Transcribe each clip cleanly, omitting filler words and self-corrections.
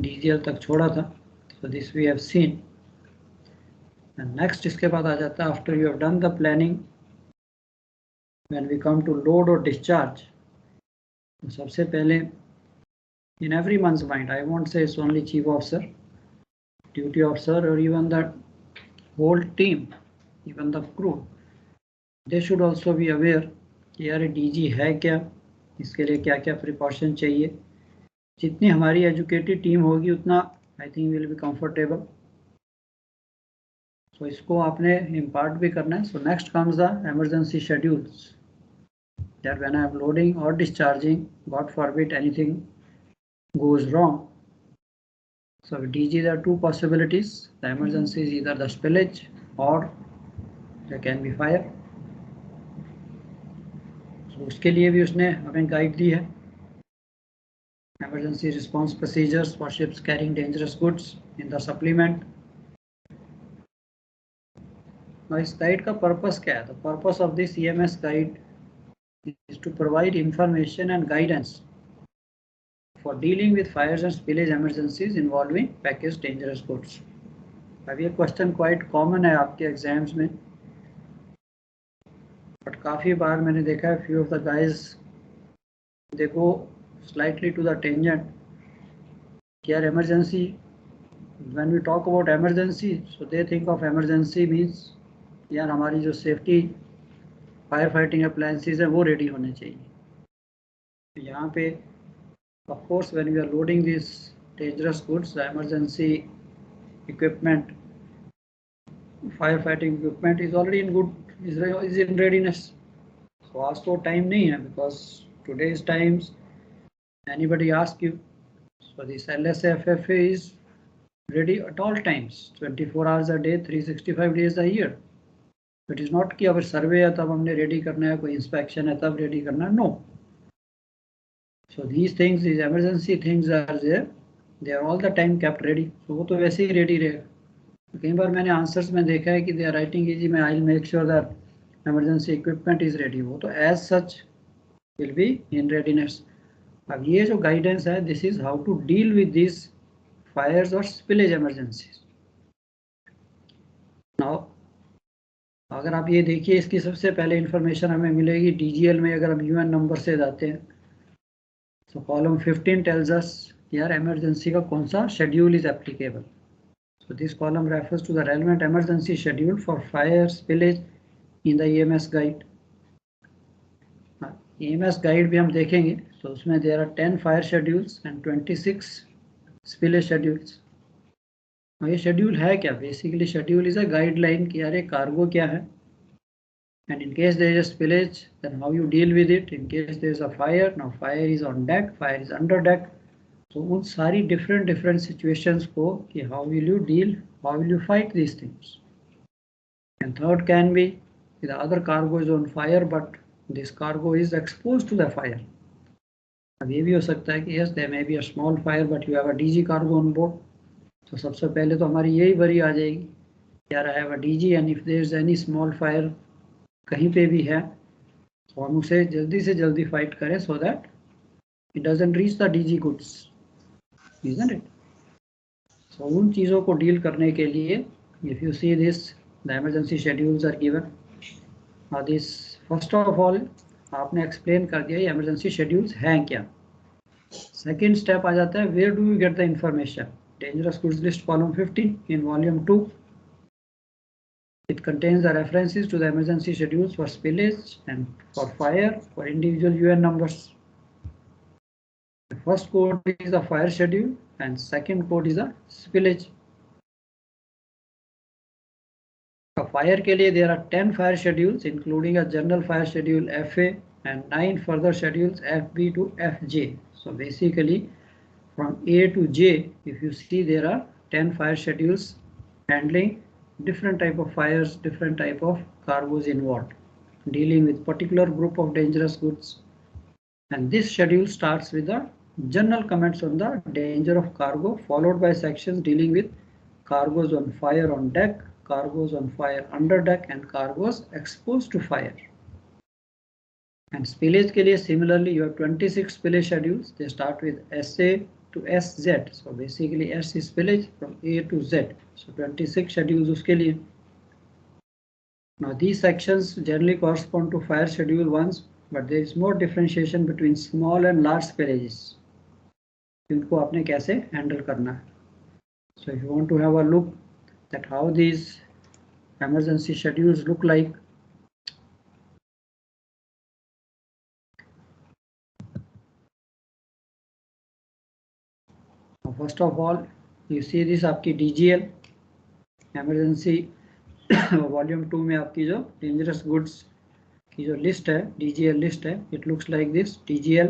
DGL तक छोड़ा था. So this we have seen. And next इसके बाद आ जाता है after you have done the planning, when we come to load or discharge. तो सबसे पहले in everyone's mind, I won't say it's only chief officer, duty officer, or even the whole team, even the crew, they should also be aware कि यार DG है क्या, इसके लिए क्या क्या प्रिकॉशन चाहिए. जितनी हमारी एजुकेटेड टीम होगी उतना I think will be comfortable. So इसको आपने इम्पार्ट भी करना है. So next comes the emergency schedules, that when I am loading or discharging, God forbid anything goes wrong. So with DG there are two possibilities. The emergency is either the spillage or there can be fire. So उसके लिए भी उसने हमें guide दी है. Emergency response procedures for ships carrying dangerous goods in the supplement. Now इस guide का purpose क्या है? The purpose of this EMS guide is to provide information and guidance for dealing with fires and spillage emergencies involving packaged dangerous goods. अब ये question quite common है आपके exams में, but काफ़ी बार मैंने देखा है few of the guys they go slightly to the tangent कि यार emergency, when we talk about emergency, so they think of emergency means यार हमारी जो सेफ्टी फायर फाइटिंग अप्लायंसेस है वो रेडी होने चाहिए. यहाँ पे of course when we are loading these dangerous goods, the emergency equipment, firefighting equipment is already in good, is in readiness. So आज तो time नहीं है, because today's times anybody ask you, so this LSFFA is ready at all times, 24 hours a day, 365 days a year. It is not कि अगर सर्वे है तब हमने ready करना है, कोई इंस्पेक्शन है तब रेडी करना है, no. So these things, these emergency things are there, they are all the time kept ready. So वो तो वैसे ही रेडी रहेगा. कई बार मैंने आंसर्स में देखा है कि they are writing कि जी मैं I'll make sure that emergency equipment is ready. वो तो as such will be in readiness. अब ये जो गाइडेंस है, this is how to deal with these fires or spillage emergencies. Now अगर आप ये देखिए, इसकी सबसे पहले इंफॉर्मेशन हमें मिलेगी DGL में. अगर हम UN नंबर से जाते हैं, so column 15 tells us यार emergency का कौन सा schedule is applicable. So this column refers to the relevant emergency schedule for fire spillage in the EMS guide. EMS guide भी हम देखेंगे, तो उसमें there are 10 fire schedules and 26 spillage schedules. ये शेड्यूल है क्या? Basically schedule is a guideline कि यार कार्गो क्या है, and in case there is a spillage, then how you deal with it. In case there is a fire, now fire is on deck, fire is under deck. So उन सारी different situations को कि how will you deal, how will you fight these things. And third can be the other cargo is on fire, but this cargo is exposed to the fire. अब ये भी हो सकता है कि yes, there may be a small fire, but you have a DG cargo on board. तो सबसे पहले तो हमारी यही वरी आ जाएगी, यार I have a DG and if there is any small fire कहीं पे भी है तो हम उसे जल्दी से जल्दी फाइट करें, so that it doesn't reach the DG goods, isn't it? So उन चीज़ों को डील करने के लिए if you see this, the emergency schedules are given. Now this first of all आपने एक्सप्लेन कर दिया ये emergency schedules हैं क्या. सेकेंड स्टेप आ जाता है, where do you get the information. Dangerous goods list column 15 in volume 2. It contains the references to the emergency schedules for spillage and for fire for individual UN numbers. The first code is the fire schedule and second code is the spillage. For fire के लिए there are 10 fire schedules including a general fire schedule FA and 9 further schedules FB to FJ. So basically from A to J, if you see there are 10 fire schedules handling different type of fires, different type of cargoes involved, dealing with particular group of dangerous goods. And this schedule starts with the general comments on the danger of cargo, followed by sections dealing with cargoes on fire on deck, cargoes on fire under deck, and cargoes exposed to fire. And spillage के लिए similarly you have 26 spillage schedules. They start with SA, to SZ. So basically S is spillage from A to Z. So 26 schedules उसके लिए. Now these sections generally correspond to fire schedule 1, but there is more differentiation between small and large spillages. इनको आपने कैसे handle करना है. So if you want to have a look at how these emergency schedules look like. First of all, you see this आपकी DGL emergency volume 2 में आपकी जो dangerous goods की जो लिस्ट है, DGL लिस्ट है, it looks like this DGL.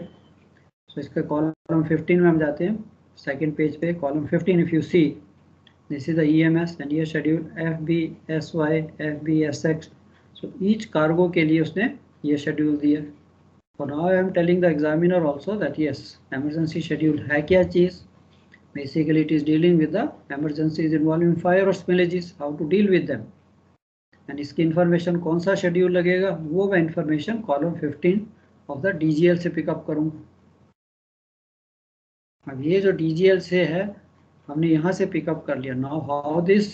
So इसके column 15 में हम जाते हैं, सेकंड पेज पे column 15. If you see this is the EMS and ये schedule FB SY FB SX. So each cargo के लिए उसने ये शेड्यूल दिया. और now I am telling the examiner also that yes emergency schedule है क्या चीज़. Basically it is dealing with the emergencies involving fire और spillages, how to deal with them. And इसकी इन्फॉर्मेशन कौन सा शेड्यूल लगेगा वो मैं information column 15 of the DGL से पिकअप करूँगा. अब ये जो DGL से है हमने यहाँ से पिकअप कर लिया. Now how this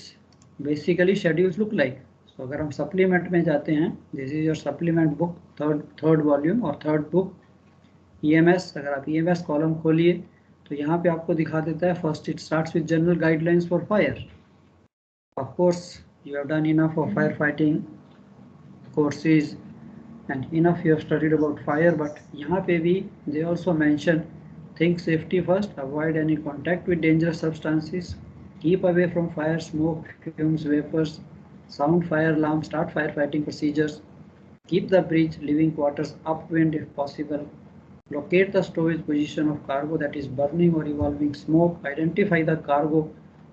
basically schedules look like. So अगर हम सप्लीमेंट में जाते हैं, this is your supplement book, third volume और थर्ड बुक EMS. अगर आप EMS कॉलम खोलिए तो यहाँ पे आपको दिखा देता है first it starts with general guidelines for fire. Of course you have done enough of firefighting courses and enough you have studied about fire, but यहाँ पे भी they also mention think safety first, avoid any contact with dangerous substances, keep away from fire, smoke, fumes, vapors, sound fire alarm, start firefighting procedures, keep the bridge, living quarters upwind if possible, locate the storage position of cargo that is burning or evolving smoke, identify the cargo.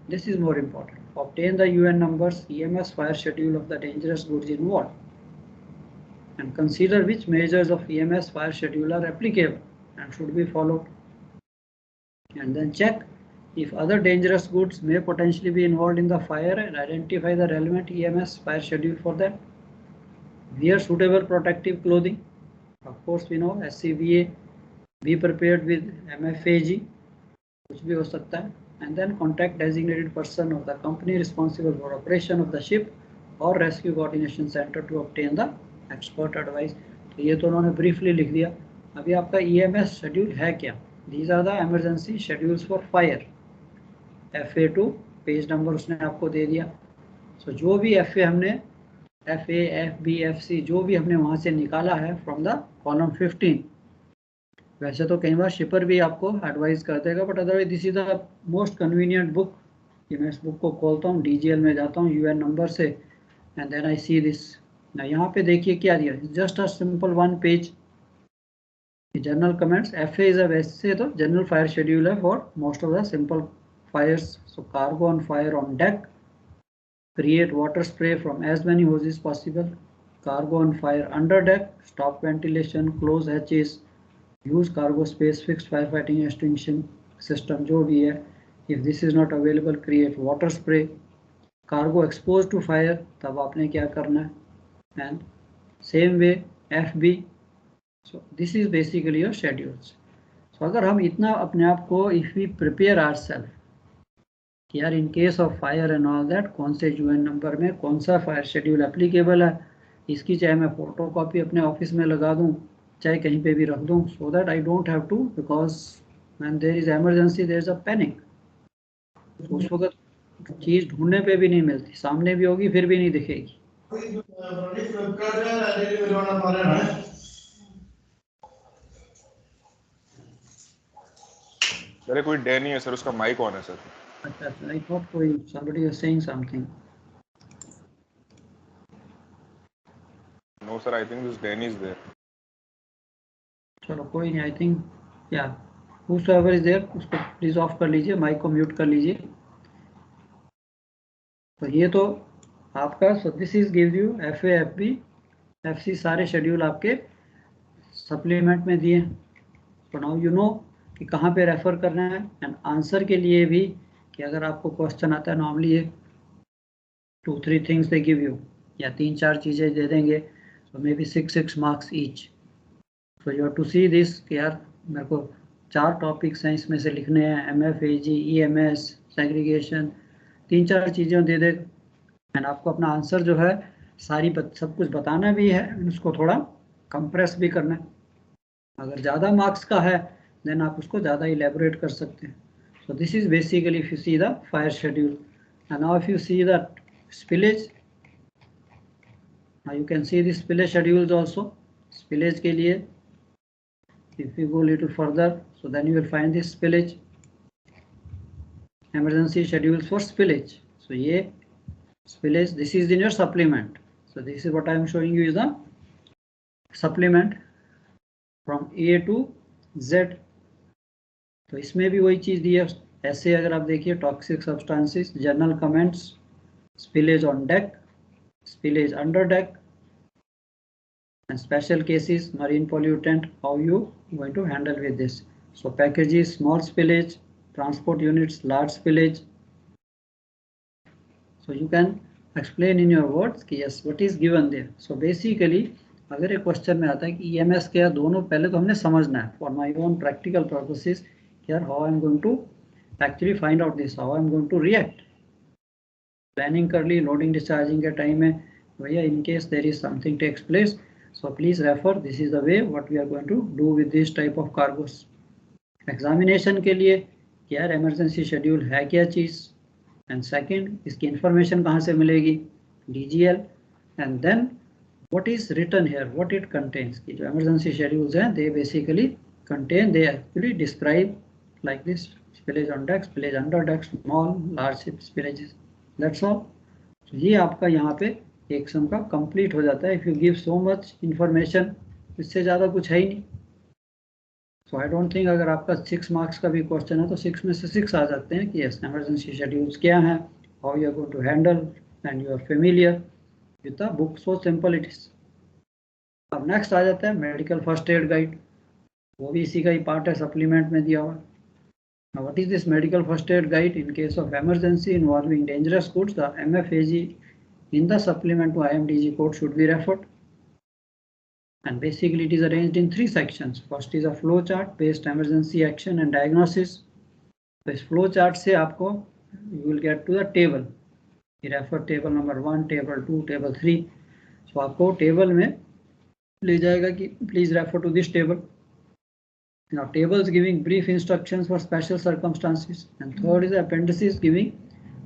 This is more important. Obtain the UN numbers, EMS fire schedule of the dangerous goods involved, and consider which measures of EMS fire schedule are applicable and should be followed. And then check if other dangerous goods may potentially be involved in the fire and identify the relevant EMS fire schedule for that. Wear suitable protective clothing. Of course, we know SCBA. Be prepared with MFAG. कुछ भी हो सकता है. And then contact designated person of the company responsible for operation of the ship or rescue coordination center to obtain the expert advice. तो ये तो उन्होंने briefly लिख दिया. अभी आपका EMS शेड्यूल है क्या. These are the emergency schedules for fire. FA2 page number उसने आपको दे दिया. So जो भी FA हमने FA FB FC जो भी हमने वहाँ से निकाला है from the column 15. वैसे तो कई बार शिपर भी आपको एडवाइस कर देगा, but otherwise this is the most convenient book. कि मैं इस बुक को खोलता हूँ, DGL में जाता हूँ UN नंबर से and then I see this. यहाँ पे देखिए क्या दिया, just a simple 1 page general comments. FA is a वैसे तो जनरल फायर शेड्यूल है for most of the simple fires. So cargo on fire on deck, create water spray from as many hoses possible. Cargo on fire under deck, stop ventilation, close hatches, use cargo space, fixed firefighting extinction system जो भी है. if this is not available, create water spray. cargo exposed to fire, तब आपने क्या करना है. and same way FB. so this is basically your schedules. so अगर हम इतना अपने आप को if we prepare ourselves कि यार in case of fire and all that कौन से UN नंबर में कौन सा फायर शेड्यूल एप्लीकेबल है, इसकी चाहे मैं फोटो कॉपी अपने ऑफिस में लगा दूं, चाहे कहीं पे भी रख दूं, so that I don't have to, because when there is emergency there is a panic. उस वक्त चीज ढूंढने पे भी नहीं मिलती, सामने भी होगी फिर भी नहीं दिखेगी. अरे कोई डैनी है सर, उसका माइक ऑन है सर. अच्छा, I thought कोई somebody was saying something. No sir, I think this Danny is there. चलो कोई नहीं, आई थिंक या whosoever is there उसको प्लीज ऑफ कर लीजिए, माइक को म्यूट कर लीजिए. तो ये तो आपका, सो this is give you FA FB FC सारे शेड्यूल आपके सप्लीमेंट में दिए. तो नाउ यू नो कि कहाँ पे रेफर करना है. एंड आंसर के लिए भी कि अगर आपको क्वेश्चन आता है नॉर्मली ये 2-3 थिंग्स दे गिव यू, या 3-4 चीज़ें दे देंगे, तो maybe 6 marks each. So you have to see this कि यार मेरे को 4 टॉपिक्स हैं इसमें से लिखने हैं, MFAG, EMS, सेग्रीगेशन, 3-4 चीज़ें दे दे एंड आपको अपना आंसर जो है सब कुछ बताना भी है, उसको थोड़ा कंप्रेस भी करना है। अगर ज़्यादा मार्क्स का है देन आप उसको ज़्यादा इलेबोरेट कर सकते हैं. So this is basically if you see the fire schedule. And now if you see that spillage, now you can see the spillage schedules also. Spillage के लिए if you go little further, so then you will find this spillage, emergency schedules for spillage. So ये spillage, this is in your supplement. So this is what I am showing you is the supplement from A to Z. तो इसमें भी वही चीज़ दी है. ऐसे अगर आप देखिए toxic substances, general comments, spillage on deck, spillage under deck, and special cases, marine pollutant, how you going to handle with this. So packages, small spillage, transport units, large spillage. So you can explain in your words कि yes what is given there. So basically अगर एक question में आता है कि EMS क्या, दोनों पहले तो हमने समझना है for my own practical purposes here how I am going to actually find out this, how I am going to react. Planning कर ली, loading discharging के टाइम में भैया in case there is something takes place, so please refer, this is the way what we are going to do with this type of cargos. Examination के लिए कि यार emergency schedule है क्या चीज़, and second इसकी information कहाँ से मिलेगी, DGL, and then what is written here, what it contains. कि जो emergency schedules हैं they basically contain, they actually describe like this, spillage on deck, spillage under deck, small, large spillages. That's all. So ये आपका यहाँ पे एक सम का complete हो जाता है. If you give so much information, इससे ज़्यादा कुछ है ही नहीं. So I don't think अगर आपका 6 मार्क्स का भी क्वेश्चन है तो 6 में से 6 आ जाते हैं कि yes emergency schedules क्या हैं, how you are going to handle, and you are familiar with the book. So simple it is. अब नेक्स्ट आ जाता है मेडिकल फर्स्ट एड गाइड, वो भी इसी का ही पार्ट है, सप्लीमेंट में दिया हुआ. Now what is this medical first aid guide in case of emergency involving dangerous goods? The MFAG in the supplement to IMDG code should be referred. And basically it is arranged in 3 sections. First is a flow chart based emergency action and diagnosis. तो इस flow chart से आपको you will get to the table. You refer table number 1, table 2, table 3. So आपको table में ले जाएगा कि please refer to this table. Now tables giving brief instructions for special circumstances, and third is appendices giving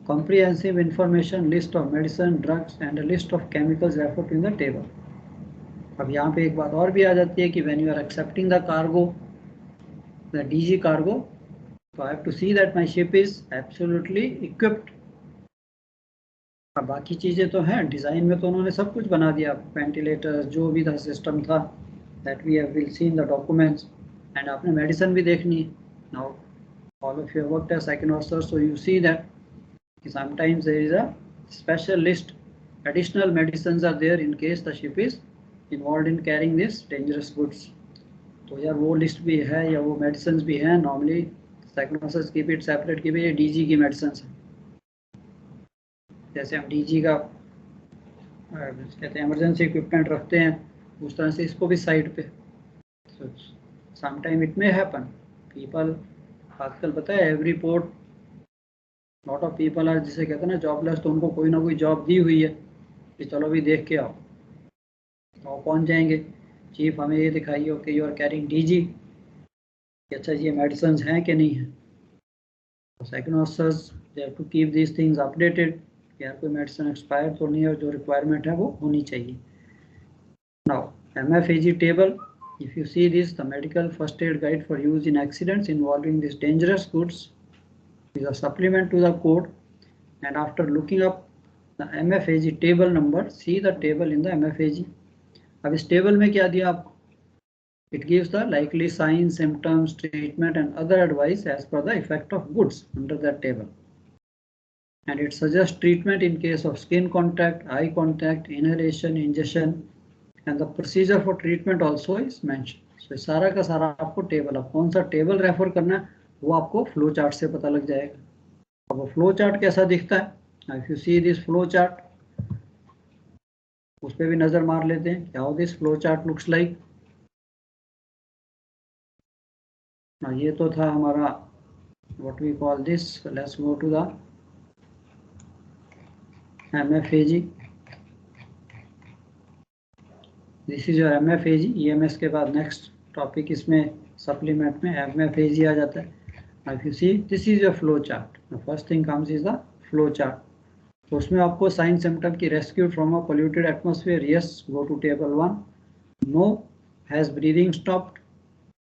comprehensive information, list of medicine, drugs and a list of chemicals referred in the table. अब यहाँ पे एक बात और भी आ जाती है कि when you are accepting the cargo, the DG cargo, so I have to see that my ship is absolutely equipped. अब बाकी चीज़ें तो हैं, डिज़ाइन में तो उन्होंने सब कुछ बना दिया, वेंटिलेटर जो भी था सिस्टम था, that we have will see in the documents. And आपने मेडिसिन भी देखनी है. Now all of you have worked as second officer, so you see that sometimes there is a special list, additional medicines are there in case the ship is involved in carrying this dangerous goods. तो यार वो list भी है या वो medicine भी हैं. Normally second officers keep it separate कि भाई ये DG की मेडिसिन है. जैसे हम DG का कहते हैं इमरजेंसी इक्विपमेंट रखते हैं, उस तरह से इसको भी साइड पे. Sometime it may happen. People आजकल पता है every port lot of people are, जिसे कहते हैं ना जॉबलेस, तो उनको कोई ना कोई जॉब दी हुई है कि चलो भी देख के आओ. तो पहुँच जाएंगे, चीफ हमें ये दिखाइए कि यू आर कैरिंग DG, अच्छा ये मेडिसिन हैं कि नहीं है. तो second officers they have to keep these things updated, यार कोई मेडिसिन एक्सपायर तो नहीं है, और जो रिक्वायरमेंट है वो होनी चाहिए. Now MFAG table. If you see this, the medical first aid guide for use in accidents involving these dangerous goods is a supplement to the code. And after looking up the MFAG table number, see the table in the MFAG. अब इस table में क्या दिया आपको? It gives the likely signs, symptoms, treatment and other advice as per the effect of goods under that table. And it suggests treatment in case of skin contact, eye contact, inhalation, ingestion. And the procedure for treatment also is mentioned. So सारा का सारा आपको table, अब कौन सा table refer करना है वो आपको फ्लो चार्ट से पता लग जाएगा. अब वो फ्लो चार्ट कैसा दिखता है, if you see this flow chart, उस पर भी नजर मार लेते हैं. How this flow chart looks like. Now ये तो था हमारा what we call this. So let's go to the MFAG. This is your MFAG. EMS के बाद next topic इसमें supplement में MFAG आ जाता है. Now if you see, this is your flow chart. The first thing comes is the flow chart. तो उसमें आपको sign symptom की rescue from a polluted atmosphere, yes, go to table 1. No, has breathing stopped,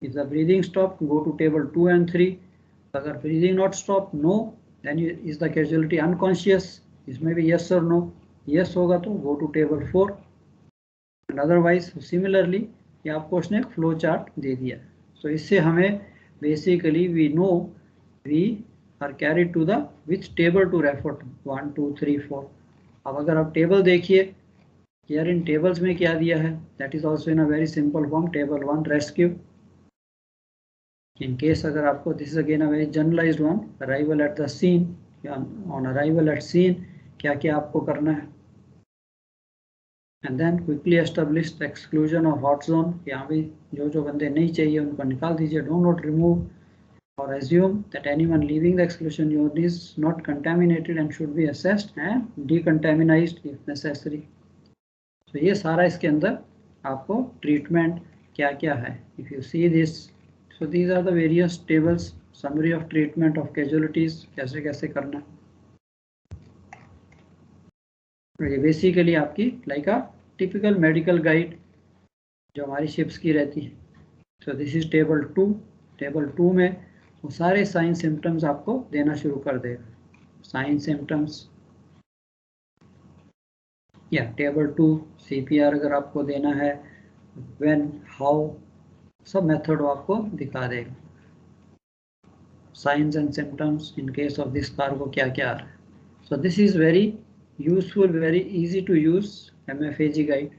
if the breathing stopped go to table 2 and 3. अगर breathing not stop, no, then is the casualty unconscious, इसमें भी yes और नो. Yes होगा तो go to table 4 and otherwise. Similarly ये आपको उसने एक फ्लो चार्ट दे दिया. सो इससे हमें basically we know we are carried to the which table to refer to, 1 2 3 4. अब अगर आप टेबल देखिए, यार इन टेबल्स में क्या दिया है, that is also in a very simple form. Table 1 rescue, in case अगर आपको, this is again a very generalised one, arrival at the scene, on arrival at scene क्या क्या आपको करना है. And then quickly establish the exclusion of hot zone. यहाँ भी जो जो बंदे नहीं चाहिए उनको निकाल दीजिए, do not remove or assume that anyone leaving the exclusion zone is not contaminated and should be assessed and decontaminated if necessary. So ये सारा इसके अंदर आपको ट्रीटमेंट क्या क्या है. If you see this, so these are the various tables, summary of treatment of casualties, कैसे कैसे करना. ये बेसिकली आपकी like a typical medical guide जो हमारी शिप्स की रहती है. So this is table 2. Table 2 में वो सारे साइन सिम्टम्स आपको देना शुरू कर देगा. साइन सिम्टम्स या टेबल 2 CPR अगर आपको देना है, व्हेन, हाउ, सब मेथड वो आपको दिखा देगा. Signs and symptoms in case of this cargo क्या क्या आ रहा है. So this is very useful, very easy to use MFAG guide.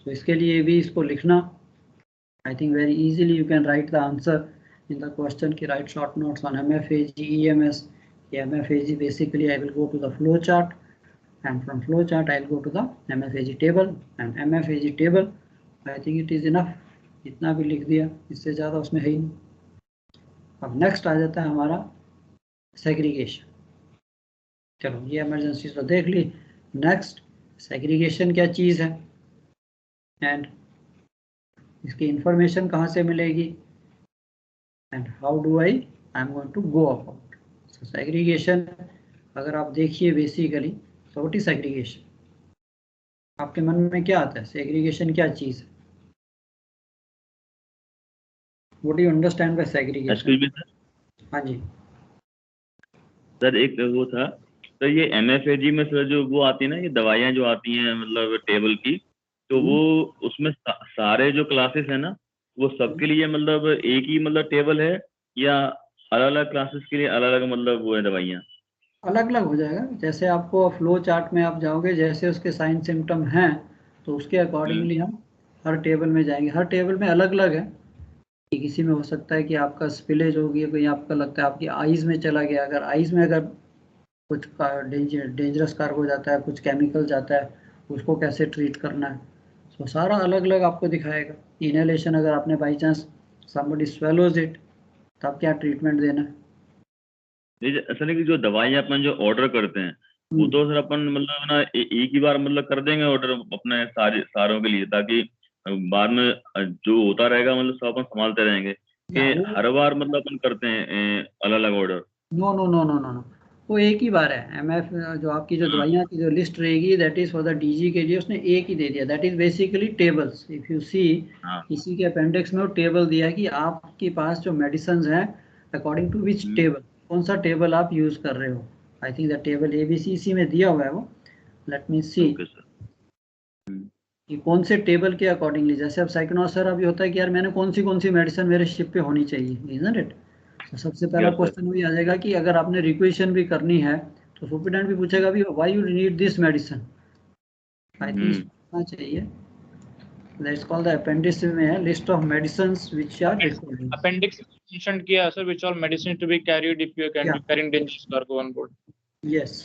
So इसके लिए भी इसको लिखना, I think very easily you can write the answer in the question ki write short notes on MFAG, EMS. MFAG basically I will go to the flow chart, and from flow chart I will go to the MFAG table, and MFAG table I think it is enough. इतना भी लिख दिया, इससे ज़्यादा उसमें है ही नहीं. अब नेक्स्ट आ जाता है हमारा सेग्रीगेशन. चलो ये इमरजेंसी तो देख ली. नेक्स्ट सेग्रीगेशन क्या चीज़ है एंड इसकी इंफॉर्मेशन कहाँ से मिलेगी and how do I am going to go about. So segregation अगर आप देखिए basically, so what is segregation? आपके मन में क्या आता है, segregation क्या चीज़ है? What do you understand by segregation? हाँ जी सर, एक वो था सर, ये MFAG में सर जो वो आती है ना, ये दवाइयाँ जो आती हैं मतलब टेबल की, तो वो उसमें सारे जो क्लासेस है ना, वो सबके लिए मतलब एक ही मतलब टेबल है, या अलग अलग क्लासेस के लिए अलग अलग मतलब वो है दवाइयाँ? अलग अलग हो जाएगा. जैसे आपको फ्लो चार्ट में आप जाओगे, जैसे उसके साइन सिम्टम हैं तो उसके अकॉर्डिंगली हम हर टेबल में जाएंगे. हर टेबल में अलग अलग है. किसी में हो सकता है कि आपका स्पिलेज हो गया, कोई आपका लगता है आपकी आईज में चला गया. अगर आईज में अगर कुछ डेंजरस कार्गो जाता है, कुछ केमिकल जाता है, उसको कैसे ट्रीट करना है. सो सारा अलग अलग आपको दिखाएगा. इनहेलेशन अगर आपने by chance somebody swallows it, तब क्या ट्रीटमेंट देना है. असल में जो दवाइयाँ अपन जो ऑर्डर करते हैं वो तो सर अपन मतलब ना एक ही बार मतलब कर देंगे ऑर्डर अपने सारों के लिए, ताकि बाद में जो होता रहेगा मतलब सब अपन संभालते रहेंगे कि हर बार मतलब अपन करते हैं अलग अलग order. No no no no no no, वो एक ही बार है. MF जो आपकी जो दवाइयाँ की जो लिस्ट रहेगी, that is for the DG के लिए उसने एक ही दे दिया. That is basically tables. If you see इसी के अपेंडिक्स में वो टेबल दिया कि आपके पास जो मेडिसिन हैं अकॉर्डिंग टू विच टेबल, कौन सा टेबल आप यूज कर रहे हो. I think the table ABC इसी में दिया हुआ है वो. लेट मी सी कि कौन से टेबल के अकॉर्डिंगली. जैसे अब साइक्लोसर अभी होता है कि यार मैंने कौन सी मेडिसिन मेरे शिप पे होनी चाहिए, इजंट इट. तो सबसे पहला क्वेश्चन वही आ जाएगा कि अगर आपने रिक्वेशन भी करनी है तो सुपरिटेंडेंट भी पूछेगा भी why you need this medicine. I think होना चाहिए. दैट्स कॉल्ड द अपेंडिक्स में है list of medicines which are required. Appendix mention किया sir, which all medicine to be carried if you can carrying dangerous cargo on board. Yes,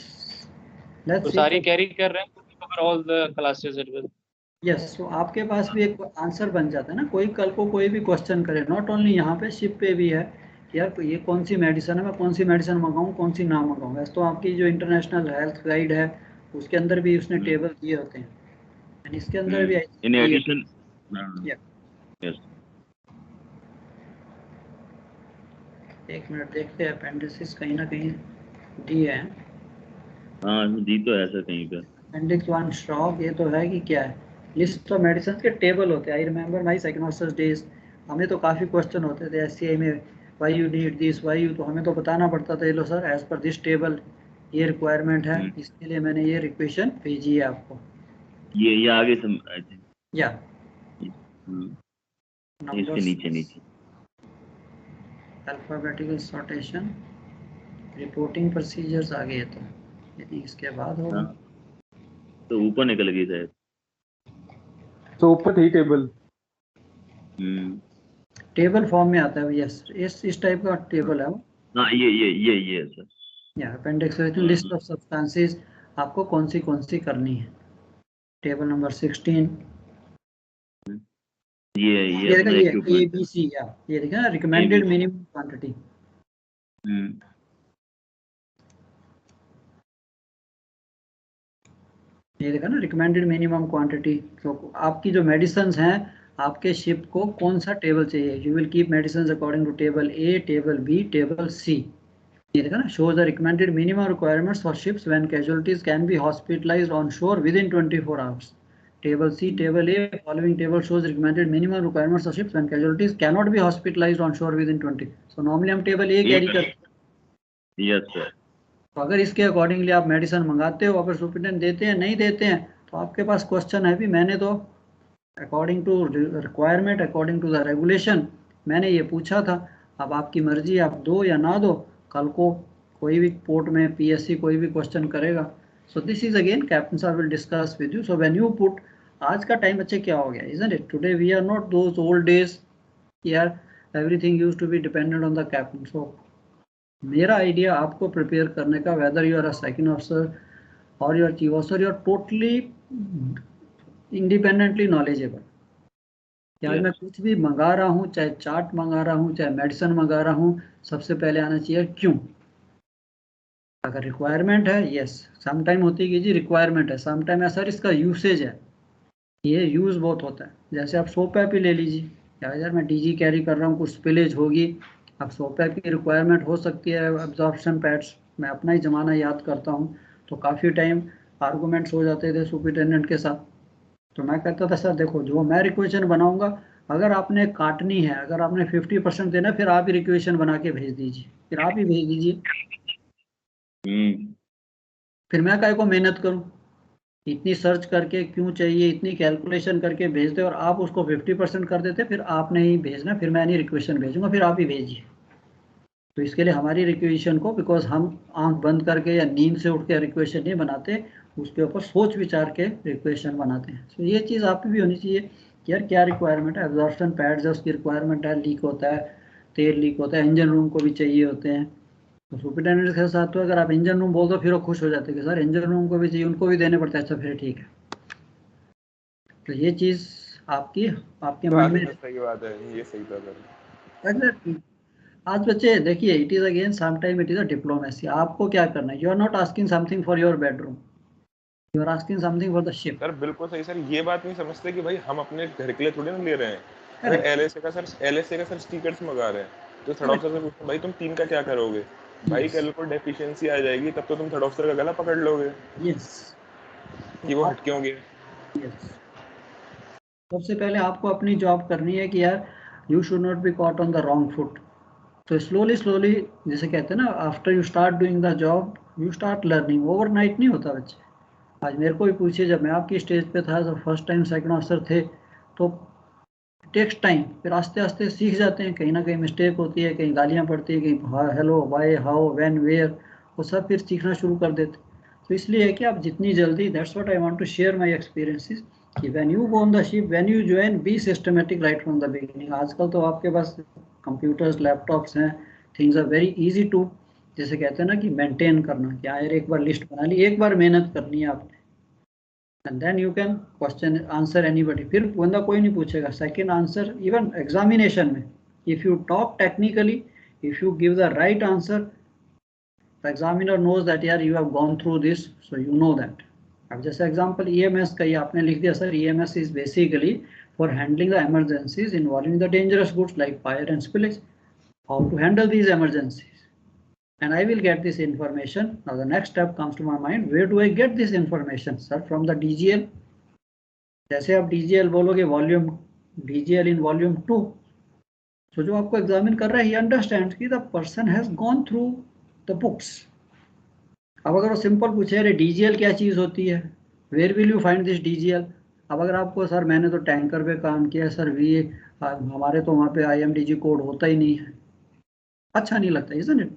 let's तो सारी carry कर रहे हैं, cover all the classes it will. Yes, तो आपके पास भी एक आंसर बन जाता है ना, कोई कल को कोई भी क्वेश्चन करे, नॉट ओनली यहाँ पे, शिप पे भी है कि यार ये कौन सी मेडिसिन है, मैं कौन सी मेडिसिन मंगाऊँ, कौन सी ना मंगाऊँ। वैसे तो आपकी जो इंटरनेशनल हेल्थ गाइड है उसके अंदर भी उसने टेबल दिए होते हैं, एंड इसके अंदर भी इन ये एडिशन Yeah. यस एक मिनट देखते हैं, अपेंडिक्स कहीं ना कहीं दिए हैं। हाँ दी तो है सर कहीं पे। अपेंडिक्स 1 स्टॉक, ये तो है कि क्या है, लिस्ट ऑफ मेडिसिन के टेबल होते हैं। आई रिमेंबर माई साइकोनॉसिस डेज, हमें तो काफ़ी क्वेश्चन होते थे एससीआई में, why you need this, why you, तो हमें तो बताना पड़ता था, ये लो सर एज पर दिस टेबल ये रिक्वायरमेंट है, इसके लिए मैंने ये रिक्वेशन भेजी है आपको। ये आगे सम आई थिंक या इसके नंबर्स, नीचे अल्फाबेटिकल सॉर्टेशन, रिपोर्टिंग प्रोसीजर्स आ गए, तो यदि इसके बाद होगा। हाँ तो ऊपर निकल गई शायद। तो ऊपर थी टेबल। टेबल फॉर्म में आता है, यस, इस टाइप का टेबल है वो। हाँ ये सर। या अपेंडिक्स लिस्ट ऑफ सब्सटेंसेस आपको कौन सी करनी है, टेबल नंबर 16। ये देखा, अपना ये इक्विपमेंट है। ABC, या ये देखा ना, रिकमेंडेड मिनिमम क्वांटिटी। ये देखा ना, रिकमेंडेड मिनिमम क्वांटिटी। तो आपकी जो मेडिसिन हैं, आपके शिप को कौन सा टेबल चाहिए, you will keep medicine according to table A, table B, table C। ये देखा ना, shows the recommended minimum requirements for ships when casualties can be hospitalized on shore within 24 hours. Table C, Table A, following table shows recommended minimum requirements of ships when casualties cannot be hospitalized on shore within 20. So normally हम table A carry करते हैं। Yes sir. तो अगर इसके accordingly आप medicine मंगाते हो, अगर सुप्रिटेंडेंट देते हैं नहीं देते हैं, तो आपके पास क्वेश्चन है भी, मैंने तो according to requirement, according to the regulation मैंने ये पूछा था, अब आपकी मर्जी, आप दो या ना दो, कल को कोई भी पोर्ट में PSC कोई भी क्वेश्चन करेगा। So this is again captain साहब will discuss with you. So when you put, आज का टाइम बच्चे क्या हो गया, isn't it, today we are not those old days यार everything used to be dependent on the captain. So मेरा idea आपको प्रिपेयर करने का, whether you are a second officer और your chief officer, you are totally independently knowledgeable. कि आज मैं कुछ भी मंगा रहा हूँ, चाहे चार्ट मंगा रहा हूँ, चाहे मेडिसिन मंगा रहा हूँ, सबसे पहले आना चाहिए क्यों। अगर रिक्वायरमेंट है, यस, समटाइम होती है कि जी रिक्वायरमेंट है, समटाइम सर इसका यूसेज है, ये यूज़ बहुत होता है। जैसे आप सोप ऐप ही ले लीजिए, यार मैं DG कैरी कर रहा हूँ, कुछ स्पिलेज होगी, अब सोप ऐप की रिक्वायरमेंट हो सकती है, एब्जॉर्प्शन पैड्स, मैं अपना ही ज़माना याद करता हूँ, तो काफ़ी टाइम आर्गूमेंट्स हो जाते थे सुपरिटेंडेंट के साथ। तो मैं कहता था सर देखो, जो मैं रिक्वेशन बनाऊंगा, अगर आपने काटनी है, अगर आपने 50% देना, फिर आप ही रिक्वेशन बना के भेज दीजिए, फिर आप ही भेज दीजिए, फिर मैं काहे को मेहनत करूं, इतनी सर्च करके क्यों चाहिए, इतनी कैलकुलेशन करके भेज दे, और आप उसको 50% कर देते, फिर आपने ही भेजना, फिर मैं नहीं रिक्वेशन भेजूंगा, फिर आप ही भेजिए। तो इसके लिए हमारी रिक्वेशन को, बिकॉज हम आंख बंद करके या नींद से उठ के रिक्वेशन नहीं बनाते, उसके ऊपर सोच विचार के रिक्वेशन बनाते हैं। तो ये चीज़ आप भी होनी चाहिए कि यार क्या रिक्वायरमेंट है, एब्जॉर्प्शन पैड्स है उसकी रिक्वायरमेंट है, लीक होता है, तेल लीक होता है, इंजन रूम को भी चाहिए होते हैं। तो सुपरिटेंडेंट के साथ तो अगर आप इंजन रूम बोल दो, फिर वो खुश हो जाते हैं कि सर इंजन रूम को भी चाहिए, उनको भी देने पड़ते हैं, अच्छा फिर ठीक है। तो ये चीज़ आपकी, आपके मन में, सही बात है, ये सही था सर। एग्जैक्टली। आज बच्चे देखिए, it is again some time it is a diplomacy. आपको क्या करना है, you are not asking something for your bedroom, you are asking something for the ship. Sir बिल्कुल सही सर, ये बात नहीं समझते कि भाई हम अपने घर के लिए थोड़ी ना ले रहे हैं। अरे करेक्ट, LSA का सर स्टिकर्स मंगा रहे हैं, तो थर्ड ऑफिसर से पूछते हैं भाई तुम 3 का क्या करोगे, भाई यस, कल को डेफिशिएंसी आ जाएगी, तब तो तुम थर्ड ऑफिसर का गला पकड़ लोगे यस। कि तो वो आप, हट क्यों गए। यस, सबसे पहले आपको अपनी जॉब करनी है कि यार you should not be caught on the wrong foot. तो स्लोली स्लोली, जैसे कहते हैं ना, after you start doing the job you start learning, overnight नहीं होता बच्चे। आज मेरे को भी पूछिए, जब मैं आपकी स्टेज पे था, जब फर्स्ट टाइम सेकंड ऑफिसर थे, तो टेक्स टाइम, फिर आस्ते आस्ते सीख जाते हैं, कहीं ना कहीं मिस्टेक होती है, कहीं गालियाँ पड़ती है, कहीं hello why how when where, वो सब फिर सीखना शुरू कर देते। तो इसलिए है कि आप जितनी जल्दी, that's what I want to share my experiences, कि when you go on the ship, when you join, be systematic right from the beginning. आजकल तो आपके पास कंप्यूटर्स, लैपटॉप्स हैं, things are very easy to, जैसे कहते हैं ना कि मेंटेन करना, कि यार एक बार लिस्ट बना ली, एक बार मेहनत करनी है आपने, and then you can question answer anybody, फिर बंदा कोई नहीं पूछेगा। सेकंड आंसर इवन एग्जामिनेशन में, if you talk technically, if you give the right answer, the examiner knows that यार you have gone through this, so you know that. अब जैसे example EMS का ही आपने लिख दिया sir, EMS is basically for handling the emergencies involving the dangerous goods like fire and spillage. How to handle these emergencies, and I will get this information. Now the next step comes to my mind, where do I get this information? Sir, from the DGL. जैसे आप DGL बोलोगे volume, DGL in volume 2, so जो आपको examine कर रहा है he understands कि the person has gone through the books. अब अगर वो सिंपल पूछे अरे DGL क्या चीज़ होती है, where will you find this DGL। अब अगर आपको सर मैंने तो टैंकर पे काम किया सर, हमारे तो वहाँ पे IMDG कोड होता ही नहीं है, अच्छा नहीं लगता, isn't it?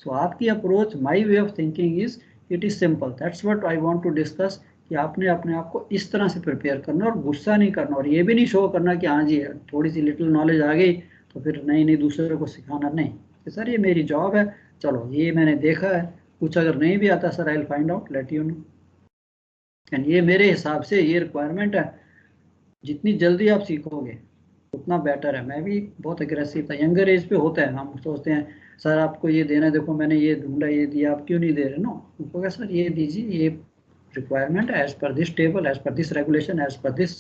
So आपकी approach, my way of thinking is, it is simple, that's what I want to discuss, कि आपने अपने आप को इस तरह से प्रिपेयर करना और गुस्सा नहीं करना, और ये भी नहीं शो करना कि हाँ जी थोड़ी सी लिटिल नॉलेज आ गई तो फिर नहीं दूसरे को सिखाना, नहीं कि सर ये मेरी जॉब है, चलो ये मैंने देखा है, कुछ अगर नहीं भी आता sir I will find out, let you know, and ये मेरे हिसाब से ये रिक्वायरमेंट है, जितनी जल्दी आप सीखोगे उतना बेटर है। मैं भी बहुत एग्रेसिव था, यंगर एज पे होता है, हम सोचते हैं सर आपको ये देना है, देखो मैंने ये ढूंढा ये दिया, आप क्यों नहीं दे रहे, नो, उनको क्या सर ये दीजिए, ये रिक्वायरमेंट है एज पर दिस टेबल, एज पर दिस रेगुलेशन, एज पर दिस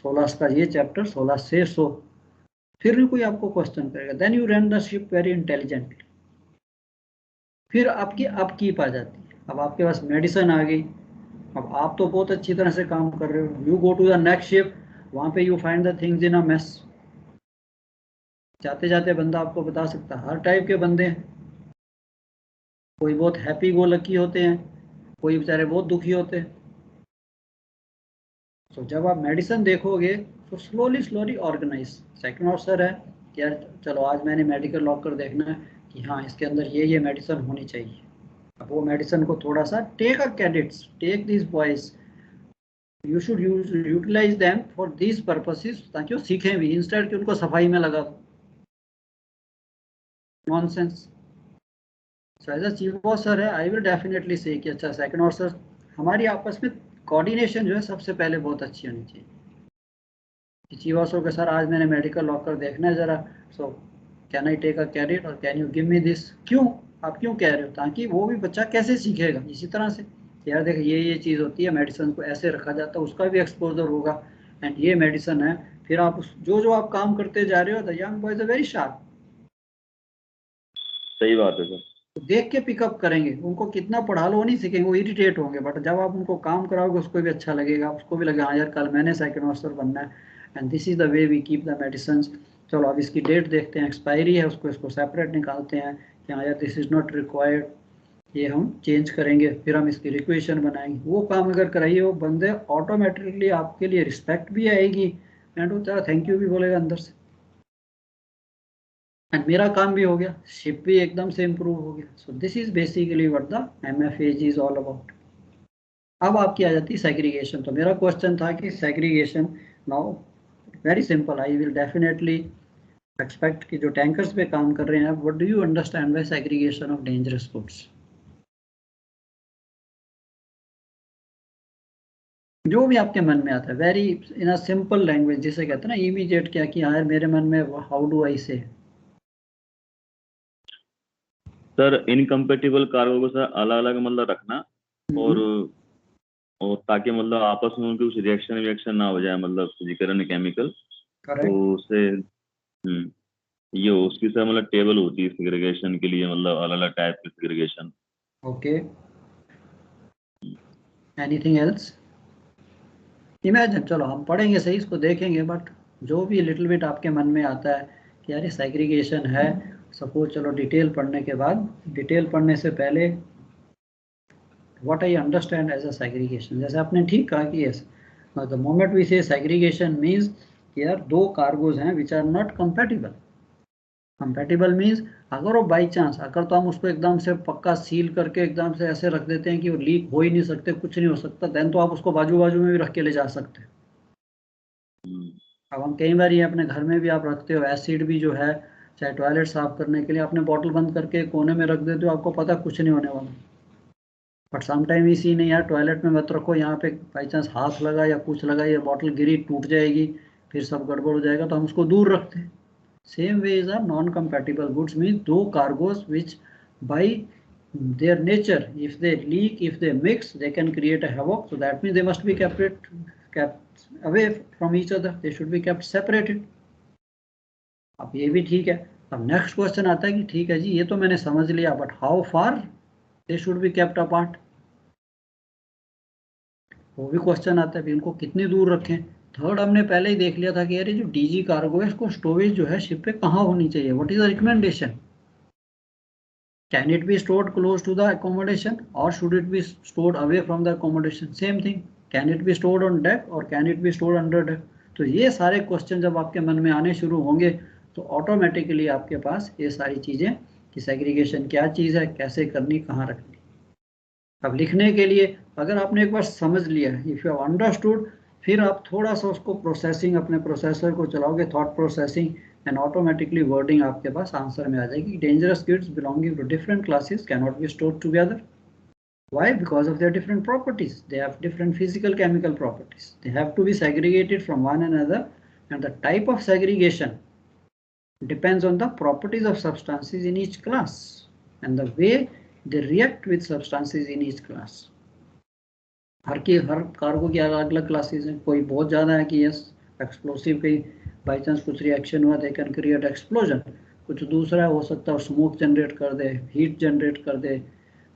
16 का ये चैप्टर 16 से 100, फिर नहीं कोई आपको क्वेश्चन करेगा, then you run the ship very intelligently. फिर आपकी अपकीप आ जाती है, अब आपके पास मेडिसिन आ गई, अब आप तो बहुत अच्छी तरह से काम कर रहे हो, you go to the next ship, वहाँ पे you find the things in a mess. जाते जाते बंदा आपको बता सकता है, हर टाइप के बंदे हैं, कोई बहुत हैप्पी गो लकी होते हैं, कोई बेचारे बहुत दुखी होते हैं। तो जब आप मेडिसिन देखोगे तो स्लोली ऑर्गेनाइज, सेकंड ऑप्शन है कि यार चलो आज मैंने मेडिकल लॉकर देखना है कि हाँ इसके अंदर ये मेडिसिन होनी चाहिए, अब वो मेडिसिन को थोड़ा सा take a cadets, take this boys, you should utilize them for this purposes, ताकि वो सीखें भी, इंस्टेड कि उनको सफाई में लगा दो, nonsense. So as a chief officer है, आई विल डेफिनेटली से कि अच्छा सेकंड ऑफिसर हमारी आपस में कोऑर्डिनेशन जो है सबसे पहले बहुत अच्छी होनी चाहिए। चीफ ऑफिसर के सर आज मैंने मेडिकल लॉकर देखना है जरा, so can I take a cadet और can you give me this, क्यों आप क्यों कह रहे हो, ताकि वो भी बच्चा कैसे सीखेगा इसी तरह से, यार देख ये चीज़ होती है, मेडिसिन को ऐसे रखा जाता है, उसका भी एक्सपोजर होगा, एंड ये मेडिसिन है, फिर आप जो आप काम करते जा रहे हो, the young boys are very sharp. सही बात है सर, तो देख के पिकअप करेंगे, उनको कितना पढ़ा लो वो नहीं सीखेंगे, वो इरिटेट होंगे, बट जब आप उनको काम कराओगे उसको भी अच्छा लगेगा, उसको भी लगेगा हाँ यार कल मैंने सेकंड ऑफिसर बनना है, and this is the way we keep the medicine. चलो अब इसकी डेट देखते हैं, एक्सपायरी है उसको इसको सेपरेट निकालते हैं कि हाँ यार दिस इज नॉट रिक्वायर्ड, ये हम चेंज करेंगे, फिर हम इसकी रिक्वेशन बनाएंगे, वो काम अगर कराइए वो बंदे ऑटोमेटिकली आपके लिए रिस्पेक्ट भी आएगी, एंड वो तेरा थैंक यू भी बोलेगा अंदर से, एंड मेरा काम भी हो गया, शिप भी एकदम से इम्प्रूव हो गया। सो this is basically what the MFAG is all about. अब आपकी आ जाती है सेग्रीगेशन। तो मेरा क्वेश्चन था कि segregation, now very simple, I will definitely expect कि जो टैंकर्स पे काम कर रहे हैं, what do you understand by segregation of dangerous goods, जो भी आपके मन में आता है, very in a simple language, जिसे कहते हैं ना इमीडिएट, क्या कि यार मेरे मन में, हाउ डू आई से। सर इनकम्पेटिबल कार्गो को सर अलग अलग मतलब रखना, और ताकि मतलब आपस में उनके कुछ रिएक्शन ना हो जाए, मतलब फिजिकल एंड केमिकल, तो उससे ये उसकी सर मतलब टेबल होती है सेग्रीगेशन के लिए, मतलब अलग अलग टाइप की segregation. Okay, anything else? Imagine, चलो हम पढ़ेंगे सही, इसको देखेंगे, बट जो भी लिटिल बिट आपके मन में आता है कि यार ये सेग्रीगेशन है, सपोज चलो डिटेल पढ़ने के बाद, डिटेल पढ़ने से पहले what I understand as a segregation, जैसे आपने ठीक कहा कि yes the moment we say segregation means यार दो कार्गोज हैं which are not compatible. Compatible means अगर वो बाई चांस, अगर तो हम उसको एकदम से पक्का सील करके एकदम से ऐसे रख देते हैं कि वो लीक हो ही नहीं सकते, कुछ नहीं हो सकता, देन तो आप उसको बाजू बाजू में भी रख के ले जा सकते हैं। अब हम कई बार ये अपने घर में भी आप रखते हो, एसिड भी जो है, चाहे टॉयलेट साफ करने के लिए, आपने बॉटल बंद करके कोने में रख देते हो, आपको पता कुछ नहीं होने वाला, बट समटाइम इसी नहीं यार, टॉयलेट में मत रखो, यहाँ पे बाई चांस हाथ लगा या कुछ लगा या बॉटल गिरी टूट जाएगी, फिर सब गड़बड़ हो जाएगा, तो हम उसको दूर रखते हैं। Same way is are non compatible goods mean दो cargoes which by their nature, if they leak, if they mix, they can create a havoc, so that means they must be kept away from each other, they should be kept separated. अब ये भी ठीक है। अब next question आता है कि ठीक है जी ये तो मैंने समझ लिया, but how far they should be kept apart, वो भी क्वेश्चन आता है भी इनको कितनी दूर रखें। थर्ड हमने पहले ही देख लिया था कि यार जो डीजी कार्गो है इसको स्टोरेज जो है शिप पे कहाँ होनी चाहिए, what is the recommendation, can it be stored close to the accommodation or should it be stored away from the accommodation, same thing, can it be stored on deck or can it be stored under deck। तो ये सारे question जब आपके मन में आने शुरू होंगे तो ऑटोमेटिकली आपके पास ये सारी चीजें कि सेग्रीगेशन क्या चीज है, कैसे करनी, कहाँ रखनी। अब लिखने के लिए अगर आपने एक बार समझ लिया, इफ यू हैव अंडरस्टूड, फिर आप थोड़ा सा उसको प्रोसेसिंग, अपने प्रोसेसर को चलाओगे, thought processing, and automatically wording आपके पास आंसर में आ जाएगी। Dangerous kids belonging to different classes can not be stored together, why? Because of their different properties, they have different physical chemical properties, they have to be segregated from one another, and the type of segregation depends on the properties of substances in each class and the way they react with substances in each class। Her cargo की अलग अलग classes हैं, कोई बहुत ज़्यादा है कि yes explosive, कहीं बाई चांस कुछ रिएक्शन हुआ दे कैन क्रिएट एक्सप्लोजन, कुछ दूसरा हो सकता है स्मोक जनरेट कर दे, हीट जनरेट कर दे,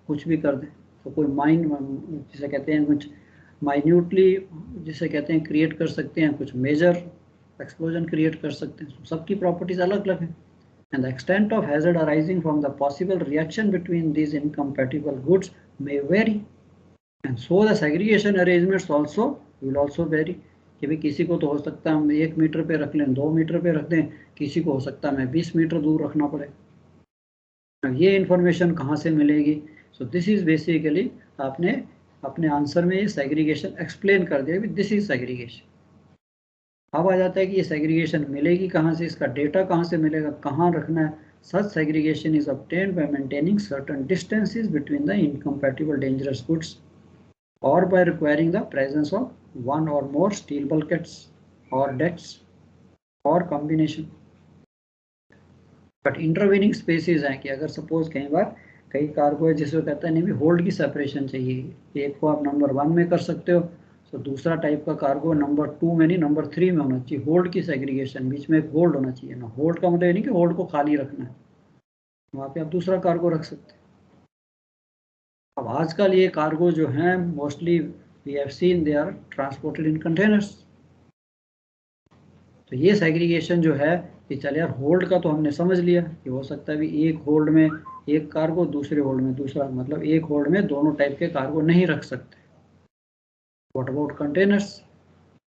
कुछ भी कर दे। तो कोई माइन जिसे कहते हैं कुछ माइन्यूटली जिसे कहते हैं क्रिएट कर सकते हैं, कुछ मेजर एक्सप्लोजन क्रिएट कर सकते हैं, सबकी प्रॉपर्टीज अलग अलग हैं। And the extent of hazard arising from the possible reaction between these incompatible goods may vary, and so the segregation arrangements also will also vary। कि भाई किसी को तो हो सकता है हम 1 मीटर पे रख लें, 2 मीटर पे रख दें, किसी को हो सकता है हमें 20 मीटर दूर रखना पड़े। अब ये इंफॉर्मेशन कहाँ से मिलेगी? सो दिस इज बेसिकली आपने अपने आंसर में ये सेग्रीगेशन एक्सप्लेन कर दिया, दिस इज सेग्रीगेशन। अब आ जाता है कि ये सेग्रीगेशन मिलेगी कहाँ से, इसका डेटा कहाँ से मिलेगा, कहाँ रखना है। Such segregation is obtained by maintaining certain distances between the incompatible dangerous goods or by requiring the presence of one or more steel bulkheads or decks or combination। But intervening spaces हैं कि अगर suppose कई बार कई cargo है जिसको कहता है नहीं भी होल्ड की सेपरेशन चाहिए, एक को आप नंबर 1 में कर सकते हो, तो दूसरा टाइप का कार्गो नंबर 2 में नहीं नंबर 3 में होना चाहिए, होल्ड की सेग्रीगेशन, बीच में एक होल्ड होना चाहिए ना। होल्ड का मतलब नहीं कि होल्ड को खाली रखना है, वहाँ पे आप दूसरा कार्गो रख सकते हैं। अब आजकल ये कार्गो जो हैं mostly we have seen they are transported in containers. तो ये सेग्रीगेशन जो है कि चल यार होल्ड का तो हमने समझ लिया कि हो सकता है भी एक होल्ड में एक कार्गो, दूसरे होल्ड में दूसरा, मतलब एक होल्ड में दोनों टाइप के कार्गो नहीं रख सकते। व्हाट अबाउट कंटेनर्स,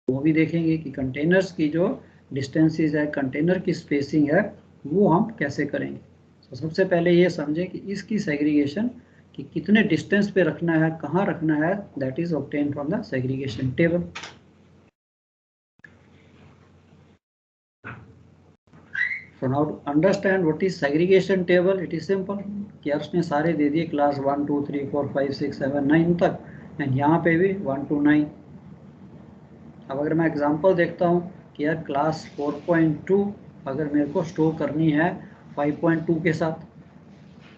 वो भी देखेंगे कि कंटेनर्स की जो डिस्टेंसेस है, कंटेनर की स्पेसिंग है, वो हम कैसे करेंगे। तो सबसे पहले ये समझें कि इसकी सेग्रीगेशन कि कितने डिस्टेंस पे रखना है, कहाँ रखना है, that is obtain from the segregation table. So now to understand what is segregation table, it is simple कि यार उसने सारे दे दिए क्लास 1 2 3 4 5 6 7 9 तक, एंड यहाँ पे भी 1 to 9। अब अगर मैं एग्जांपल देखता हूँ कि यार क्लास 4.2 अगर मेरे को स्टोर करनी है 5.2 के साथ,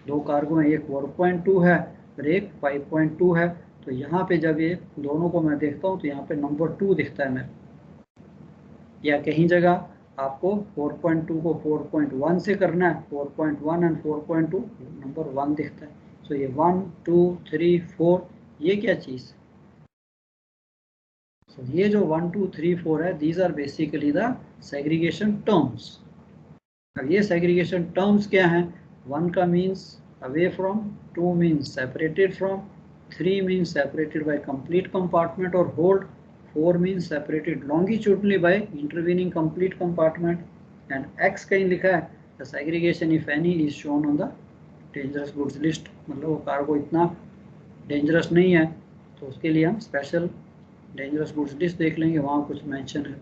दो कार्गो हैं, एक 4.2 है और एक 5.2 है, तो यहाँ पे जब ये दोनों को मैं देखता हूँ तो यहाँ पे नंबर 2 दिखता है मेरे, या कहीं जगह आपको 4.2 को 4.1 से करना है, 4.1 एंड 4.2 नंबर 1 दिखता है। सो ये 1 2 3 4 ये क्या चीज़, so ये जो 1 2 3 4 है, these are basically the segregation terms. अब ये सेग्रीगेशन टर्म्स क्या हैं? 1 का means away from, 2 means separated from, 3 means separated by complete compartment और hold, 4 means separated longitudinally by intervening complete compartment, and X कहीं लिखा है the segregation if any is shown on the dangerous goods list, मतलब वो cargo इतना dangerous नहीं है तो उसके लिए हम स्पेशल डेंजरस गुड्स लिस्ट देख लेंगे, वहाँ कुछ मेंशन है।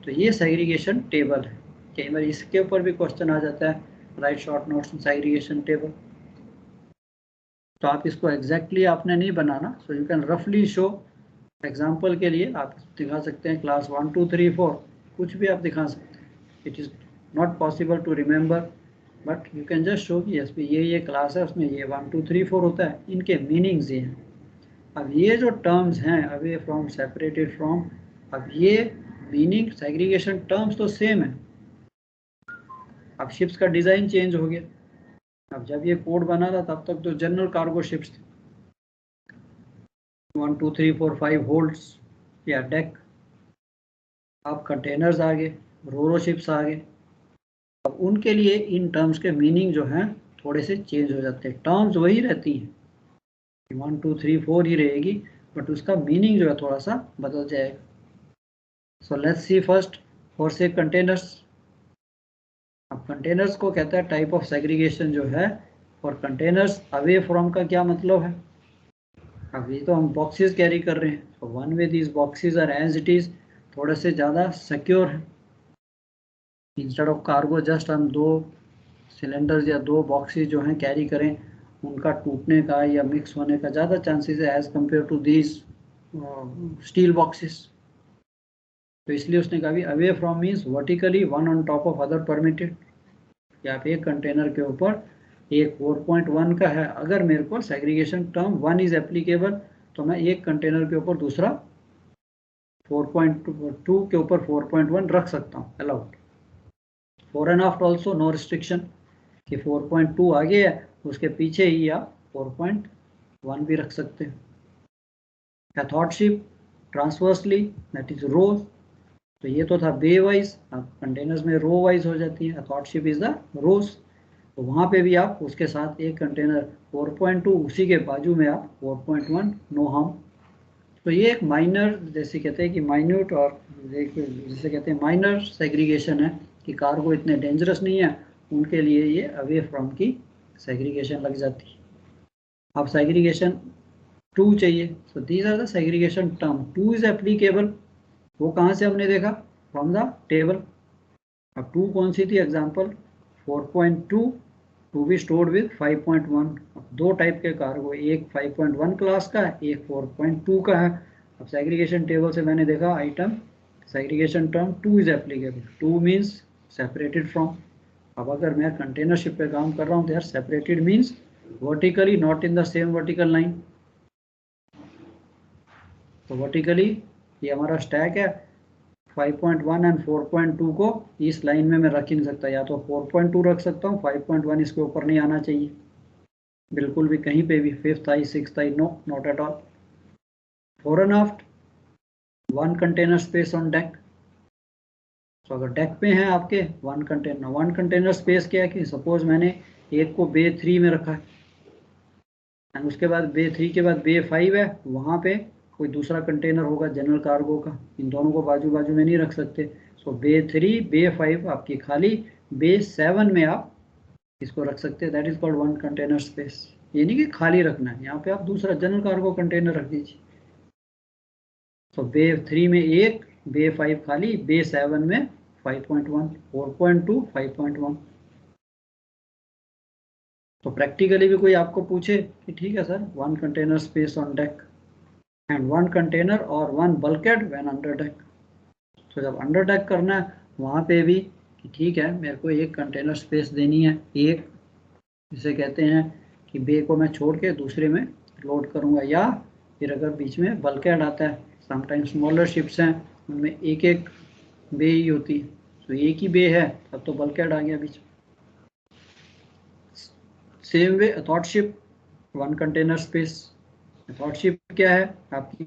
तो ये सेग्रीगेशन टेबल है। कई बार इसके ऊपर भी क्वेश्चन आ जाता है, right short notes segregation table. तो आप इसको एग्जैक्टली आपने नहीं बनाना, सो यू कैन रफली शो। एग्जाम्पल के लिए आप दिखा सकते हैं क्लास 1 2 3 4, कुछ भी आप दिखा सकते हैं। It is not possible to remember, but you can just show कि यस ये क्लास है, उसमें ये 1 2 3 4 होता है, इनके मीनिंग्स ये हैं। अब ये जो टर्म्स हैं, अवे फ्रॉम, सेपरेटेड फ्रॉम, अब ये मीनिंग सेग्रीगेशन टर्म्स तो सेम है। अब शिप्स का डिज़ाइन चेंज हो गया। अब जब ये कोड बना था तब तक तो जनरल कार्गो शिप्स थे, 1 2 3 4 5 होल्ड्स या डेक। अब कंटेनर्स आ गए, रोरो शिप्स आ गए। अब उनके लिए इन टर्म्स के मीनिंग जो हैं थोड़े से चेंज हो जाते हैं। टर्म्स वही रहती हैं, 1 2 3 4 ही रहेगी, बट उसका मीनिंग जो है थोड़ा सा बदल जाएगा। So let's see first for से कंटेनर्स। अब कंटेनर्स को कहता है टाइप ऑफ सेग्रीगेशन जो है। और कंटेनर्स अवे फ्रॉम का क्या मतलब है? अब ये तो हम बॉक्सेस कैरी कर रहे हैं, तो one way these boxes are as it is, थोड़े से ज़्यादा सिक्योर है। इंस्टेड ऑफ कार्गो जस्ट हम 2 सिलेंडर्स या 2 बॉक्सेस जो हैं कैरी करें, उनका टूटने का या मिक्स होने का ज़्यादा चांसेस है as compare to these steel boxes. तो इसलिए उसने कहा भी away from means vertically one on top of other permitted, कि आप एक कंटेनर के ऊपर एक 4.1 का है, अगर मेरे को सेग्रीगेशन टर्म 1 इज एप्लीकेबल, तो मैं एक कंटेनर के ऊपर दूसरा 4.2 के ऊपर 4.1 रख सकता हूँ, allowed. Fore and after also no restriction, कि 4.2 आगे है उसके पीछे ही आप 4.1 भी रख सकते हैं। एथॉटशिप ट्रांसवर्सली, दैट इज रोज। तो ये तो था बे वाइज, अब कंटेनर्स में रो वाइज हो जाती है। अथॉटशिप इज द रोज, तो वहाँ पे भी आप उसके साथ एक कंटेनर 4.2, उसी के बाजू में आप 4.1, नो हार्म। तो ये एक माइनर, जैसे कहते हैं कि माइन्यूट, और जैसे कहते हैं माइनर सेग्रीगेशन है, कि कार्गो इतने डेंजरस नहीं है, उनके लिए ये अवे फ्रॉम की सेग्रीगेशन लग जाती है। अब सेग्रीगेशन 2 चाहिए, so these are the segregation term. 2 is applicable, वो कहाँ से हमने देखा? From the table. अब 2 कौन सी थी? Example 4.2 to be stored with 5.1। दो टाइप के कार्गो, एक 5.1 क्लास का है, एक 4.2 का है। अब सेग्रीगेशन टेबल से मैंने देखा item segregation term 2 is applicable. 2 means separated from. अब अगर मैं कंटेनर शिप पे काम कर रहा हूँ, तो यार separated means vertically, not in the same vertical line. तो वर्टिकली ये हमारा स्टैक है, 5.1 एंड 4.2 को इस लाइन में मैं रख ही नहीं सकता, या तो 4.2 रख सकता हूँ, 5.1 इसके ऊपर नहीं आना चाहिए बिल्कुल भी, कहीं पे भी, 5th I 6th I, no, not at all. Fore and aft 1 container space on deck. तो अगर डेक पे हैं आपके 1 कंटेनर स्पेस क्या है, कि सपोज मैंने एक को बे 3 में रखा है, एंड उसके बाद बे 3 के बाद बे 5 है, वहाँ पे कोई दूसरा कंटेनर होगा जनरल कार्गो का, इन दोनों को बाजू बाजू में नहीं रख सकते। सो बे 3 बे 5 आपकी खाली, बे 7 में आप इसको रख सकते हैं, that is called 1 container space. ये नहीं कि खाली रखना है, यहाँ पे आप दूसरा जनरल कार्गो कंटेनर रख दीजिए। तो बे 3 में एक, बे 5 खाली, बे 7 में 5.1, 4.2, 5.1। तो प्रैक्टिकली भी कोई आपको पूछे कि ठीक है sir 1 container space on deck and 1 container और 1 बल्कहेड व्हेन अंडर डेक। तो जब अंडर डेक करना है वहाँ पे भी कि ठीक है मेरे को एक कंटेनर स्पेस देनी है, एक, जिसे कहते हैं कि बे को मैं छोड़ के दूसरे में लोड करूँगा, या फिर अगर बीच में बल्कहेड आता है, समटाइम्स स्मॉलर शिप्स हैं उनमें एक एक बे ही होती है, तो एक ही बे है तब तो बल्कहेड आ गया बीच में। Same way athwartship 1 container space. Athwartship क्या है आपकी,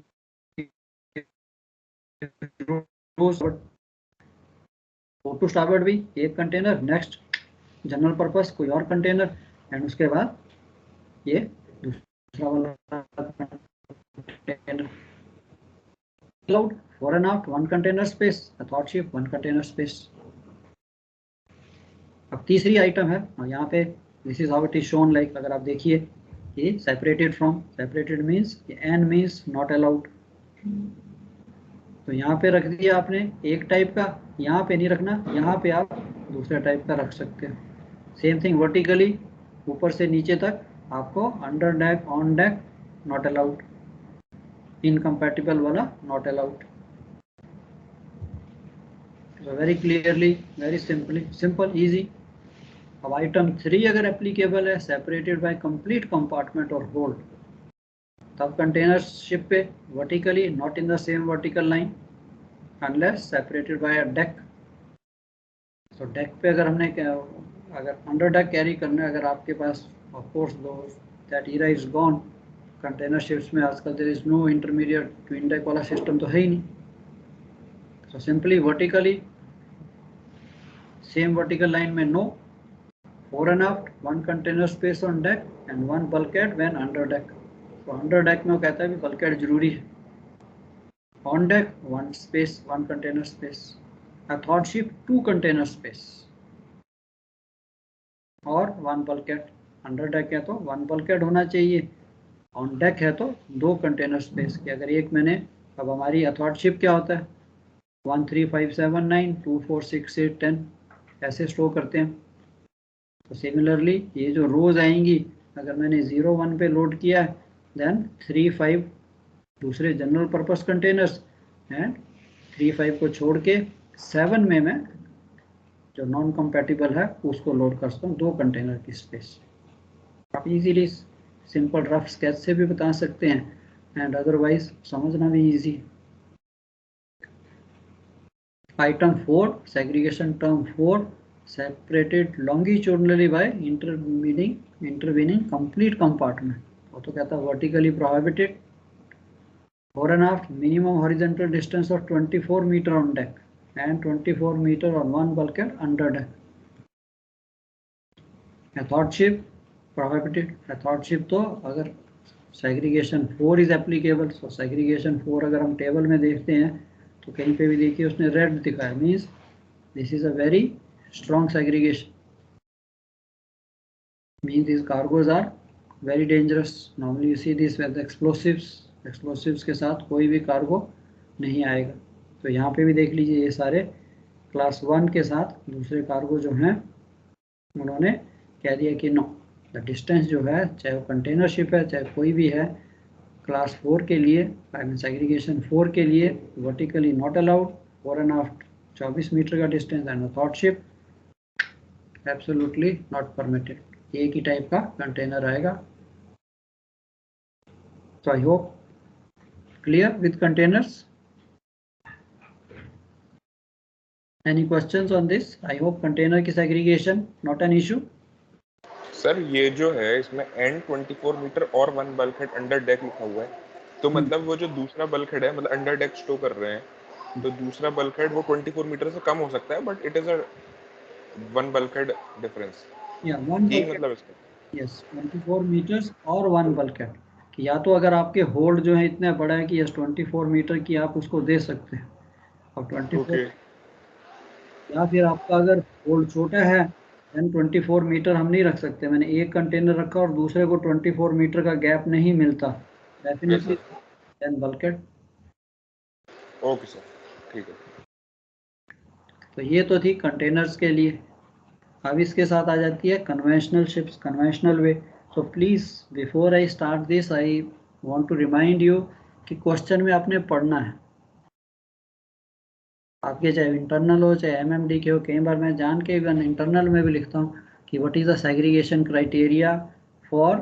टू स्टार्बोर्ड भी एक कंटेनर, नेक्स्ट जनरल पर्पस कोई और कंटेनर, एंड उसके बाद ये दूसरा वाला container. Cloud fore and aft 1 container space, athwartship 1 container space. अब तीसरी आइटम है, और यहाँ पे this is how it is shown, like अगर आप देखिए कि separated from, separated means an means not allowed. तो यहाँ पे रख दिया आपने एक टाइप का, यहाँ पे नहीं रखना, यहाँ पे आप दूसरे टाइप का रख सकते हो। सेम थिंग वर्टिकली, ऊपर से नीचे तक आपको under deck, on deck not allowed, incompatible वाला not allowed. So very clearly, very simply, simple, easy. अब आइटम 3 अगर एप्लीकेबल है, सेपरेटेड बाय कंप्लीट कंपार्टमेंट और होल्ड, तब कंटेनर शिप पे vertically, not in the same vertical line unless separated by a deck. तो deck पे अगर हमने अगर अंडर डेक कैरी करना है, अगर आपके पास of course that era is gone, container ships में आजकल there is no intermediate twin deck वाला सिस्टम तो है ही नहीं। So simply vertically, same vertical line में no, fore and aft, one container space on deck and one bulkhead when under deck. So under deck में वो कहता है भी bulkhead जरूरी है। On deck one space, one container space. Athwart-ship 2 container space और one bulkhead. Under deck है तो one bulkhead होना चाहिए, on deck है तो 2 container space की। अगर एक मैंने, अब हमारी athwart-ship क्या होता है, 1 3 5 7 9 2 4 6 8 10 ऐसे स्टो करते हैं। तो सिमिलरली ये जो रोज आएंगी, अगर मैंने 0 1 पे लोड किया है, देन 3 5 दूसरे जनरल पर्पस कंटेनर्स एंड 3 5 को छोड़ के 7 में मैं जो नॉन कंपैटिबल है उसको लोड करता हूँ 2 कंटेनर की स्पेस। आप इजीली सिंपल रफ स्केच से भी बता सकते हैं एंड अदरवाइज समझना भी easy. Item 4, segregation term 4, separated longitudinally by intervening complete compartment. वो तो कहता है vertically prohibited, fore and aft minimum horizontal distance of 24 meter on deck and 24 meter on one bulkhead under deck. Athwart-ship prohibited. Athwart-ship तो अगर segregation 4 is applicable, so segregation 4 अगर हम table में देखते हैं तो कहीं पे भी देखिए उसने रेड दिखाया, means this is a very strong segregation, means this cargoes are very dangerous. Normally you see this with explosives के साथ कोई भी कार्गो नहीं आएगा। तो यहाँ पे भी देख लीजिए ये सारे क्लास 1 के साथ दूसरे कार्गो जो हैं उन्होंने कह दिया कि नो, द डिस्टेंस जो है चाहे वो कंटेनर शिप है चाहे कोई भी है, क्लास 4 के लिए सेग्रीगेशन 4 के लिए vertically not allowed, fore and aft 24 metre का distance and athwartship absolutely not permitted. एक ही टाइप का कंटेनर आएगा। तो I hope clear with containers. Any questions on this? I hope container की segregation not an issue. Sir ये जो है इसमें एंड 24 मीटर और 1 बल्कहेड अंडर डेक लिखा हुआ है, तो मतलब वो जो दूसरा बल्कहेड है, मतलब अंडर डेक स्टो कर रहे हैं, तो दूसरा बल्कहेड वो 24 मीटर से कम हो सकता है, but it is a 1 bulkhead difference. या 1 ये बल्कहेड, मतलब इसका यस 24 मीटर्स और 1 बल्कहेड। कि या तो अगर आपके होल्ड जो है इतना बड़ा है कि यस 24 मीटर की आप उसको दे सकते हैं, अब 24, या फिर आपका अगर होल्ड छोटा है देन 24 मीटर हम नहीं रख सकते। मैंने एक कंटेनर रखा और दूसरे को 24 मीटर का गैप नहीं मिलता, definitely then bulkhead. Okay sir, ठीक है। तो ये तो थी कंटेनर्स के लिए। अब इसके साथ आ जाती है conventional ships, conventional way. So please before I start this I want to remind you कि क्वेश्चन में आपने पढ़ना है, आपके चाहे इंटरनल हो चाहे एमएमडी के हो। कई बार मैं जान के इवन इंटरनल में भी लिखता हूँ कि what is the segregation criteria for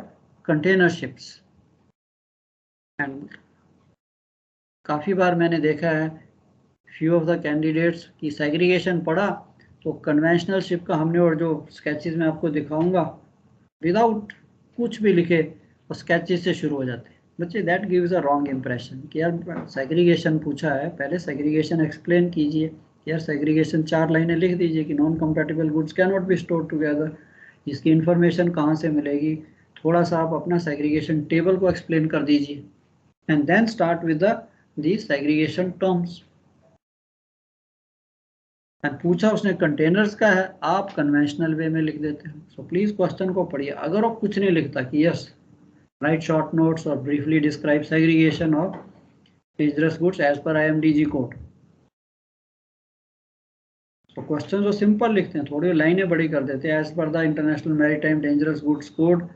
container ships. And काफ़ी बार मैंने देखा है फ्यू ऑफ द कैंडिडेट्स की सेग्रीगेशन पढ़ा तो कन्वेंशनल शिप का हमने, और जो स्केचेस में आपको दिखाऊंगा विदाउट कुछ भी लिखे और स्केचेस से शुरू हो जाते हैं बच्चे। That gives a wrong impression कि यार सेग्रीगेशन पूछा है, पहले सेग्रीगेशन एक्सप्लेन कीजिए। यार सेग्रीगेशन 4 लाइनें लिख दीजिए कि non compatible goods can not B store together, इसकी इन्फॉर्मेशन कहाँ से मिलेगी। थोड़ा सा आप अपना सेग्रीगेशन टेबल को एक्सप्लेन कर दीजिए and then start with the segregation terms. पूछा उसने कंटेनर्स का है, आप कन्वेंशनल वे में लिख देते हैं। सो प्लीज क्वेश्चन को पढ़िए। अगर वो कुछ नहीं लिखता कि यस राइट शॉर्ट नोट्स और briefly describe segregation of dangerous goods as per IMDG code, तो क्वेश्चन जो सिंपल लिखते हैं, थोड़ी लाइनें बड़ी कर देते हैं, as per the international maritime dangerous goods code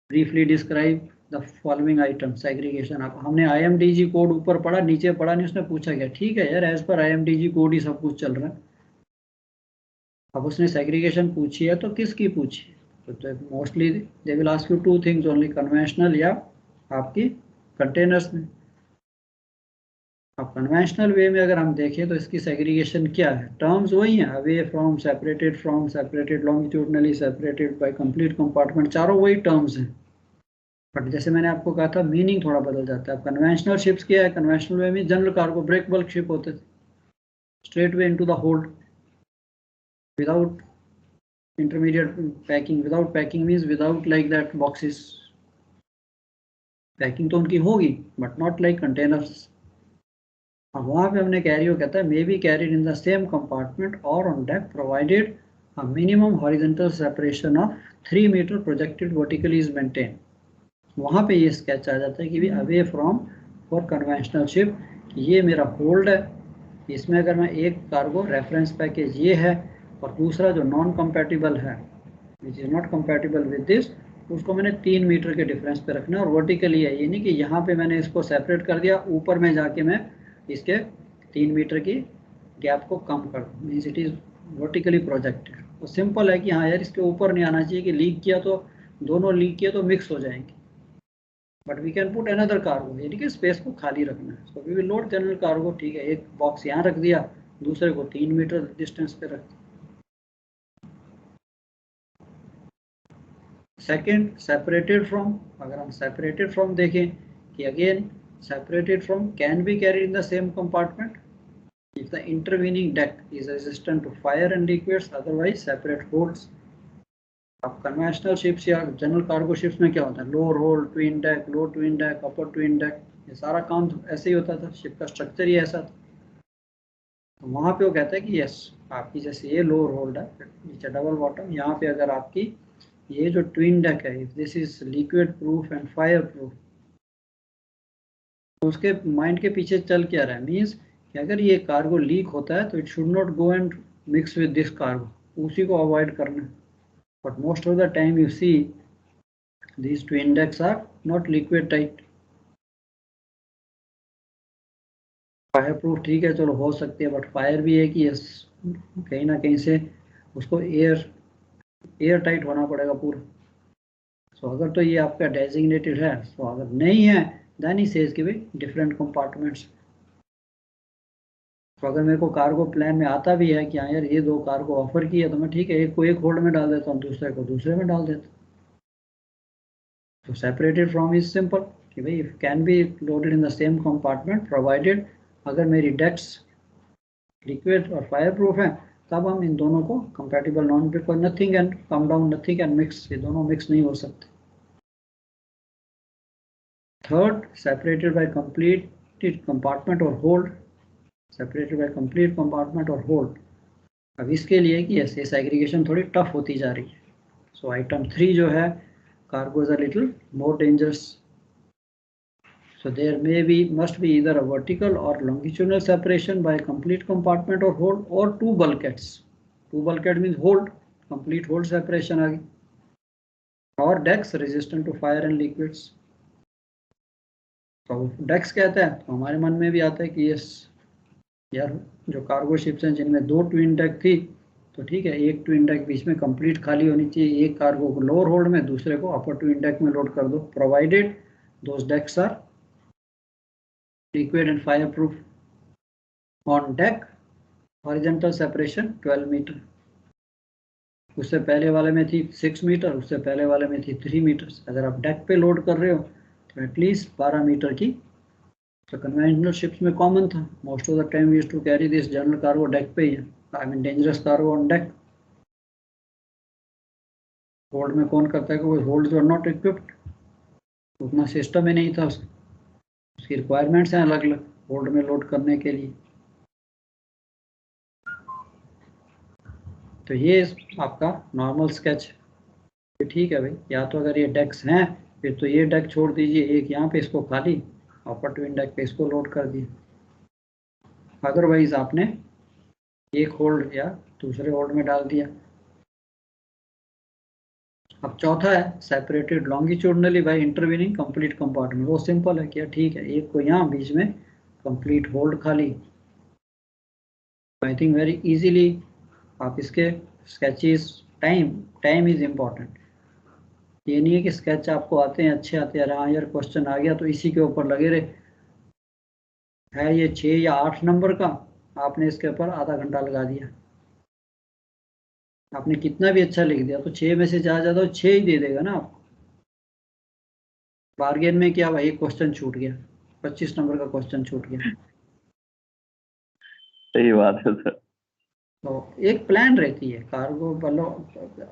briefly describe the following item segregation. अब हमने IMDG कोड ऊपर पढ़ा, नीचे पढ़ा नहीं, उसने पूछा क्या, ठीक है यार एज पर IMDG कोड ही सब कुछ चल रहा है। अब उसने सेग्रीगेशन पूछी है तो किसकी पूछी है, तो mostly they will ask you two things only, conventional या आपकी कंटेनर्स में। अब कन्वेंशनल वे में अगर हम देखें तो इसकी सेग्रीगेशन क्या है, टर्म्स वही हैं, away from, separated longitudinally, separated by complete compartment, चारों वही टर्म्स हैं। बट जैसे मैंने आपको कहा था मीनिंग थोड़ा बदल जाता है। अब कन्वेंशनल शिप्स क्या है, कन्वेंशनल वे में general cargo break bulk ship होते थे, straight way into the hold without intermediate packing, without packing means without like that boxes, packing तो उनकी होगी बट नॉट लाइक कंटेनर्स। अब वहाँ पे हमने कैरियो कहता है may be carried in the same compartment और on deck provided a minimum horizontal separation of 3 metre projected vertically is maintain. वहाँ पे ये स्केच आ जाता है कि भी away from for conventional ship, ये मेरा होल्ड है, इसमें अगर मैं एक कार्गो रेफरेंस पैकेज ये है और दूसरा जो नॉन कंपैटिबल है which is not compatible with this, उसको मैंने 3 मीटर के डिफरेंस पे रखना है और वर्टिकली है, ये नहीं कि यहाँ पे मैंने इसको सेपरेट कर दिया, ऊपर में जाके मैं इसके 3 मीटर की गैप को कम कर दूँ, means it is vertically projected. तो सिंपल है कि हाँ यार इसके ऊपर नहीं आना चाहिए कि लीक किया तो दोनों लीक किया तो मिक्स हो जाएंगे, but we can put another cargo, यानी कि स्पेस को खाली रखना है। So we will load general cargo, ठीक है, एक बॉक्स यहाँ रख दिया, दूसरे को 3 मीटर डिस्टेंस पे रख दिया। सेकेंड सेपरेटेड फ्रॉम, अगर हम सेपरेटेड फ्रॉम देखें कि again separated from can be carried in the same compartment if the intervening deck is resistant to fire and liquids, otherwise separate holds। अब कन्वेंशनल शिप्स या general cargo ships में क्या होता है, लोअर होल्ड, ट्विन डेक, लो twin deck, अपर twin deck, ये सारा काम ऐसे ही होता था, शिप का स्ट्रक्चर ही ऐसा था। तो वहाँ पे वो कहता है कि यस आपकी जैसे ये लोअर होल्ड है, नीचे डबल बॉटम, यहाँ पे अगर आपकी ये जो ट्विन डेक है, if this is liquid proof and fire proof, तो उसके माइंड के पीछे चल क्या रहा है, मीन्स कि अगर ये कार्गो लीक होता है तो it should not go and mix with this cargo, उसी को अवॉइड करना है। But most of the time you see these twin decks are not liquid tight। Fire proof ठीक है चलो हो सकती है, बट फायर भी है कि यस कहीं ना कहीं से उसको एयर टाइट होना पड़ेगा पूरा। सो अगर तो ये आपका डेजिग्नेटेड है, सो अगर नहीं है देन ही सेज कि भाई डिफरेंट कंपार्टमेंट्स। तो अगर मेरे को कार्गो प्लान में आता भी है कि हाँ यार ये 2 कार्गो ऑफर की है, तो मैं ठीक है एक को एक होल्ड में डाल देता हूँ, दूसरे को दूसरे में डाल देता हूँ। तो सेपरेटेड फ्रॉम इज सिंपल कि भाई if can be loaded in the same compartment provided, अगर मेरी डेक्स लिक्विड और फायर प्रूफ है तब हम इन दोनों को compatible non, because nothing can come down, nothing can mix, ये दोनों मिक्स नहीं हो सकते। Third separated by complete compartment और hold, separated by complete compartment और होल्ड। अब इसके लिए कि ऐसे सेग्रीगेशन थोड़ी टफ होती जा रही है। सो आइटम 3 जो है cargo is a little more dangerous. So there may be must be either a vertical or longitudinal separation by a complete compartment or hold, or 2 bulkheads. 2 bulkhead means hold, complete hold separation आ गई, or decks resistant to fire and liquids। तो डेक्स कहता है तो हमारे मन में भी आता है कि यस यार जो कार्गो शिप्स हैं जिनमें 2 ट्विन डेक थी तो ठीक है, एक ट्विन डेक बीच में कंप्लीट खाली होनी चाहिए, एक कार्गो को लोअर होल्ड में, दूसरे को अपर ट्विन डेक में लोड कर दो, provided those decks are liquid and fireproof। on deck horizontal separation 12 meter, उससे पहले वाले में थी 6 मीटर, उससे पहले वाले में थी 3 मीटर। अगर आप डेक पे लोड कर रहे हो तो एटलीस्ट 12 मीटर की। तो कन्वेंशनल शिप्स में कॉमन था, most of the time we used to carry this general cargo deck पे ही है, I mean dangerous cargo on deck. Hold में कौन करता है कि वो होल्ड आर नॉट इक्विप्ड, उतना सिस्टम ही नहीं था उसका, उसकी रिक्वायरमेंट्स हैं अलग अलग होल्ड में लोड करने के लिए। तो ये आपका नॉर्मल स्केच है, ठीक है भाई। या तो अगर ये डेक्स हैं फिर तो ये डेक छोड़ दीजिए, एक यहाँ पे इसको खाली, अपर ट्विन डेक पे इसको लोड कर दिए। अदरवाइज आपने एक होल्ड या दूसरे होल्ड में डाल दिया। अब चौथा है separated longitudinally by intervening complete compartment. वो सिंपल है, क्या ठीक है, एक को यहाँ बीच में कंप्लीट होल्ड खाली। आई थिंक वेरी इजीली आप इसके स्केचेस, टाइम इज इम्पॉर्टेंट। ये नहीं है कि स्केच आपको आते हैं, अच्छे आते हैं, हाँ यार क्वेश्चन आ गया तो इसी के ऊपर लगे रहे। है ये 6 या 8 नंबर का, आपने इसके ऊपर आधा घंटा लगा दिया। आपने कितना भी अच्छा लिख दिया तो 6 में से ज्यादा तो 6 ही दे देगा ना आपको। बार्गेन में क्या भाई, एक क्वेश्चन छूट गया, 25 नंबर का क्वेश्चन छूट गया। सही बात है सर। तो एक प्लान रहती है कार्गो वालों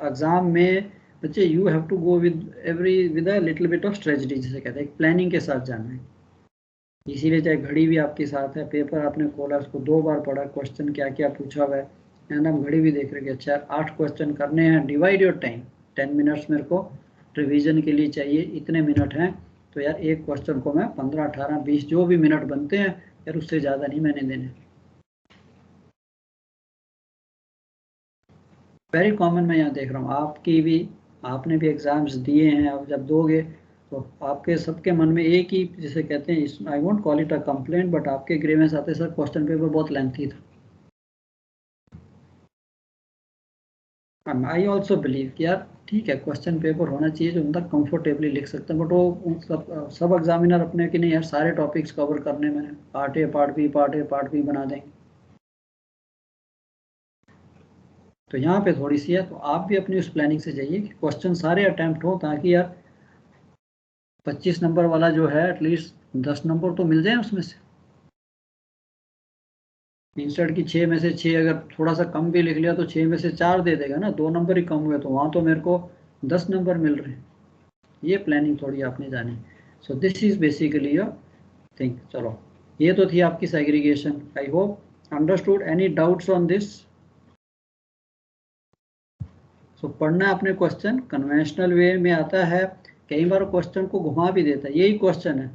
एग्जाम में बच्चे, you have to go with a little bit of strategy, जिसे कहते हैं, एक प्लानिंग के साथ जाना है। इसीलिए चाहे घड़ी भी आपके साथ है, पेपर आपने खोला, उसको 2 बार पढ़ा, क्वेश्चन क्या क्या पूछा हुआ है, एंड हम घड़ी भी देख रहे हैं कि अच्छा 8 क्वेश्चन करने हैं, डिवाइड योर टाइम, 10 मिनट्स मेरे को रिवीजन के लिए चाहिए, इतने मिनट हैं, तो यार एक क्वेश्चन को मैं 15, 18, 20 जो भी मिनट बनते हैं यार, उससे ज़्यादा नहीं मैंने देने। वेरी कॉमन मैं यहाँ देख रहा हूँ, आपकी भी, आपने भी एग्जाम्स दिए हैं, अब जब दोगे तो आपके सबके मन में एक ही, जिसे कहते हैं, I won't call it a complaint, but आपके ग्रीवेंस आते सर क्वेश्चन पेपर बहुत लेंथी था। आई ऑल्सो बिलीव कि यार ठीक है, क्वेश्चन पेपर होना चाहिए जो बंदा कंफर्टेबली लिख सकता है, बट वो सब एग्जामिनर अपने कि नहीं यार सारे टॉपिक्स कवर करने में, part A part B, part A part B बना देंगे। तो यहाँ पे थोड़ी सी है, तो आप भी अपनी उस प्लानिंग से जाइए कि क्वेश्चन सारे अटैम्प्ट हो, ताकि यार 25 नंबर वाला जो है एटलीस्ट 10 नंबर तो मिल जाए उसमें से। इंस्टेड की 6 में से 6 अगर थोड़ा सा कम भी लिख लिया तो 6 में से 4 दे देगा ना, 2 नंबर ही कम हुए, तो वहाँ तो मेरे को 10 नंबर मिल रहे हैं। ये प्लानिंग थोड़ी आपने जानी। So this is basically your thing. चलो, ये तो थी आपकी segregation. I hope understood. Any doubts on this? So पढ़ना अपने क्वेश्चन कन्वेंशनल वे में आता है, कई बार क्वेश्चन को घुमा भी देता है। यही क्वेश्चन है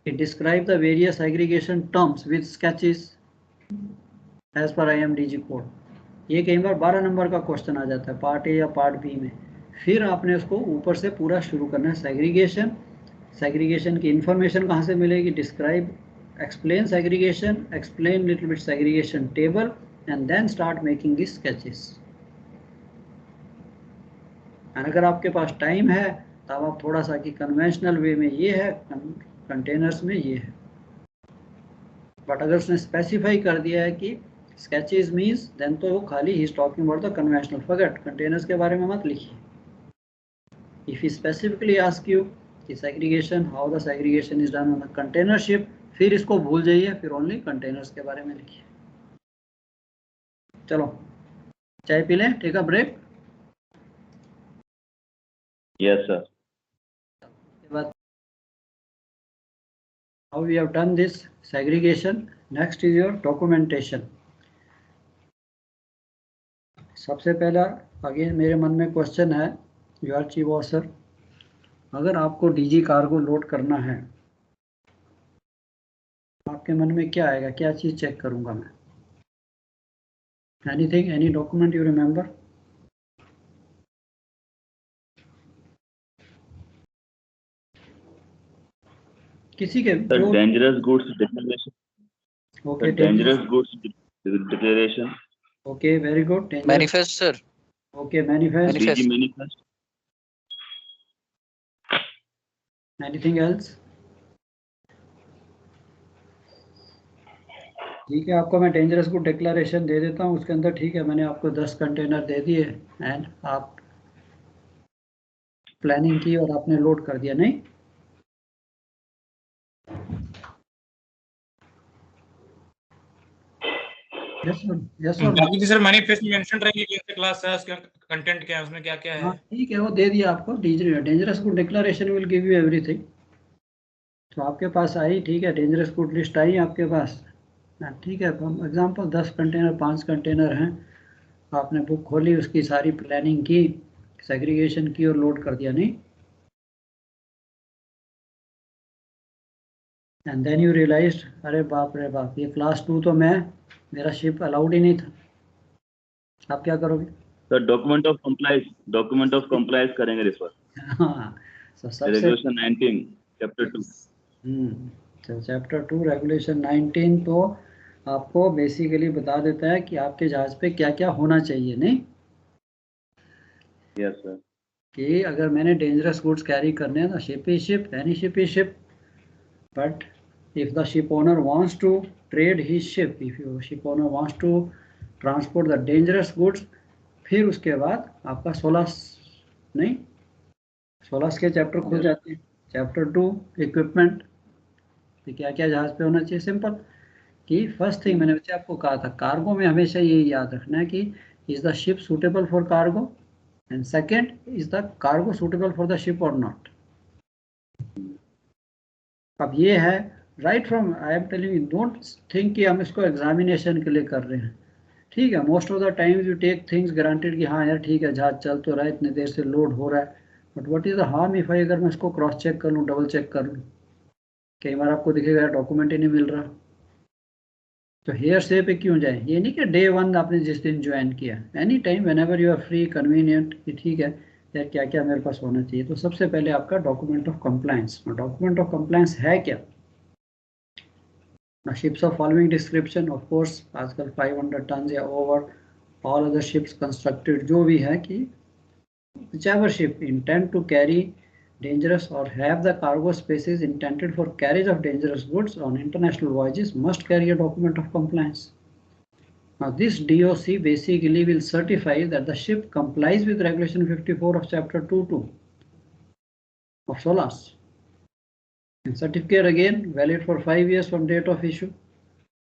कि describe the various aggregation terms with sketches as per IMDG code. ये कई बार 12 नंबर का क्वेश्चन आ जाता है पार्ट ए या पार्ट बी में। फिर आपने उसको ऊपर से पूरा शुरू करना है। सेग्रीगेशन, सेग्रीगेशन की इंफॉर्मेशन कहाँ से मिलेगी? Describe, explain segregation, explain little bit segregation table, and then start making the sketches. And अगर आपके पास टाइम है तब आप थोड़ा सा कि कन्वेंशनल वे में ये है, कंटेनर्स में ये है। बट अगर उसने स्पेसिफाई कर दिया है कि स्केचेस मीन्स, देन तो वो खाली he is talking about the conventional, forget, containers के बारे में मत लिखिए। If he specifically ask you कि segregation, how the segregation is done on the container ship, फिर इसको भूल जाइए, फिर ओनली कंटेनर्स के बारे में लिखिए। चलो चाय पी लें, take a break. Yes sir. How we have done this segregation, next is your documentation. सबसे पहला अगेन मेरे मन में क्वेश्चन है, योर चीफ ऑफिसर, अगर आपको डीजी कार्गो लोड करना है, आपके मन में क्या आएगा, क्या चीज़ चेक करूंगा मैं? Anything, any document you remember? किसी के sir dangerous goods declaration. Okay, dangerous goods declaration. Okay, very good. Manifest sir. Okay, manifest. DG manifest. Anything else? ठीक है, आपको मैं डेंजरस गुड डिक्लेरेशन दे देता हूँ। उसके अंदर ठीक है, मैंने आपको 10 कंटेनर दे दिए एंड आप प्लानिंग की और आपने लोड कर दिया, नहीं? Yes sir, yes sir. बाकी सर मैनिफेस्ट में मेंशन रहेंगे कि ऐसे क्लास है, उसका कंटेंट क्या है, उसमें क्या क्या है। हाँ ठीक है, वो दे दिया आपको। Dangerous good declaration will give you everything. तो आपके पास आई, ठीक है, डेंजरस गुड लिस्ट आई आपके पास। ठीक है, एग्जांपल 10 कंटेनर, 5 कंटेनर हैं, आपने बुक खोली, उसकी सारी प्लानिंग की, सेग्रीगेशन की और लोड कर दिया, नहीं? एंड देन यू रियलाइज, अरे बाप रे बाप, ये क्लास 2 तो मेरा शिप अलाउड ही नहीं था। आप क्या करोगे? सर डॉक्यूमेंट ऑफ कंप्लायंस करेंगे रेफर, हाँ, so सबसे रेगुलेशन 19 चैप्टर 2। तो चैप्टर 2 रेगुलेशन 19 तो आपको बेसिकली बता देता है कि आपके जहाज पे क्या क्या होना चाहिए, नहीं? Yes sir. कि अगर मैंने डेंजरस गुड्स कैरी करने हैं, ship is ship, any ship is ship, but if the ship owner wants to trade his ship, if your ship owner wants to transport the dangerous goods, फिर उसके बाद आपका 16 के चैप्टर खुल जाते हैं। चैप्टर 2 इक्विपमेंट, तो क्या क्या जहाज पे होना चाहिए? सिंपल कि फर्स्ट थिंग मैंने बच्चे आपको कहा था, कार्गो में हमेशा ये याद रखना है कि is the ship suitable for cargo, and second is the cargo suitable for the ship और नॉट। अब ये है right from, I am telling you, don't think कि हम इसको एग्जामिनेशन के लिए कर रहे हैं, ठीक है? Most of the times you take things granted कि हाँ यार ठीक है जहाज चल तो रहा है, इतने देर से लोड हो रहा है, but what is the harm if I, अगर मैं इसको क्रॉस चेक कर लूँ, डबल चेक कर लूँ, कई बार आपको दिखेगा डॉक्यूमेंट ही नहीं मिल रहा, तो हेयर से पे क्यों जाए? ये नहीं कि डे 1 आपने जिस दिन ज्वाइन किया, any time whenever you are free convenient कि ठीक है यार क्या क्या मेरे पास होना चाहिए। तो सबसे पहले आपका document of compliance, document of compliance है क्या? Ships of following description, of course आजकल 500 टन या over, all other ships constructed, जो भी है कि whichever ship intend to carry dangerous or have the cargo spaces intended for carriage of dangerous goods on international voyages must carry a document of compliance. Now this DOC basically will certify that the ship complies with regulation 54 of chapter 2.2 of SOLAS. And certificate again valid for 5 years from date of issue.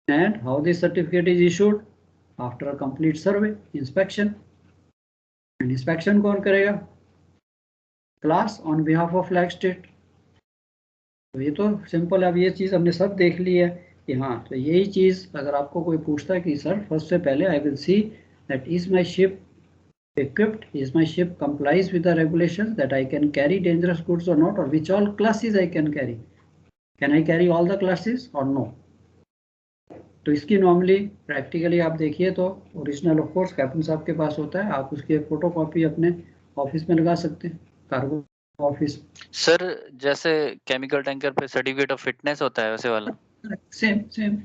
And how this certificate is issued? After a complete survey, inspection. And inspection कौन करेगा? Class on behalf of flag state. तो ये तो simple है। अब ये चीज़ हमने सब देख ली है कि हाँ, तो यही चीज़ अगर आपको कोई पूछता है कि सर फर्स्ट से पहले I will see that is my ship equipped, is my ship complies with the regulations, that I can carry dangerous goods or not, or which all classes I can carry, can I carry all the classes or no? तो इसकी normally practically आप देखिए तो original of course captain साहब के पास होता है, आप उसकी एक फोटो कॉपी अपने ऑफिस में लगा सकते हैं, कार्गो ऑफिस। सर जैसे केमिकल टैंकर पे सर्टिफिकेट ऑफ फिटनेस होता है वैसे वाला? Same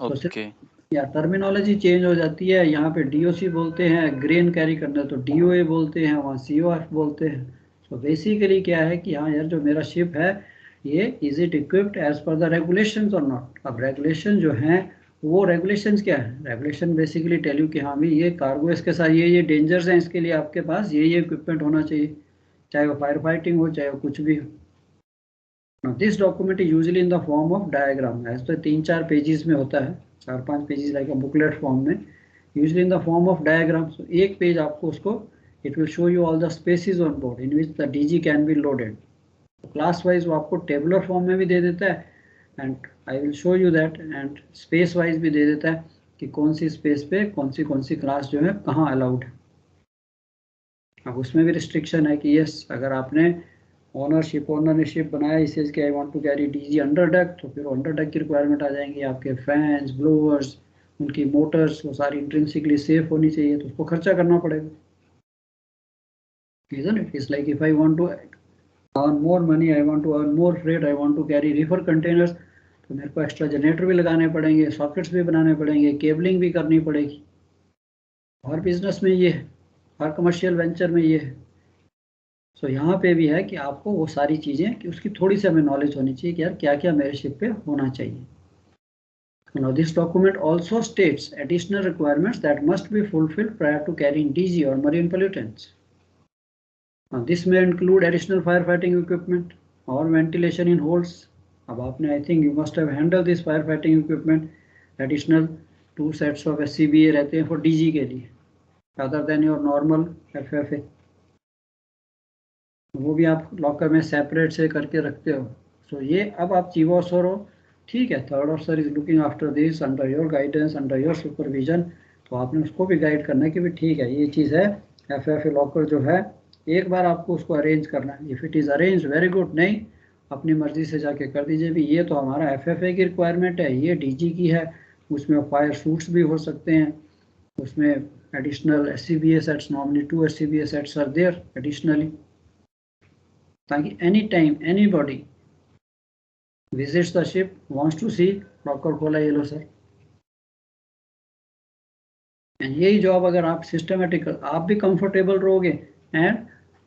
okay. या टर्मिनोलॉजी चेंज हो जाती है, यहाँ पे डीओसी बोलते हैं, ग्रेन कैरी करना तो डीओए बोलते हैं, वहाँ सीओएफ बोलते हैं। तो बेसिकली क्या है कि हाँ यार जो मेरा शिप है ये is it equipped as per the regulations और नॉट। अब रेगुलेशन जो हैं वो रेगुलेशंस क्या है? रेगुलेशन बेसिकली टेल यू कि हाँ भाई ये कार्गो इसके साथ ये डेंजर्स हैं, इसके लिए आपके पास ये इक्विपमेंट होना चाहिए, चाहे वो फायर फाइटिंग हो चाहे वो कुछ भी हो। This document is usually in the form of diagram, ऐसे तो 3-4 पेजेस में होता है, 4-5 pages like a booklet form में, usually in the form of diagram. So एक पेज आपको उसको it will show you all the spaces on board in which the DG can be loaded. Class wise वो आपको tabular form में भी दे देता है, and I will show you that, and space wise भी दे देता है कि कौन सी स्पेस पे कौन सी क्लास जो है कहाँ अलाउड है। अब उसमें भी रिस्ट्रिक्शन है कि यस अगर आपने ओनर ने शिप बनाया इसे कि I want to carry DG under deck, तो फिर अंडर डेक की रिक्वायरमेंट आ जाएंगी, आपके फैंस ब्लोअर्स उनकी मोटर्स वो सारी इंट्रिंसिकली सेफ होनी चाहिए, तो उसको खर्चा करना पड़ेगा। Isn't it? It's like if I want to earn more money, I want to earn more freight, I want to carry reefer containers, तो मेरे को एक्स्ट्रा जनरेटर भी लगाने पड़ेंगे, सॉकेट्स भी बनाने पड़ेंगे, केबलिंग भी करनी पड़ेगी। हर बिजनेस में ये है, हर कमर्शियल वेंचर में ये है। सो यहाँ पे भी है कि आपको वो सारी चीज़ें कि उसकी थोड़ी सी हमें नॉलेज होनी चाहिए कि यार क्या क्या मेरे शिप पे होना चाहिए। Now this document also states additional requirements that must be fulfilled prior to carrying DG or marine pollutants. Now this may include additional firefighting equipment or ventilation in holds. अब आपने I think you must have handled this firefighting equipment. Additional 2 sets of SCBA रहते हैं for DG के लिए, other than your normal FFA. वो भी आप locker में सेपरेट से करके रखते हो। सो ये अब आप चीफ ऑफिसर हो, ठीक है, third officer is looking after this under your guidance, under your supervision, तो आपने उसको भी गाइड करना है कि भी ठीक है ये चीज़ है। FFA लॉकर जो है एक बार आपको उसको अरेंज करना है, if it is arrange very good, नहीं अपनी मर्जी से जाके कर दीजिए भी ये तो हमारा FFA की रिक्वायरमेंट है, ये DG की है, उसमें फायर सूट्स भी हो सकते हैं, उसमें additional SCBA sets, normally 2 SCBA sets are there additionally, ताकि any time anybody visits the ship, wants to see, locker खोला, ये लो सर। एंड यही जॉब अगर आप सिस्टमेटिक, आप भी कंफर्टेबल रहोगे एंड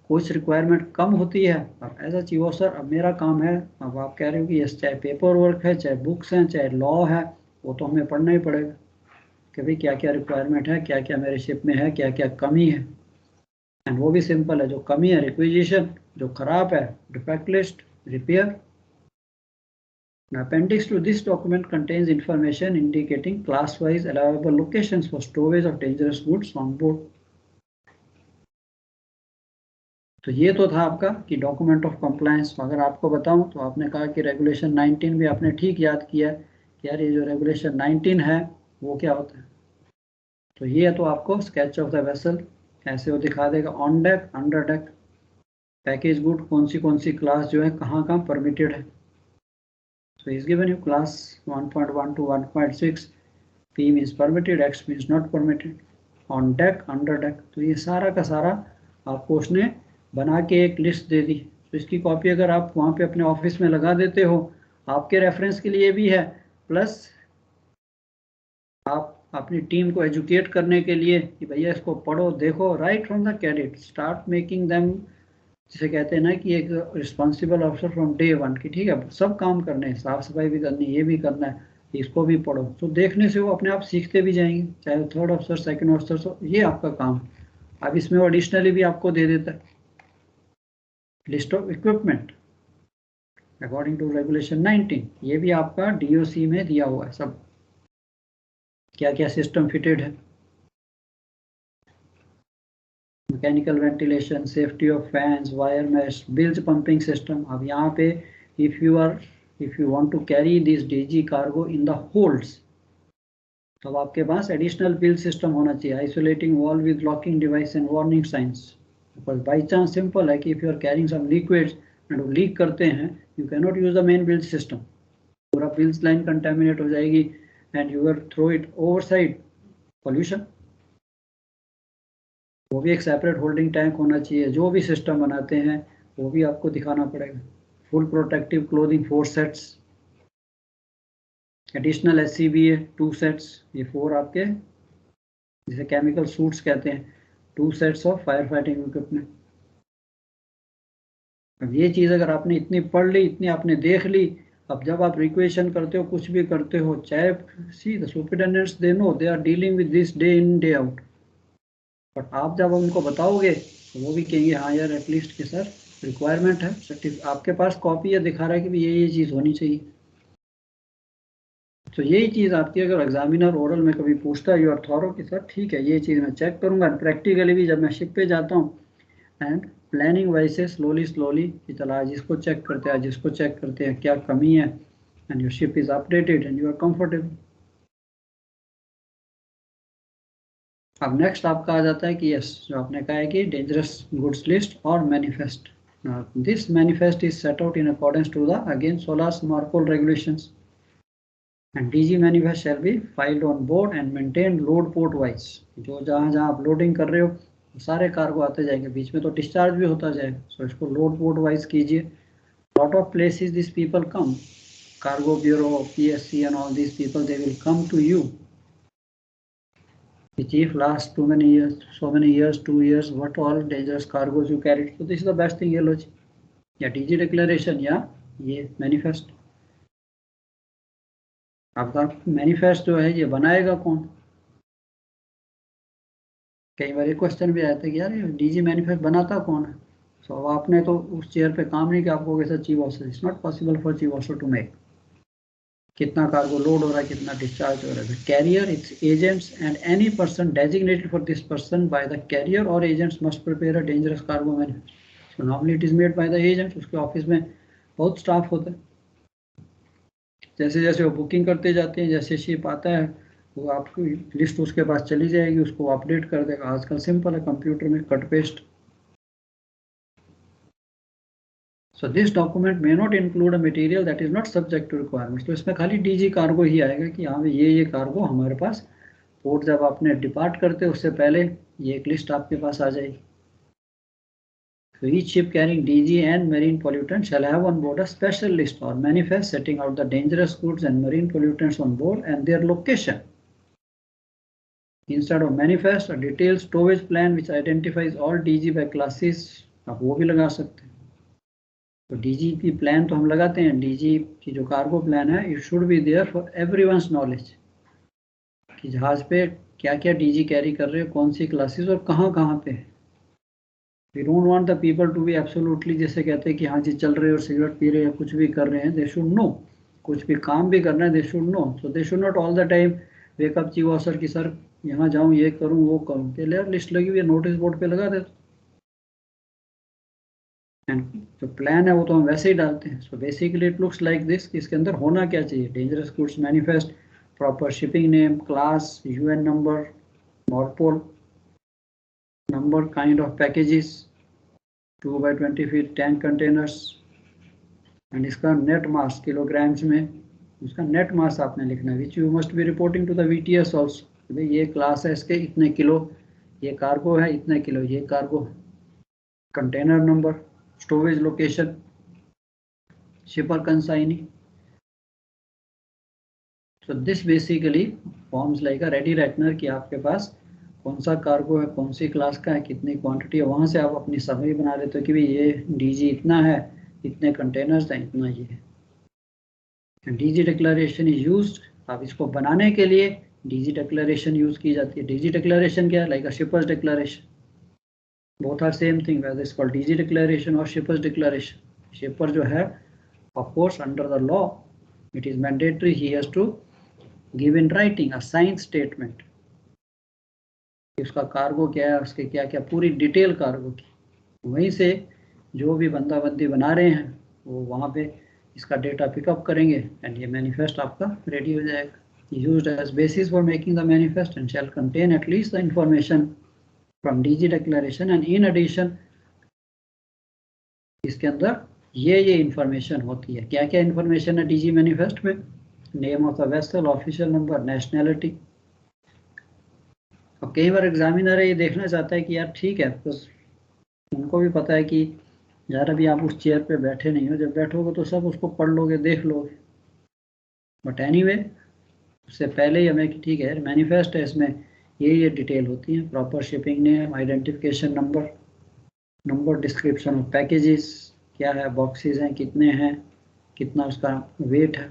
कुछ रिक्वायरमेंट कम होती है, अब एज अ चीफ ऑफिसर अब मेरा काम है, अब आप कह रहे हो कि यस, चाहे पेपर वर्क है, चाहे बुक्स हैं, चाहे लॉ है, वो तो हमें पढ़ना ही पड़ेगा कि भाई क्या क्या रिक्वायरमेंट है, क्या क्या मेरे शिप में है, क्या क्या कमी है। एंड वो भी सिंपल है, जो कमी है रिक्विजिशन, जो खराब है defect list, repair. An appendix to this document contains information indicating class-wise allowable locations for storage of dangerous goods on board. तो ये तो था आपका कि डॉक्यूमेंट ऑफ कंप्लायंस। अगर आपको बताऊं तो आपने कहा कि रेगुलेशन 19 भी आपने ठीक याद किया कि यार ये जो रेगुलेशन 19 है वो क्या होता है। तो ये तो आपको स्केच ऑफ द वेसल ऐसे वो दिखा देगा, on deck, under deck, package good, कौन सी क्लास जो है कहाँ कहाँ परमिटेड है। So he's given you class 1.1 to 1.6, P means permitted, X means not permitted, on deck, under deck। तो ये सारा का सारा आपको उसने बना के एक लिस्ट दे दी। तो इसकी कॉपी अगर आप वहाँ पे अपने ऑफिस में लगा देते हो, आपके रेफरेंस के लिए भी है, प्लस आप अपनी टीम को एजुकेट करने के लिए कि भैया इसको पढ़ो, देखो, right from the cadet, start making them, जिसे कहते हैं ना कि एक responsible officer from day one की, ठीक है, सब काम करने हैं, साफ सफाई भी करनी है, ये भी करना है, इसको भी पढ़ो। तो देखने से वो अपने आप सीखते भी जाएंगे, चाहे वो थर्ड ऑफिसर, सेकंड ऑफिसर हो, ये आपका काम। अब इसमें वो एडिशनली भी आपको दे देता है list of equipment according to regulation 19, ये भी आपका DOC में दिया हुआ है, सब क्या क्या सिस्टम फिटेड है, mechanical ventilation, safety of fans, wire mesh, bilge pumping system. अब यहाँ पे if you want to carry this DG cargo in the holds, तो आपके पास एडिशनल बिल्ज सिस्टम होना चाहिए, isolating wall with locking device and warning signs. Because by chance simple है कि if you are carrying some liquids and वो leak करते हैं, you can not use the main builds system, पूरा bilge line contaminate हो जाएगी and you are throw it over side, pollution. वो भी एक सेपरेट होल्डिंग टैंक होना चाहिए। जो भी सिस्टम बनाते हैं वो भी आपको दिखाना पड़ेगा। Full protective clothing 4 sets, additional SCBA 2 sets, ये 4 आपके जिसे केमिकल सूट्स कहते हैं, 2 sets of fire fighting equipment. अब ये चीज़ अगर आपने इतनी पढ़ ली, इतनी आपने देख ली, अब जब आप रिक्वेशन करते हो, कुछ भी करते हो, चाहे see the superintendents they know they are dealing with this day in day out, but आप जब उनको बताओगे तो वो भी कहेंगे हाँ यार एटलीस्ट के सर रिक्वायरमेंट है, सर्टिफिकेट आपके पास कॉपी है, दिखा रहा है कि भी ये चीज़ होनी चाहिए। तो यही चीज़ आपकी अगर एग्जामिनर ओरल में कभी पूछता है, यू आर थॉरो कि सर ठीक है ये चीज़ मैं चेक करूँगा। प्रैक्टिकली भी जब मैं शिप पे जाता हूँ एंड प्लानिंग वाइज से स्लोली कि चला आज इसको चेक करते हैं, आज इसको चेक करते हैं, क्या कमी है, and your ship is updated and you are comfortable. अब नेक्स्ट आपका आ जाता है कि यस, जो आपने कहा है कि डेंजरस गुड्स लिस्ट और manifest. This manifest is set out in accordance to the again SOLAS MARPOL regulations and DG manifest shall be filed on board and maintain load port wise. जो जहाँ आप loading कर रहे हो सारे cargo आते जाएंगे, बीच में तो डिस्चार्ज भी होता जाएगा, सो इसको लोड पोर्ट वाइज कीजिए। Lot of places this people come, cargo bureau, PSC and all this people, they will come to you. The chief last so many years, 2 years, what all dangerous cargoes you carried. So this is the best thing ये लो जी, या DG declaration या ये manifest। आपका manifest जो है ये बनाएगा कौन? कई बार एक क्वेश्चन भी आता है कि यार ये DG manifest बनाता कौन है? So आपने तो उस चेयर पे काम नहीं किया, आपको कैसा chief officer, it's not possible for chief officer to make. कितना कार्गो लोड हो रहा है, कितना डिस्चार्ज हो रहा है। Carrier, its agents and any person designated for this person by the carrier और agents must prepare a dangerous cargo manifest. So normally it is made by the agent. उसके office में बहुत स्टाफ होता है, जैसे जैसे वो बुकिंग करते जाते हैं, जैसे शिप आता है वो आपकी लिस्ट उसके पास चली जाएगी, उसको अपडेट कर देगा। आजकल सिंपल है, कंप्यूटर में cut paste. So this document may not include a material that is not subject to requirements। तो इसमें खाली DG कार्गो ही आएगा कि हाँ ये कार्गो हमारे पास पोर्ट जब आपने डिपार्ट करते हो उससे पहले ये एक लिस्ट आपके पास आ जाएगी। So each ship carrying DG and marine pollutants shall have on board a special list or manifest setting out the dangerous goods and marine pollutants on board and their location. Instead of manifest, a detailed stowage plan which identifies all DG by classes, आप वो भी लगा सकते हैं। तो DG की plan तो हम लगाते हैं, DG की जो कार्गो प्लान है, it should be there for everyone's knowledge कि जहाज पे क्या क्या DG कैरी कर रहे हैं, कौन सी क्लासेस और कहाँ कहाँ पे है। We don't want the people to be absolutely जैसे कहते हैं कि हाँ जी चल रहे और सिगरेट पी रहे हैं, कुछ भी कर रहे हैं, they should know। कुछ भी काम भी करना है, they should know। So they should not all the time wake up chief officer की सर यहाँ जाऊँ, ये करूँ, वो करूँ, के लिए लिस्ट लगी हुई है, नोटिस बोर्ड पे लगा देते। जो प्लान है वो तो हम वैसे ही डालते हैं। So basically it looks like this, कि इसके अंदर होना क्या चाहिए, dangerous goods manifest, proper shipping name, class, UN number, नॉर्पोल number, kind of packages, 2 by 20 feet tank containers, and इसका net mass kilograms में, उसका net mass आपने लिखना है, which you must be reporting to the VTS also। भाई ये class है, इसके इतने किलो, ये कार्गो है इतने किलो, ये cargo, container number, storage location, शिपर consignee. So this basically forms like a ready reckoner कि आपके पास कौन सा कार्गो है, कौन सी क्लास का है, कितनी क्वांटिटी है, वहाँ से आप अपनी समरी बना लेते हो कि भाई ये डीजी इतना है, इतने कंटेनर्स हैं, इतना ये है। डीजी डिक्लेरेशन इज यूज्ड, आप इसको बनाने के लिए डीजी डिक्लेरेशन यूज की जाती है। डीजी डिक्लेरेशन क्या है, like a shipper's declaration, both are same thing, whether it's called DG declaration और शिपर्स डिक्लेरेशन। शिपर जो है of course under the law it is mandatory, he has to give in writing a sign statement, उसका cargo क्या है, उसके क्या क्या पूरी डिटेल कार्गो की। वहीं से जो भी बंदाबंदी बना रहे हैं वो वहाँ पे इसका डेटा पिकअप करेंगे एंड ये मैनिफेस्ट आपका रेडी हो जाएगा। Used as basis for making the manifest and shall contain at least the information from DG declaration and in addition इसके अंदर ये इंफॉर्मेशन होती है। क्या क्या इंफॉर्मेशन है डीजी मैनिफेस्ट में, name of the vessel, official number, nationality. अब कई बार एग्जामिनर है ये देखना चाहता है कि यार ठीक है, बस उनको भी पता है कि यार अभी आप उस चेयर पे बैठे नहीं हो, जब बैठोगे तो सब उसको पढ़ लोगे, देख लोगे, बट एनीवे उससे पहले ही हमें कि ठीक है मैनिफेस्ट है, इसमें ये डिटेल होती है, proper shipping name, identification number, number, description of packages क्या है, बॉक्सेस हैं कितने हैं, कितना उसका वेट है,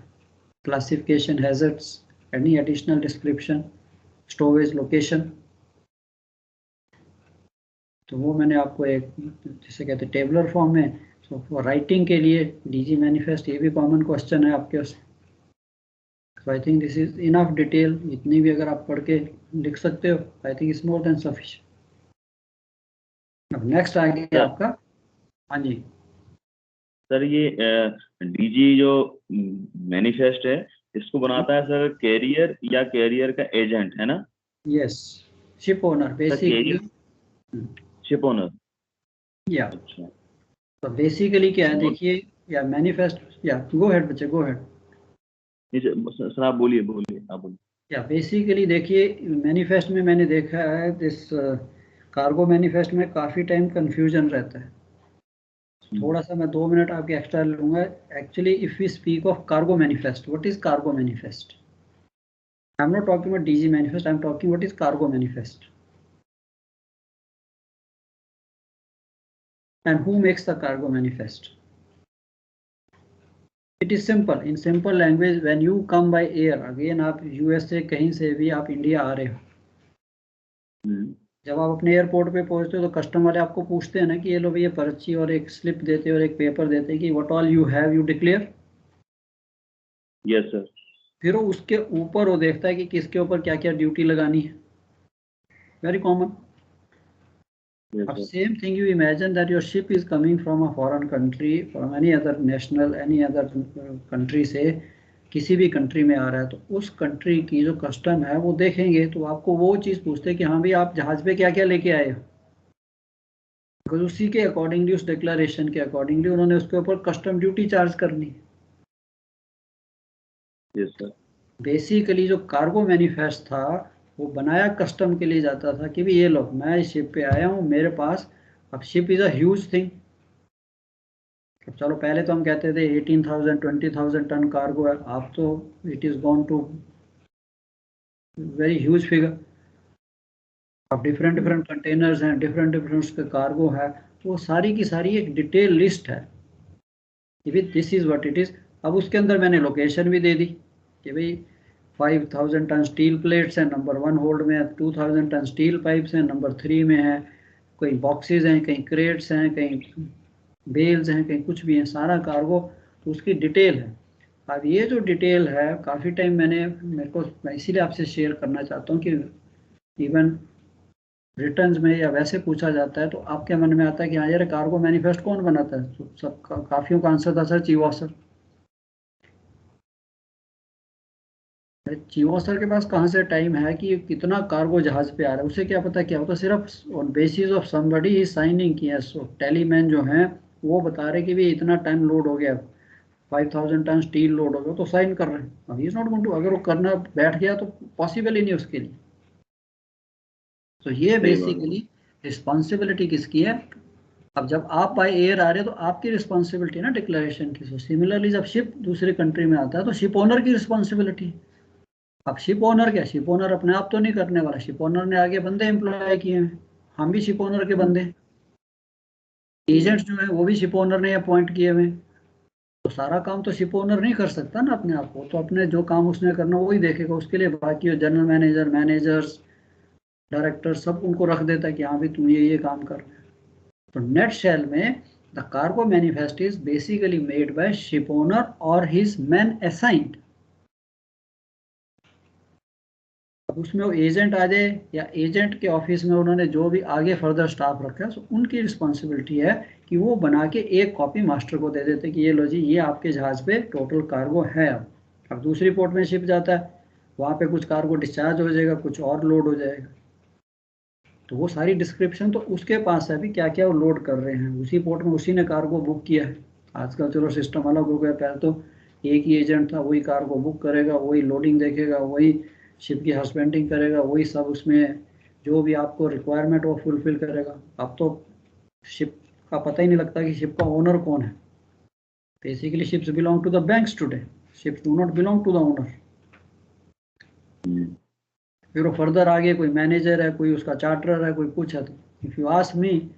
classification, hazards, any additional description, storage location. तो वो मैंने आपको एक जिसे कहते हैं टेबलर फॉर्म में, तो फॉर राइटिंग के लिए डीजी मैनिफेस्ट, ये भी कॉमन क्वेश्चन है आपके उससे। So I think this is enough detail, इतनी भी अगर आप पढ़ के लिख सकते हो I think it's more than sufficient. अब नेक्स्ट आ गया आपका, हाँ जी सर ये डीजी जो मैनिफेस्ट है इसको बनाता है सर कैरियर या कैरियर का एजेंट, है ना? Yes, ship owner basically, ship owner. या अच्छा, तो बेसिकली क्या है देखिए, या मैनिफेस्ट, या गो हेड बच्चे गो हेड। सर आप बोलिए आप बोलिए। या बेसिकली देखिए मैनिफेस्ट में मैंने देखा है दिस कार्गो मैनिफेस्ट में काफ़ी टाइम कंफ्यूजन रहता है। थोड़ा सा मैं 2 मिनट आपके एक्स्ट्रा लूँगा। Actually if we speak of cargo manifest, what is cargo manifest? I am not talking about DG manifest, I am talking what is cargo manifest and who makes the cargo manifest. It is simple, in simple language, when you come by air, again आप US से कहीं से भी आप India आ रहे हो, जब आप अपने एयरपोर्ट पे पहुंचते हो तो कस्टम वाले आपको पूछते हैं ना कि ये लो भैया पर्ची और एक स्लिप देते हैं और एक पेपर देते हैं कि what all you have you declare. Yes sir. फिर वो उसके ऊपर वो देखता है कि किसके ऊपर क्या क्या ड्यूटी लगानी है, very common. Of same thing, you imagine that your ship is coming from a foreign country, from any other national, any other country से किसी भी कंट्री में आ रहा है, तो उस कंट्री की जो कस्टम है वो देखेंगे तो आपको वो चीज़ पूछते हैं कि हाँ भाई आप जहाज पे क्या क्या लेके आए हो, बिकॉज उसी के अकॉर्डिंगली, उस डिक्लेरेशन के अकॉर्डिंगली उन्होंने उसके ऊपर कस्टम ड्यूटी चार्ज करनी। Yes sir. बेसिकली जो कार्गो मैनिफेस्ट था वो बनाया कस्टम के लिए जाता था कि भी ये लो मैं इस शिप पे आया हूँ, मेरे पास अब ship is a huge thing. अब चलो पहले तो हम कहते थे 18,000 20,000 टन कार्गो है, अब तो it is gone to very huge figure. अब डिफरेंट डिफरेंट कंटेनर्स हैं, डिफरेंट डिफरेंट उसके कार्गो है, तो वो सारी की सारी एक डिटेल लिस्ट है कि भाई this is what it is. अब उसके अंदर मैंने लोकेशन भी दे दी कि भाई 5,000 टन स्टील प्लेट्स हैं, नंबर 1 होल्ड में है, 2,000 टन स्टील पाइप्स हैं, नंबर 3 में है, कहीं बॉक्सेस हैं, कहीं क्रेट्स हैं, कहीं बेल्स हैं, कहीं कुछ भी है, सारा कार्गो तो उसकी डिटेल है। अब ये जो डिटेल है काफ़ी टाइम मेरे को मैं इसीलिए आपसे शेयर करना चाहता हूँ कि इवन रिटर्न्स में या वैसे पूछा जाता है तो आपके मन में आता है कि हाँ यार कार्गो मैनिफेस्ट कौन बनाता है, तो सब काफियों का आंसर था sir chief officer. Chief officer के पास कहाँ से टाइम है कि कितना कार्गो जहाज पे आ रहा है, उसे क्या पता क्या होता है, सिर्फ on basis of somebody he signing किया। सो टेलीमैन जो है वो बता रहे कि भी इतना टाइम लोड हो गया, 5,000 टन स्टील लोड हो गया, तो साइन कर रहे हैं। अब इज नॉट गोइंग टू, अगर वो करना बैठ गया तो पॉसिबल ही नहीं उसके लिए। तो ये बेसिकली रिस्पॉन्सिबिलिटी किसकी है। अब जब आप बाय एयर आ रहे हो तो आपकी रिस्पॉन्सिबिलिटी ना डिक्लेरेशन की। सो सिमिलरली जब शिप दूसरी कंट्री में आता है तो शिप ओनर की रिस्पॉन्सिबिलिटी। अब शिप ओनर क्या, शिप ओनर अपने आप तो नहीं करने वाला, शिप ओनर ने आगे बंदे एम्प्लॉय किए हैं, हम भी शिप ओनर के बंदे, एजेंट्स जो है वो भी शिप ओनर ने अपॉइंट किए हुए। तो सारा काम तो शिप ओनर नहीं कर सकता ना अपने आप को, तो अपने जो काम उसने करना वही देखेगा, उसके लिए बाकी जनरल मैनेजर, मैनेजर्स, डायरेक्टर सब उनको रख देता है कि हाँ भाई तुम ये काम कर। तो नेट शेल में the cargo manifest is basically made by ship owner और हिज मैन असाइंड। अब उसमें वो एजेंट आ जाए या एजेंट के ऑफिस में उन्होंने जो भी आगे फर्दर स्टाफ रखा है, तो उनकी रिस्पॉन्सिबिलिटी है कि वो बना के एक कॉपी मास्टर को दे देते कि ये लो जी ये आपके जहाज पे टोटल कार्गो है। अब दूसरी पोर्ट में शिप जाता है, वहाँ पे कुछ कार्गो डिस्चार्ज हो जाएगा, कुछ और लोड हो जाएगा, तो वो सारी डिस्क्रिप्शन तो उसके पास है भी क्या क्या वो लोड कर रहे हैं, उसी पोर्ट में उसी ने कार्गो बुक किया है। आजकल चलो सिस्टम अलग हो गया, पहले तो एक ही एजेंट था, वही कार्गो बुक करेगा, वही लोडिंग देखेगा, वही शिप की हस्बेंडिंग करेगा, वही सब उसमें जो भी आपको रिक्वायरमेंट वो फुलफिल करेगा। अब तो शिप का पता ही नहीं लगता कि शिप का ओनर कौन है। Basically ships belong to the banks today, ships do not belong to the owner. फिर वो फर्दर आगे कोई मैनेजर है, कोई उसका चार्टरर है, कोई कुछ है। तो इफ यू आस्क मी,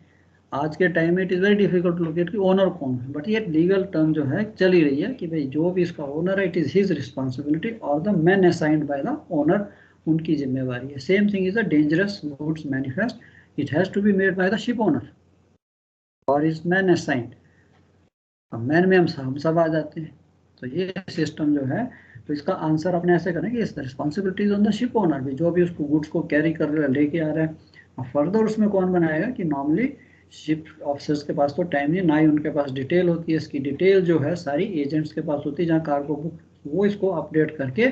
आज के टाइम में it is very difficult to locate कि ओनर कौन है, बट ये लीगल टर्म जो है चल ही रही है कि भाई जो भी इसका ओनर है इट इज़ हिज रिस्पॉन्सिबिलिटी और the man assigned by the owner, उनकी जिम्मेवारी है। Same thing is a dangerous goods manifest, it has to be made by the ship owner और इज मैन असाइंड। अब मैन में हम सब आ जाते हैं। तो ये सिस्टम जो है, तो इसका आंसर अपने ऐसे करें कि इस responsibilities on the ship owner भी, जो भी उसको गुड्स को कैरी कर रहा है, लेके आ रहा है। और फर्दर उसमें कौन बनाएगा कि नॉर्मली शिप ऑफिसर्स के पास तो टाइम नहीं, ना ही उनके पास डिटेल होती है। इसकी डिटेल जो है सारी एजेंट्स के पास होती है, जहाँ कार्गो बुक वो इसको अपडेट करके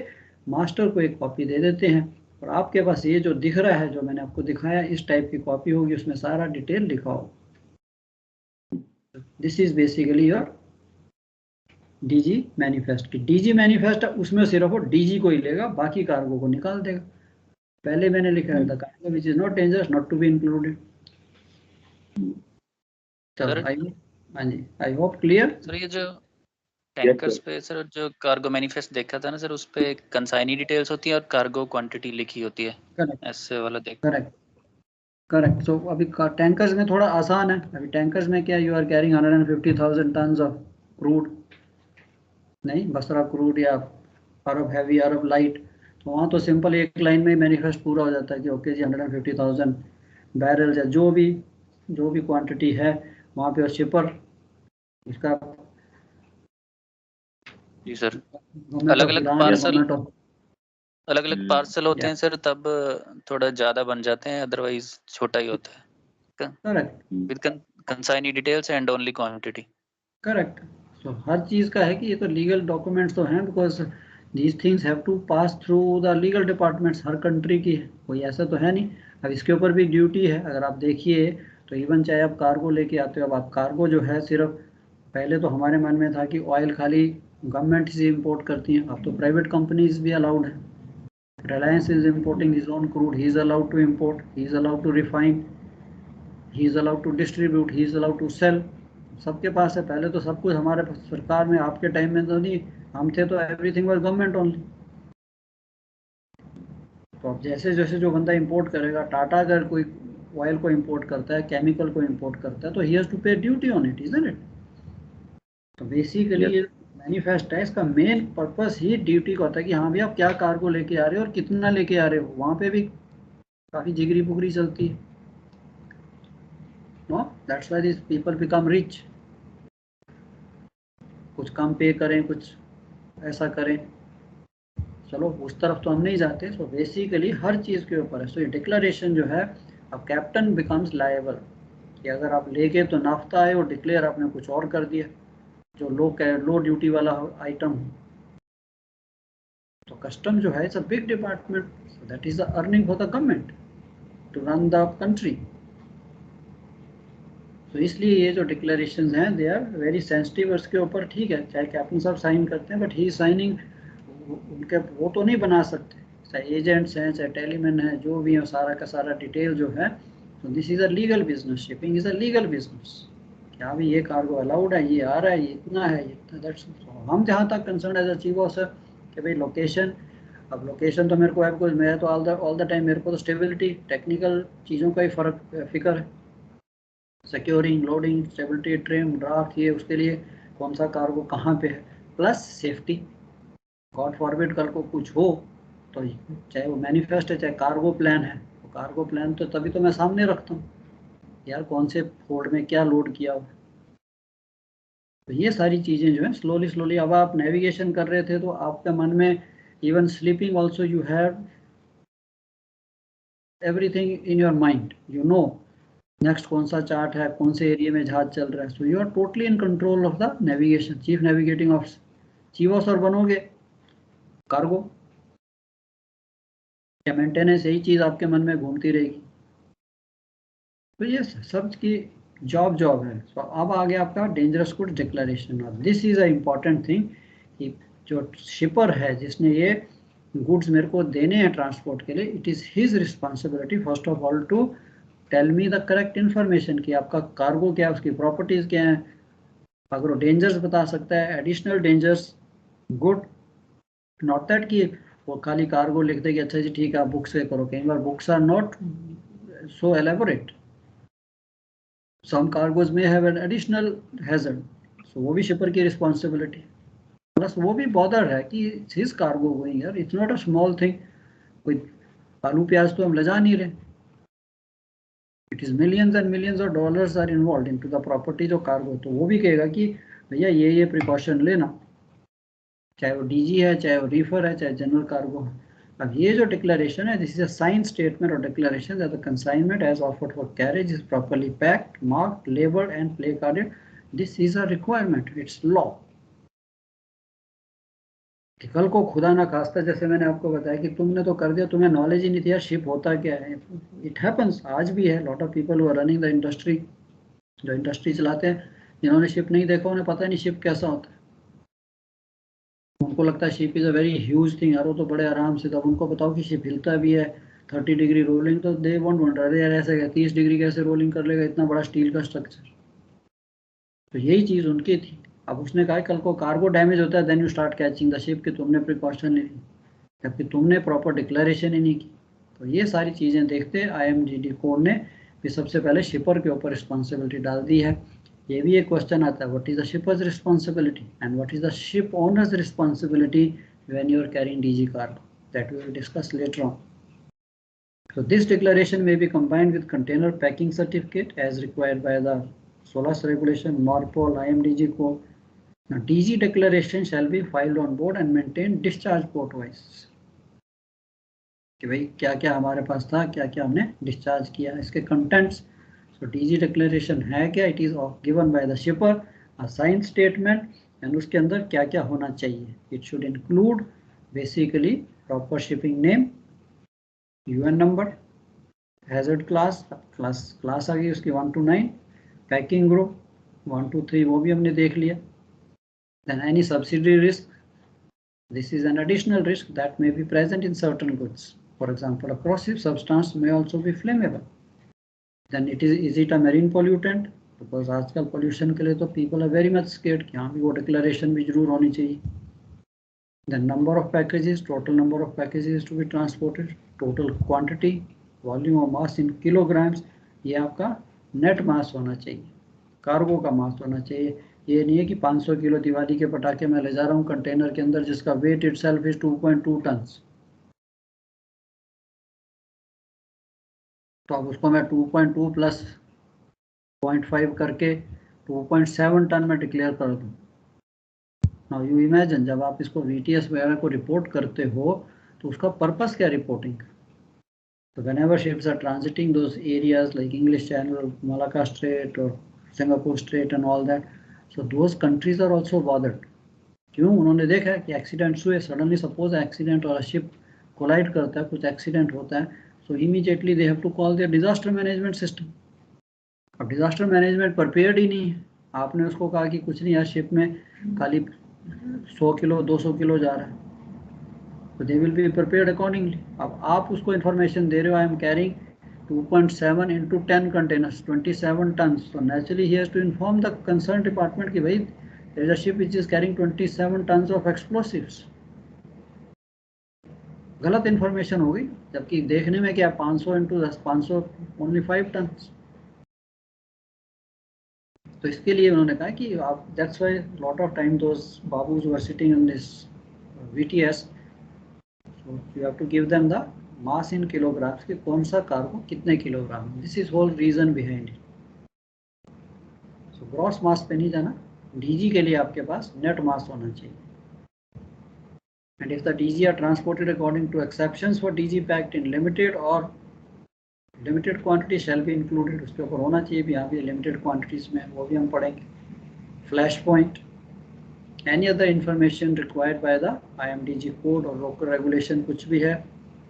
मास्टर को एक कॉपी दे देते हैं। और आपके पास ये जो दिख रहा है, जो मैंने आपको दिखाया, इस टाइप की कॉपी होगी, उसमें सारा डिटेल लिखा हो। This is basically your DG manifest की। डीजी मैनिफेस्ट है उसमें सिर्फ वो डीजी को ही लेगा, बाकी कार्गो को निकाल देगा। पहले मैंने लिखा है the cargo which is not dangerous not to be included. चलो हाँ जी, आई होप क्लियर। सर ये जो टैंकर्स पे सर जो कार्गो मैनिफेस्ट देखा था ना सर, उस पे कंसाइनी डिटेल्स होती है और कार्गो क्वांटिटी लिखी होती है, करेक्ट ऐसे वाला देख। Correct correct. सो अभी टैंकर्स में थोड़ा आसान है। अभी टैंकर्स में क्या, you are carrying 150,000 ton of crude, नहीं बसरा क्रूड या अरब हैवी, अरब लाइट, तो वहाँ तो सिंपल एक लाइन में मैनिफेस्ट पूरा हो जाता है कि ओके जी 150,000 बैरल या जो भी क्वांटिटी है वहाँ पे शिपर इसका जी सर, गवर्नमेंट ऑफ ईरान या गवर्नमेंट ऑफ, अलग अलग पार्सल होते हैं सर, तब थोड़ा ज़्यादा बन जाते हैं, अदरवाइज छोटा ही होता है correct with consignee details and only quantity. Correct. So हर चीज़ का है कि ये तो लीगल डॉक्यूमेंट्स तो हैं, because these things have to pass through the legal departments, हर कंट्री की है, कोई ऐसा तो है नहीं। अब इसके ऊपर भी ड्यूटी है, अगर आप देखिए तो इवन चाहे आप कार्गो लेके आते हो, अब आप कार्गो जो है सिर्फ, पहले तो हमारे मन में था कि ऑयल खाली गवर्नमेंट से इंपोर्ट करती हैं, अब तो प्राइवेट कंपनीज भी अलाउड है। Reliance is importing his own crude. He is allowed to import. He is allowed to refine. He is allowed to distribute. He is allowed to sell. सबके पास है. पहले तो सब कुछ हमारे सरकार में, आपके टाइम में तो नहीं, हम थे तो एवरीथिंग वाज गवर्नमेंट ओनली. तो अब जैसे जैसे जो बंदा इंपोर्ट करेगा, टाटा अगर कोई ऑयल को इंपोर्ट करता है, केमिकल को इंपोर्ट करता है, तो ही हैज टू पे duty on it, isn't it? तो बेसिकली ये मैनिफेस्ट है, इसका मेन पर्पस ही ड्यूटी का होता है कि हाँ भैया आप क्या कार्गो लेके आ रहे हो और कितना लेके आ रहे हो. वहाँ पे भी काफ़ी जिगरी पुगरी चलती है. No, that's why this people become rich. कुछ कम पे करें, कुछ ऐसा करें. चलो उस तरफ तो हम नहीं जाते. सो बेसिकली हर चीज़ के ऊपर है. सो ये डिक्लेरेशन जो है, अब कैप्टन बिकम्स लायबल कि अगर आप लेके तो नाफ्ता है और डिक्लेयर आपने कुछ और कर दिया जो लो ड्यूटी वाला आइटम हो. तो कस्टम जो है it's a big department. So that is the earning for the government to run the country. तो इसलिए ये जो डिक्लेरेशंस हैं दे आर वेरी सेंसिटिव. उसके ऊपर ठीक है, चाहे कैप्टन साहब साइन करते हैं, बट ही साइनिंग, उनके वो तो नहीं बना सकते. चाहे एजेंट्स हैं, चाहे टेलीमैन हैं, जो भी है, सारा का सारा डिटेल जो है. तो this is a legal business. Shipping is a legal business. क्या भी ये कार्गो अलाउड है, ये आ रहा है, ये इतना है, ये इतना. दैट्स हम जहाँ तक concern as a chief officer कि भाई लोकेशन. अब लोकेशन तो मेरे को है, बिकॉज मैं तो ऑल द टाइम मेरे को तो स्टेबिलिटी, टेक्निकल चीज़ों का ही फिक्र है. Securing, loading, stability, trim, draft, ये उसके लिए कौन सा कार्गो कहाँ पे है, प्लस सेफ्टी. गॉड फॉरबिड कल को कुछ हो तो चाहे वो मैनिफेस्ट है चाहे कार्गो प्लान है, तो कार्गो प्लान तो तभी तो मैं सामने रखता हूँ यार, कौन से फोर्ड में क्या लोड किया हो. तो ये सारी चीज़ें जो है स्लोली अब आप नेविगेशन कर रहे थे तो आपके मन में even sleeping also you have everything in your mind. You know next कौन सा चार्ट है, कौन से एरिया में जहाज चल रहा है. So you are totally in control of the navigation. Chief navigating officer, chief officer बनोगे कार्गो या मेंटेनेंस, यही चीज़ आपके मन में घूमती रहेगी. तो ये सब की जॉब है. तो अब आ गया आपका डेंजरस गुड्स डिक्लेरेशन. अब this is a important thing कि जो शिपर है जिसने ये गुड्स मेरे को देने हैं ट्रांसपोर्ट के लिए, it is his responsibility first of all to tell me the correct information कि आपका कार्गो क्या है, उसकी प्रॉपर्टीज़ क्या हैं. अगर वो डेंजर्स बता सकता है, additional dangers, good. Not that कि वो खाली कार्गो लिख दे कि अच्छा जी ठीक है आप बुक से करो. कई बार books are not so elaborate. Some cargoes में have an additional hazard. So वो भी शिपर की रिस्पॉन्सिबिलिटी. प्लस वो भी बॉदर है कि हिज कार्गो गोइंग यार, it's not a small thing. कोई आलू प्याज तो हम ले जा नहीं रहे. It is millions and millions of dollars are involve in to the properties of cargo. तो वो भी कहेगा कि भैया ये प्रिकॉशन लेना, चाहे वो डीजी है, चाहे वो रीफर है, चाहे जनरल कार्गो है. अब ये जो डिक्लेरेशन है, this is a sign statement और declaration that the consignment as offered for carriage is properly packed, marked, labelled and placarded. This is a requirement, it's law. कल को खुदा ना खास्ता, जैसे मैंने आपको बताया कि तुमने तो कर दिया, तुम्हें नॉलेज ही नहीं थी यार शिप होता क्या है. इट हैपन्स, आज भी है. Lot of people who are running the industry, जो इंडस्ट्री चलाते हैं, जिन्होंने शिप नहीं देखा उन्हें पता नहीं शिप कैसा होता है. उनको लगता है ship is a very huge thing यार, वो तो बड़े आराम से. तब उनको बताओ कि शिप हिलता भी है 30 डिग्री रोलिंग, तो दे वोंट वंडर, अरे यार ऐसे 30 डिग्री कैसे रोलिंग कर लेगा, इतना बड़ा स्टील का स्ट्रक्चर. तो यही चीज़ उनकी थी. अब उसने कहा कल को कार्गो डैमेज होता है, then you start catching the ship कि तुमने प्रिकॉशन नहीं ली, जबकि तुमने प्रॉपर डिक्लेरेशन ही नहीं की. तो ये सारी चीज़ें देखते IMGD कोड ने भी सबसे पहले शिपर के ऊपर रिस्पॉन्सिबिलिटी डाल दी है. ये भी एक क्वेश्चन आता है, what is the shipper's responsibility and what is the ship owner's responsibility when you are carrying DG cargo. That we will discuss later on. So this declaration may be combined with container packing certificate as required by the SOLAS regulation, MARPOL, IMDG code. Now DG declaration shall be filed on board and maintained discharge port wise. कि भाई क्या क्या हमारे पास था, क्या क्या हमने discharge किया, इसके कंटेंट्स. सो DG डिक्लेरेशन है क्या, it is given by the shipper, a sign statement, and उसके अंदर क्या क्या होना चाहिए. It should include basically proper shipping name, UN number, hazard class आ गई उसकी 1 to 9, पैकिंग ग्रुप 1 to 3 वो भी हमने देख लिया. Then any subsidiary risk, This is an additional risk that may be present in certain goods. For example, a corrosive substance may also be flammable. Then is it a marine pollutant? Because आजकल pollution के लिए तो people are very much scared कि हाँ भी वो declaration भी जरूर होनी चाहिए. The number of packages, total number of packages to be transported, total quantity, volume of mass in kilograms, ये आपका net mass होना चाहिए, कार्गो का मास होना चाहिए. ये नहीं है कि 500 किलो दिवाली के पटाखे मैं ले जा रहा हूँ कंटेनर के अंदर जिसका वेट इटसेल्फ इज 2.2 टन्स, तो अब उसको मैं 2.2 प्लस 0.5 करके 2.7 टन में डिक्लेयर कर दूँ. नाउ यू इमेजिन जब आप इसको VTS वगैरह को रिपोर्ट करते हो तो उसका पर्पस क्या रिपोर्टिंग का. तो whenever ships are transiting those areas like English Channel, Malacca Strait or Singapore Strait and all that, so those countries are also bothered. क्यों? उन्होंने देखा है कि एक्सीडेंट्स हुए, सडनली सपोज एक्सीडेंट और शिप कोलाइड करता है, कुछ एक्सीडेंट होता है, so immediately they have to call their disaster management system. अब डिजास्टर मैनेजमेंट प्रिपेयर्ड ही नहीं है. आपने उसको कहा कि कुछ नहीं यार शिप में खाली 100 किलो 200 किलो जा रहा है, तो they will be prepared accordingly. अब आप उसको इन्फॉर्मेशन दे रहे हो, आई am carrying 2.7 into 10 containers, 27 tons. So naturally he has to inform the concerned department कि भाई there is a ship which is carrying 27 tons of explosives. गलत इन्फॉर्मेशन होगी, जबकि देखने में क्या 500 into 10 500 only 5 tons. तो इसके लिए उन्होंने कहा कि आप that's why lot of time those babus who are sitting on this VTS, so you have to give them the mass in kilograms के कौन सा कार्गो कितने kilogram. This is whole reason behind it. So gross mass पे नहीं जाना, DG के लिए आपके पास नेट मास होना चाहिए. And if the DG are transported according to exceptions for DG packed in limited और limited quantity shall be included, उसके ऊपर होना चाहिए भी. यहाँ भी लिमिटेड क्वांटिटीज में वो भी हम पढ़ेंगे. Flash point, any other information required by the IMDG code और लोकल रेगुलेशन कुछ भी है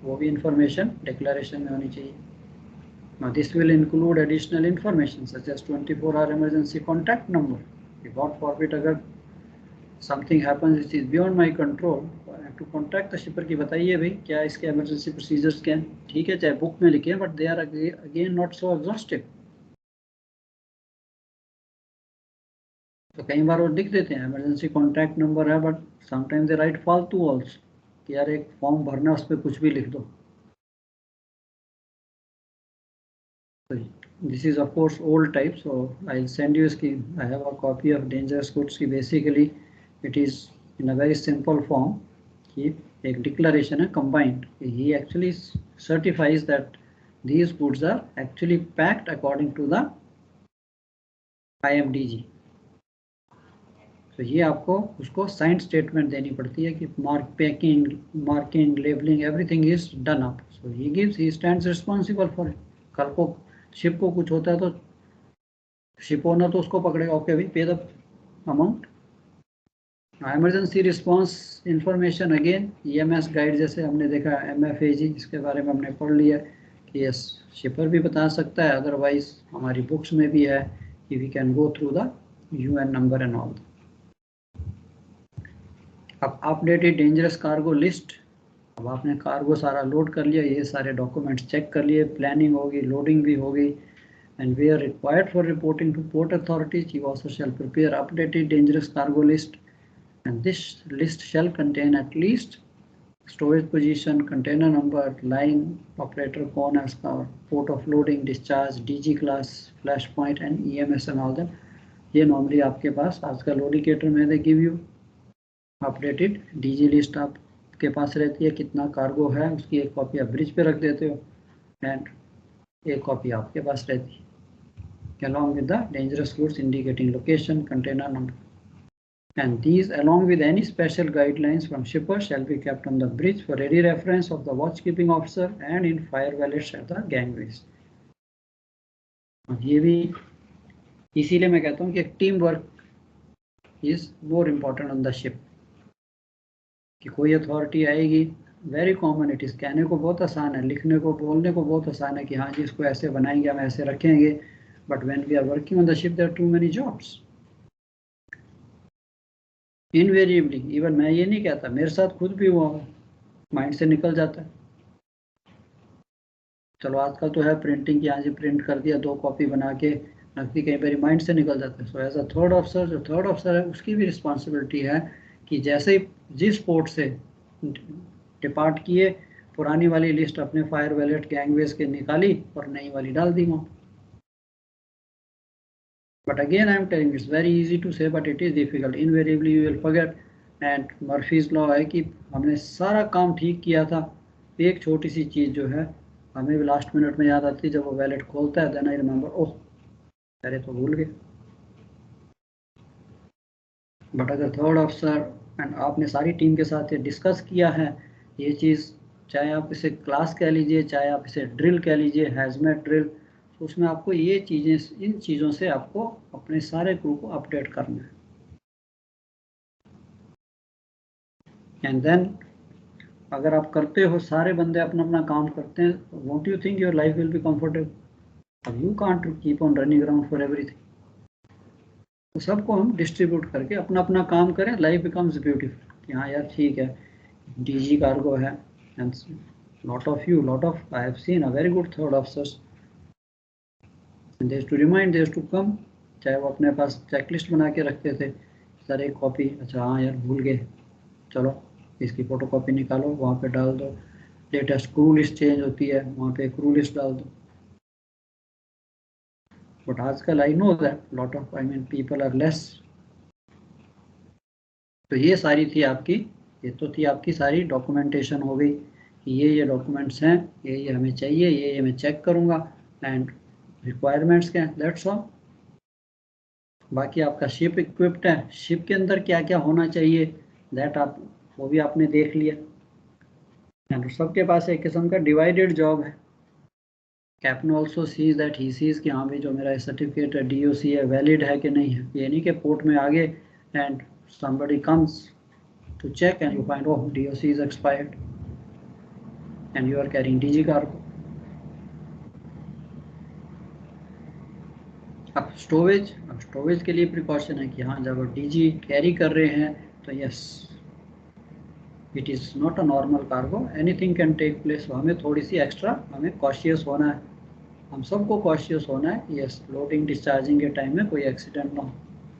वो भी इंफॉर्मेशन डिक्लेरेशन में होनी चाहिए. Now this will include additional information such as 24-hour emergency contact number. If God forbid अगर something happens which is beyond my control, I have to contact the shipper कि बताइए भाई क्या इसके emergency procedures क्या हैं. ठीक है चाहे बुक में लिखे but they are again not so exhaustive. तो कई बार वो लिख देते हैं emergency contact number है but sometimes they write फालतू also कि यार एक फॉर्म भरना उस पर कुछ भी लिख दो. This is of course old type, so I will send you इसकी. I have a copy of dangerous goods की. Basically it is in a very simple form कि एक डिक्लेरेशन है combined. He actually certifies that these goods are actually packed according to the IMDG. तो ये आपको उसको sign statement देनी पड़ती है कि marking labelling everything is done up. So he gives, he stands responsible for it. कल को शिप को कुछ होता है तो शिप ओनर तो उसको पकड़ेगा, ओके भाई पे the amount. Emergency response information again EMS guide जैसे हमने देखा MFAG, इसके बारे में हमने पढ़ लिया कि यस शिपर भी बता सकता है, अदरवाइज हमारी बुक्स में भी है कि we can go through the UN number and all. अब अपडेटेड डेंजरस कार्गो लिस्ट. अब आपने कार्गो सारा लोड कर लिया, ये सारे डॉक्यूमेंट्स चेक कर लिए, प्लानिंग होगी, लोडिंग भी होगी. And we are required for reporting to port authorities. You also shall prepare updated dangerous cargo list and this list shall contain at least storage position, container number, line operator कौन है उसका, port of loading, discharge, DG class, flash point and EMS and all that. ये normally आपके पास आजकल indicator में they give you updated DG list आपके पास रहती है. कितना कार्गो है उसकी एक कॉपी आप ब्रिज पे रख देते हो एंड एक कॉपी आपके पास रहती है along with the dangerous goods indicating location, container number. And these along with any special guidelines from shipper shall be kept on the bridge for ready reference of the watchkeeping officer and in fire valets at the gangways. ये भी इसीलिए मैं कहता हूँ कि team work is more important on the ship. कि कोई authority आएगी, वेरी कॉमन इट इज़, कहने को बहुत आसान है, लिखने को बोलने को बहुत आसान है कि हाँ जी इसको ऐसे बनाएंगे हम ऐसे रखेंगे, but when we are working on the ship there are too many jobs. Invariably, even मैं ये नहीं कहता, मेरे साथ खुद भी हुआ, माइंड से निकल जाता है। चलो आजकल तो है प्रिंटिंग की, आज प्रिंट कर दिया, 2 कॉपी बना के रख दी, कई बार माइंड से निकल जाता है। So as a third officer, जो थर्ड ऑफिसर है उसकी भी रिस्पॉन्सिबिलिटी है कि जैसे ही जिस पोर्ट से डिपार्ट किए, पुरानी वाली लिस्ट अपने फायर वैलेट गैंगवेज के निकाली और नई वाली डाल दी वहाँ। But again, I am telling you, it's very easy to say, but it is difficult. Invariably, you will forget. And Murphy's law है कि हमने सारा काम ठीक किया था, एक छोटी सी चीज़ जो है हमें भी लास्ट मिनट में याद आती है, जब वो वैलेट खोलता है, देन आई रिमेंबर, ओह अरे तो भूल गए। बट अगर थर्ड ऑफिसर एंड आपने सारी टीम के साथ ये डिस्कस किया है ये चीज़, चाहे आप इसे क्लास कह लीजिए, चाहे आप इसे ड्रिल कह लीजिए, हैजमेट ड्रिल, तो उसमें आपको ये चीज़ें, इन चीज़ों से आपको अपने सारे क्रू को अपडेट करना है। एंड देन अगर आप करते हो, सारे बंदे अपना अपना काम करते हैं, won't you think your life will be comfortable? अब you can't keep on running around for everything. तो सबको हम डिस्ट्रीब्यूट करके अपना अपना काम करें, लाइफ बिकम्स ब्यूटीफुल। कि हाँ यार ठीक है, डीजी कार्गो है, and lot of I have seen a very good third officers, there to remind, there to come, चाहे वो अपने पास चेकलिस्ट बना के रखते थे, सर एक कॉपी, अच्छा हाँ यार भूल गए, चलो इसकी फोटो कॉपी निकालो, वहाँ पे डाल दो। लेटेस्ट क्रू लिस्ट चेंज होती है, वहाँ पे क्रू लिस्ट डाल दो। बट आजकल I know that lot of people are less. तो ये सारी थी आपकी, ये तो थी आपकी सारी डॉक्यूमेंटेशन हो गई कि ये डॉक्यूमेंट्स हैं, ये हमें चाहिए, ये मैं चेक करूँगा, एंड रिक्वायरमेंट्स क्या हैं, दैट्स ऑल। बाकी आपका शिप इक्विप्ड है, शिप के अंदर क्या क्या होना चाहिए, दैट आप वो भी आपने देख लिया। एंड सबके पास एक किस्म का डिवाइडेड जॉब है। Captain also sees that he sees कि हाँ भाई जो मेरा सर्टिफिकेट है, DOC है, वैलिड है कि नहीं है। ये नहीं कि पोर्ट में आगे and somebody comes to check and you find, oh, DOC is expired and you are carrying DG cargo. अब स्टोरेज के लिए प्रिकॉशन है कि हाँ जब आप DG कैरी कर रहे हैं तो yes, it is not a normal cargo, anything can take place. हमें थोड़ी सी एक्स्ट्रा हमें कॉशियस होना है, हम सबको कॉशियस होना है, यस, लोडिंग डिस्चार्जिंग के टाइम में कोई एक्सीडेंट ना हो।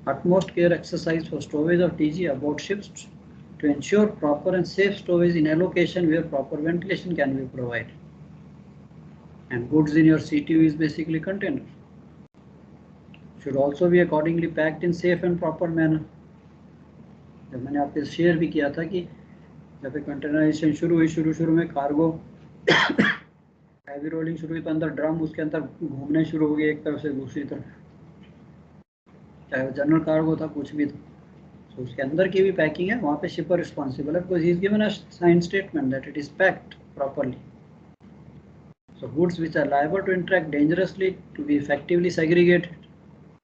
Utmost care exercise for stowage of DG aboard ships to ensure proper and safe stowage in a location where proper ventilation can be provided. And goods in your CTU is basically container. Should also be accordingly packed in safe and proper manner. जब मैंने आपसे share भी किया था कि जब containerisation शुरू हुई, शुरू में कार्गो हैवी रोलिंग शुरू हुई तो अंदर ड्रम उसके अंदर घूमने शुरू हो गए एक तरफ से दूसरी तरफ, चाहे वो जनरल कार्गो था कुछ भी था। तो उसके अंदर की भी पैकिंग है, वहाँ पे शिपर रिस्पॉन्सिबल है, because he is given a sign statement that it is packed properly. So goods which are liable to interact dangerously to be effectively segregated,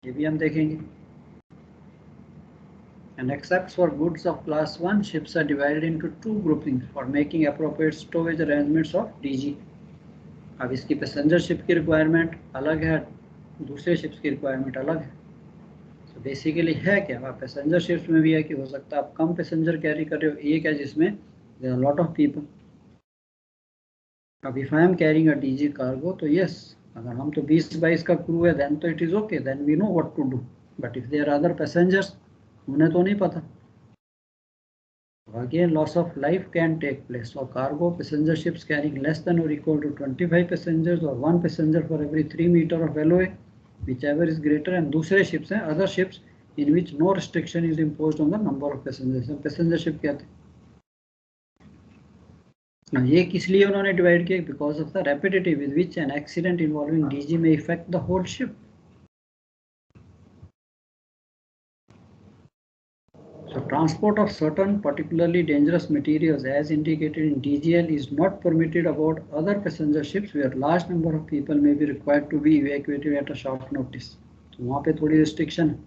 ये भी हम देखेंगे। And except for goods of class 1, ships are divided into 2 groupings for making appropriate stowage arrangements of DG. अब इसकी passenger ship की requirement अलग है, दूसरे शिप्स की रिक्वायरमेंट अलग है। तो बेसिकली है क्या, पैसेंजर शिप्स में भी है कि हो सकता है आप कम पैसेंजर कैरी कर रहे हो, एक है जिसमें there are lot of people. अब if I am carrying a DG cargo तो यस, अगर हम तो 20-22 का क्रू है देन तो it is okay, then we know what to do. But if there are other passengers, उन्हें तो नहीं पता, again loss of life can take place. So cargo passenger ships carrying less than or equal to 25 passengers or 1 passenger for every 3 meter of LOA, whichever is greater, and दूसरे ships हैं other ships in which no restriction is imposed on the number of passengers, passenger ship कहते हैं। ये किस लिए उन्होंने divide किया, because of the rapidity with which an accident involving DG may affect the whole ship. So transport of certain particularly dangerous materials as indicated in DGL is not permitted aboard other passenger ships where large number of people may be required to be evacuated at a short notice. तो वहाँ पे थोड़ी restriction है।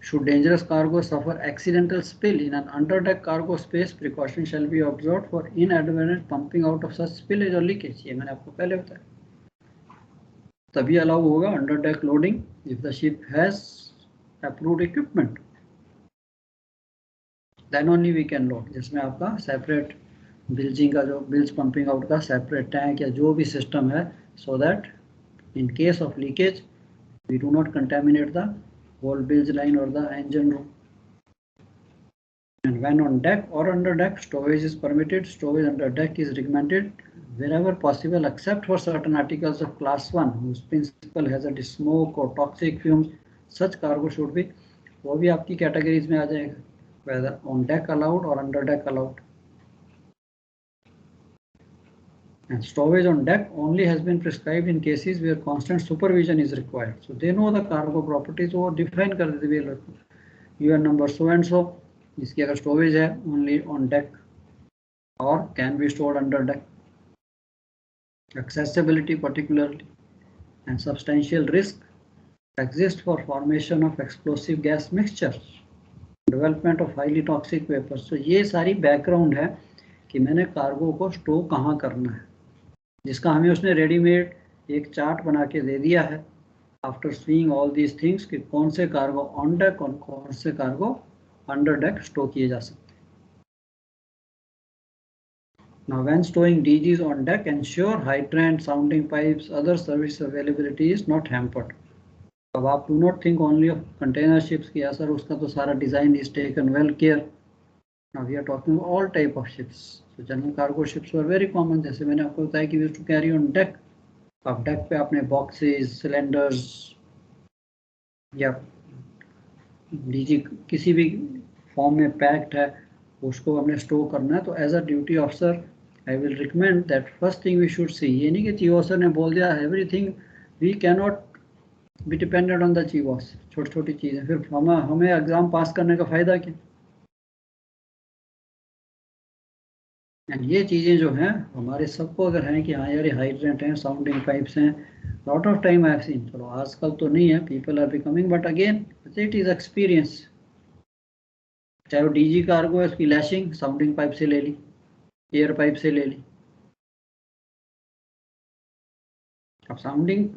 Should dangerous cargo suffer accidental spill in an underdeck cargo space, precaution shall be observed for inadvertent pumping out of such spillage or leakage. ये मैंने आपको पहले बताया। तभी अलाउ होगा under deck loading if the ship has approved equipment, then only we can load, जिसमें आपका separate bilging का जो bilge pumping out का separate tank या जो भी system है, so that in case of leakage we do not contaminate the whole bilge line or the engine room. And when on deck or under deck, stowage is permitted. Stowage under deck is recommended wherever possible, except for certain articles of class 1 whose principal hazard is smoke or toxic fumes. Such cargo should be, वो भी आपकी categories में आ जाएगा, whether on deck allowed or under deck allowed. And stowage on deck only has been prescribed in cases where constant supervision is required. So they know the cargo properties, वो define कर देते हैं लोग, UN number so and so, इसकी अगर storage है only on deck or can be stored under deck. Accessibility particularly and substantial risk exist for formation of explosive gas mixtures, development of highly toxic vapors. So ये सारी background है कि मैंने cargo को store कहाँ करना है, जिसका हमें उसने रेडीमेड एक चार्ट बना के दे दिया है after seeing all these things कि कौन से कार्गो ऑन डेक और कौन से कार्गो अंडर डेक स्टोर किए जा सकते हैं. Now when storing DGs on deck, ensure hydrant, sounding pipes, other service availability is not hampered. अब आप do not think only of container ships की सर उसका तो सारा design is taken well care. Now we are talking about all type of ships. So general cargo ships were very common. जैसे मैंने आपको बताया कि we used to carry on deck. अब deck पे आपने boxes, cylinders या DG किसी भी फॉर्म में पैक्ड है उसको हमने स्टोर करना है, तो as a duty officer I will recommend that first thing we should see. ये नहीं कि चीफ ऑफिसर ने बोल दिया everything, we can not be dependent on the chief officer. छोटी छोटी चीज़ें फिर हमें एग्जाम पास करने का फ़ायदा क्या. एंड ये चीज़ें जो हैं हमारे सबको अगर हैं कि हाँ यार हाइड्रेंट हैं, साउंडिंग पाइप्स हैं, lot of time I have seen, चलो आजकल तो नहीं है, people are becoming, but again it is experience. चाहे वो डीजी कार्गो है, उसकी लैशिंग साउंडिंग पाइप से ले ली, एयर पाइप से ले ली. अब साउंडिंग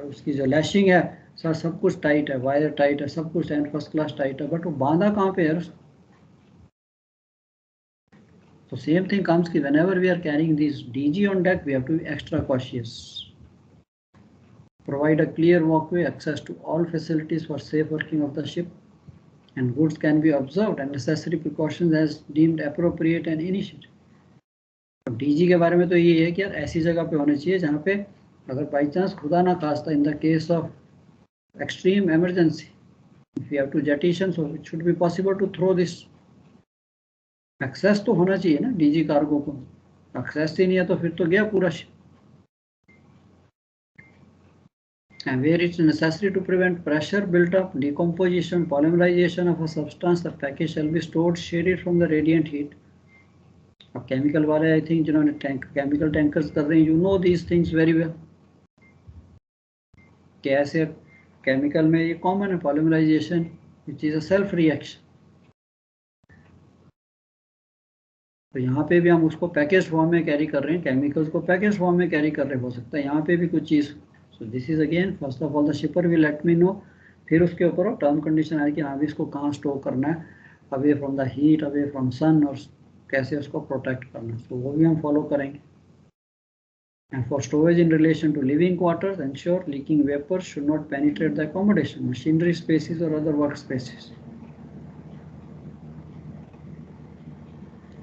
उसकी जो लैशिंग है सर सब कुछ टाइट है, वायर टाइट है, सब कुछ फर्स्ट क्लास टाइट है, बट वो बांधा कहाँ पे है. तो सेम थिंग कम्स कि whenever we are carrying this DG on deck, we have to be extra cautious. Provide a clear walkway, access to all facilities for safe working of the ship, and goods can be observed and necessary precautions as deemed appropriate and initiated. अब DG के बारे में तो ये है कि यार ऐसी जगह पे होने चाहिए जहाँ पे अगर बाई चांस खुदा ना खास्ता in the case of extreme emergency if we have to jettison, so it should be possible to throw this. Access तो होना चाहिए ना डीजी कार्गो को, एक्सेस ही नहीं है तो फिर तो गया पूरा ship. And where it's necessary to prevent pressure built up, decomposition, polymerization of a substance, the package shall be stored shaded from the radiant heat. अब केमिकल वाले आई थिंक जिन्होंने केमिकल टैंकर्स कर रहे हैं, you know these things very well. कैसे chemical में ये common है polymerisation, which is a self reaction. तो यहाँ पे भी हम उसको पैकेज फॉर्म में कैरी कर रहे हैं, केमिकल्स को पैकेज फॉर्म में कैरी कर रहे, हो सकता है यहाँ पे भी कुछ चीज़. So this is again first of all the shipper will let me know, फिर उसके ऊपर टर्म कंडीशन आए कि हाँ भी इसको कहाँ स्टोर करना है, away from the heat, away from sun, और कैसे उसको प्रोटेक्ट करना है, तो वो भी हम फॉलो करेंगे. And for storage in relation to living quarters, ensure leaking vapours should not penetrate the accommodation, machinery spaces और other work spaces.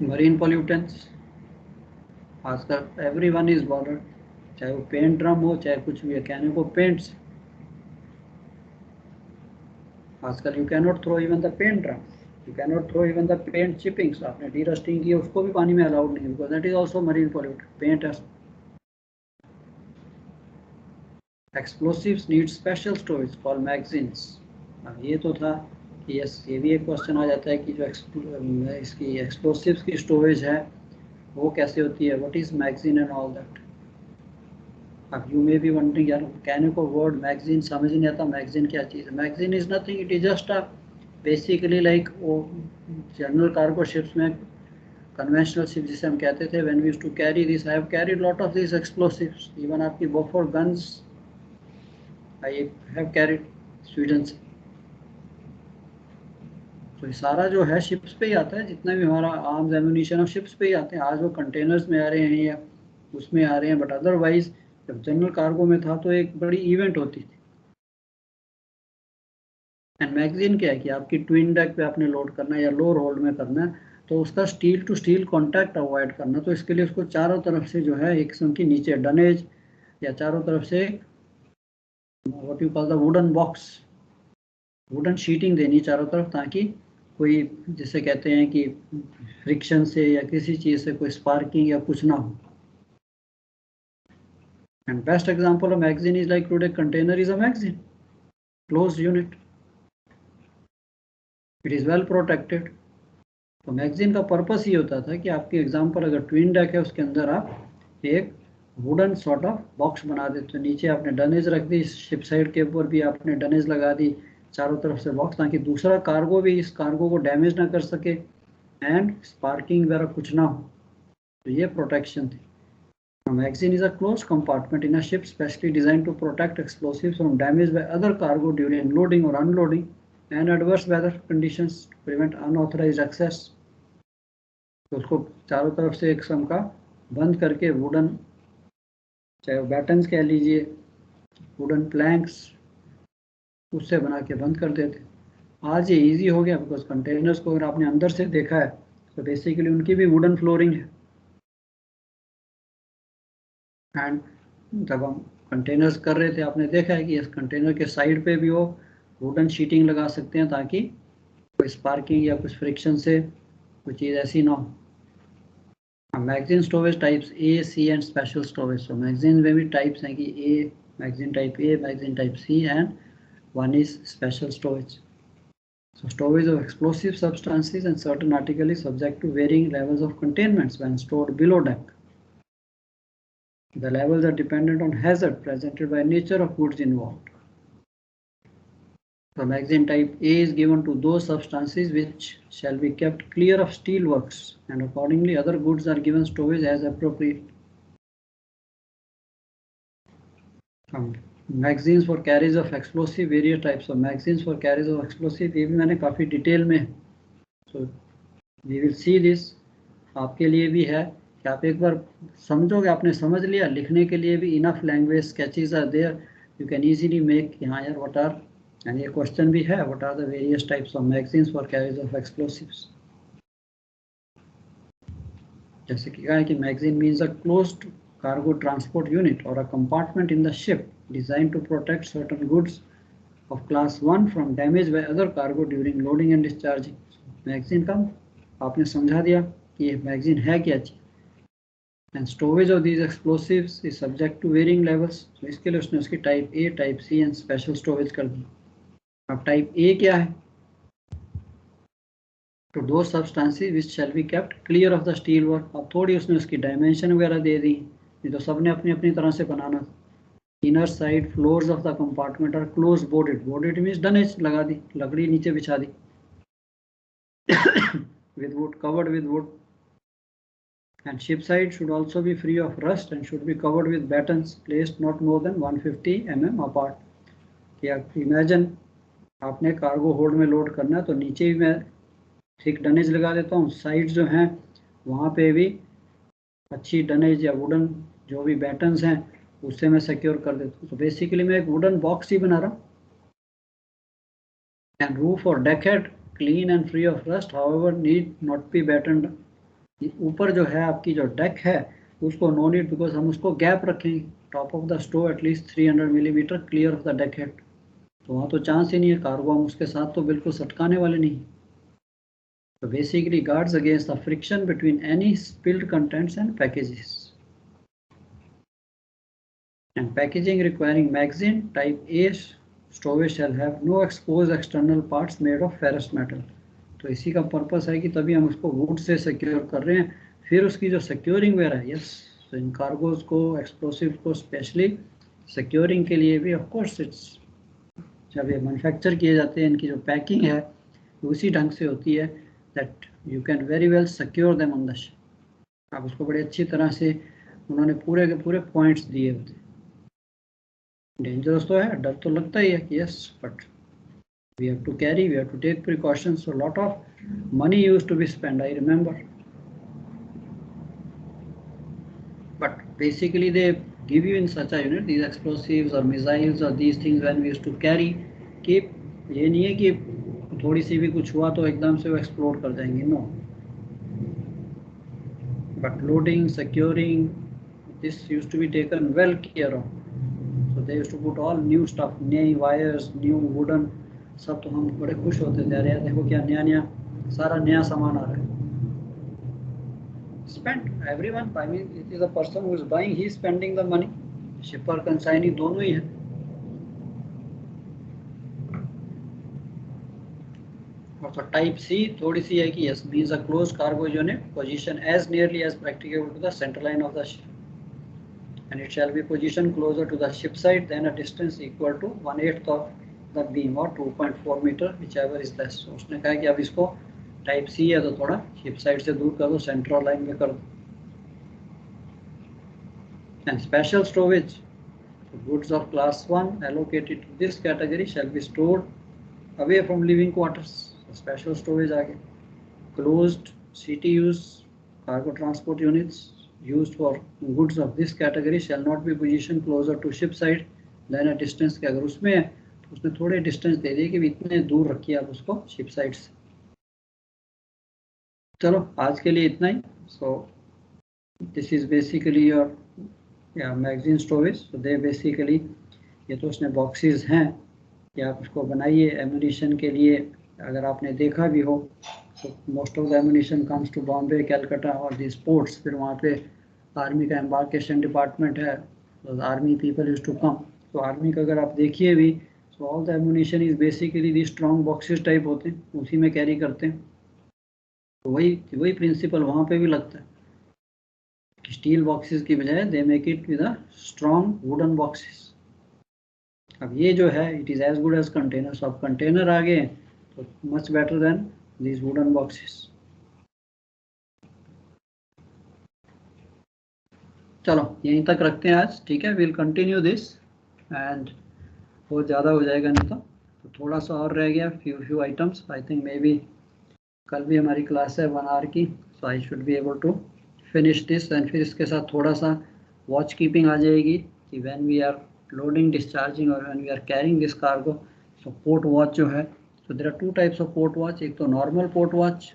Marine pollutants, आजकल एवरीवन इज बॉर्डर, चाहे वो पेंट ड्रम हो चाहे कुछ भी है, कहने को पेंट्स. आजकल you can not throw even the paint drum, you can not throw even the paint chippings. आपने डीरस्टिंग की उसको भी पानी में अलाउड नहीं, because that is also marine pollutant. Paint है. Explosives need special storage called magazines. अब ये तो था कि यस, ये भी एक क्वेश्चन आ जाता है कि जो इसकी एक्सप्लोसिव्स की स्टोरेज है वो कैसे होती है, what is magazine and all that. अब यू मे बी वंडरिंग यार कहने को वर्ड मैगजीन समझ नहीं आता, मैगजीन क्या चीज़ है. Magazine is nothing, it is just a basically like वो जनरल कार्गो शिप्स में कन्वेंशनल शिप जिसे हम कहते थे, when we used to carry this, I have carried lot of this explosives. Even आपकी Bofors guns I have carried Sweden से. तो ये सारा जो है शिप्स पे ही आता है, जितना भी हमारा आर्म्स एम्यूनिशन और शिप्स पे ही आते हैं। आज वो कंटेनर्स में आ रहे हैं या उसमें आ रहे हैं, बट अदरवाइज जब जनरल कार्गो में था तो एक बड़ी इवेंट होती थी। एंड मैगजीन क्या है कि आपकी ट्विन डेक पे आपने लोड करना है या लोअर होल्ड में करना है, तो उसका steel to steel contact avoid करना, तो इसके लिए उसको चारों तरफ से जो है एक किस्म की नीचे डनेज या चारों तरफ से what you call the wooden box, wooden sheeting देनी चारों तरफ, ताकि कोई जिसे कहते हैं कि फ्रिक्शन से या किसी चीज़ से कोई स्पार्किंग या कुछ ना हो। And best example of magazine is like today container is a magazine, closed unit, it is well protected. तो मैगजीन का पर्पस ये होता था कि आपकी एग्जांपल अगर ट्विन डेक है, उसके अंदर आप एक वुडन सॉर्ट ऑफ बॉक्स बना देते, तो नीचे आपने डनेज रख दी, शिप साइड के ऊपर भी आपने डनेज लगा दी, चारों तरफ से बॉक्स, ताकि दूसरा कार्गो भी इस कार्गो को डैमेज ना कर सके एंड स्पार्किंग वगैरह कुछ ना हो। तो ये प्रोटेक्शन थी। Magazine is a close compartment in a ship specially designed to protect explosives from damage by other cargo during loading और unloading and adverse weather conditions to prevent unauthorised access. तो उसको चारों तरफ से एक किस्म का बंद करके वुडन, चाहे वो बैटन्स कह लीजिए, वुडन प्लैंक्स, उससे बना के बंद कर देते। आज ये इजी हो गया बिकॉज कंटेनर्स को अगर आपने अंदर से देखा है तो बेसिकली उनकी भी वुडन फ्लोरिंग है। एंड जब हम कंटेनर्स कर रहे थे आपने देखा है कि इस कंटेनर के साइड पे भी वो वुडन शीटिंग लगा सकते हैं, ताकि कोई स्पार्किंग या कुछ फ्रिक्शन से कोई चीज़ ऐसी ना हो। Magazine storage types A, C and special storage. तो मैगजीन में भी टाइप्स हैं कि A magazine type A, magazine type C and one is special storage. So storage of explosive substances and certain article is subject to varying levels of containments when stored below deck. The levels are dependent on hazard presented by nature of goods involved. The magazine type A is given to those substances which shall be kept clear of steel works, and accordingly other goods are given storage as appropriate. Magazines for carriage of explosive, various types of magazines for carriage of explosive, ये भी मैंने काफ़ी detail में, so we will see this, आपके लिए भी है कि आप एक बार समझोगे, आपने समझ लिया, लिखने के लिए भी enough language sketches are there, you can easily make कि हाँ यार व्हाट आर, एंड ये क्वेश्चन भी है, what are the various types of magazines for carriage of explosives. जैसे कि कहा है कि magazine means a closed cargo transport unit or a compartment in the ship designed to protect certain goods of class 1 from damage by other cargo during loading and discharging. Magazine का आपने समझा दिया कि ये मैगजीन है क्या चीज़, and storage of these explosives is subject to varying levels. तो इसके लिए उसने उसकी type A, type C and special storage कर दी। अब टाइप ए क्या है, तो दो substances which shall be kept clear of the steel work. अब थोड़ी उसने उसकी डायमेंशन वगैरह दे दी, ये तो सबने अपनी अपनी तरह से बनाना था। Inner side floors of the compartment are close boarded, boarded means dunnage लगा दी, लकड़ी नीचे बिछा दी with wood, covered with wood, and ship side should also be free of rust and should be covered with battens placed not more than 150 mm apart. कि आप imagine आपने cargo hold में load करना है, तो नीचे भी मैं थिक डनेज लगा देता हूँ, साइड जो हैं वहाँ पे भी अच्छी डनेज या वुडन जो भी बैटन्स हैं उससे मैं सिक्योर कर देता हूँ। तो बेसिकली मैं एक वुडन बॉक्स ही बना रहा हूँ। एंड रूफ और deck head clean and free of rust, however need not be battened. ऊपर जो है आपकी जो डेक है उसको नो नीड, बिकॉज हम उसको गैप रखेंगे, top of the stove at least 300 millimetre clear of the deck head, तो वहाँ तो चांस ही नहीं है, कार्गो हम उसके साथ तो बिल्कुल सटकाने वाले नहीं। तो basically guards against the friction between any spilled contents and packages. And packaging requiring magazine type A storage shall have no exposed external parts made of ferrous metal. तो इसी का पर्पस है कि तभी हम उसको वुड से सिक्योर कर रहे हैं। फिर उसकी जो सिक्योरिंग वगैरह है, यस, तो इन कार्गोज को, एक्सप्लोसिव को स्पेशली सिक्योरिंग के लिए भी ऑफ कोर्स इट्स, जब ये मैन्युफैक्चर किए जाते हैं इनकी जो पैकिंग है उसी ढंग से होती है that you can very well secure them on the ship. आप उसको बड़े अच्छी तरह से उन्होंने पूरे के पूरे पॉइंट्स दिए होते हैं। डेंजरस तो है, डर तो लगता ही है कि yes, but we have to carry, we have to take precautions. So a lot of money used to be spent, I remember. But basically they give you in such a unit these explosives or missiles or these things when we used to carry. Keep, ये नहीं है कि थोड़ी सी भी कुछ हुआ तो एकदम से वो एक्सप्लोड कर जाएंगे, no. But loading, securing, this used to be taken well care of. So they used to put all new stuff, नई wires, new wooden, सब. तो हम बड़े खुश होते थे, अरे देखो क्या नया नया सारा नया सामान आ रहा है. Spent, everyone, I mean it is a person who is buying, he is spending the money. Shipper, consignee दोनों ही है. और तो टाइप सी थोड़ी सी है कि yes means a closed cargo unit position as nearly as practicable to the center line of the ship, and it shall be positioned closer to the ship side than a distance equal to 1/8 of the beam or 2.4 meter, whichever is less. So उसने कहा कि अब इसको type सी है तो थोड़ा ship side से दूर कर दो, सेंट्रल लाइन में कर दो. And special storage, goods of class 1 allocated to this category shall be stored away from living quarters. So special storage आ गया. Closed CTUs, cargo transport units used for goods of this category shall not be positioned closer to ship side than a distance. के अगर उसमें है तो उसने थोड़े distance दे दिए कि इतने दूर रखिए आप उसको शिप साइड से. चलो आज के लिए इतना ही. So this is basically your magazine storage. So they basically ये तो उसने बॉक्सेस हैं कि आप उसको बनाइए एम्यूनिशन के लिए. अगर आपने देखा भी हो तो most of the ammunition comes to Bombay, Calcutta और दिस पोर्ट्स. फिर वहाँ पे आर्मी का एम्बार्केशन डिपार्टमेंट है, तो army people use to come. तो आर्मी का अगर आप देखिए भी तो all the ammunition is basically the strong boxes type होते हैं, उसी में कैरी करते हैं. तो वही प्रिंसिपल वहाँ पे भी लगता है. स्टील बॉक्सेस की बजाय they make it with a strong wooden boxes. अब ये जो है it is as good as container. So अब कंटेनर आ गए तो much better than these wooden boxes. चलो यहीं तक रखते हैं आज, ठीक है. विल कंटिन्यू दिस एंड बहुत ज़्यादा हो जाएगा नहीं तो थोड़ा सा और रह गया, few items. I think maybe कल भी हमारी क्लास है 1 आवर की. So I should be able to finish this. एंड फिर इसके साथ थोड़ा सा वॉच कीपिंग आ जाएगी कि when we are loading, discharging और when we are carrying this cargo. So port watch जो है, तो there are 2 types of port watch. एक तो नॉर्मल पोर्ट वॉच,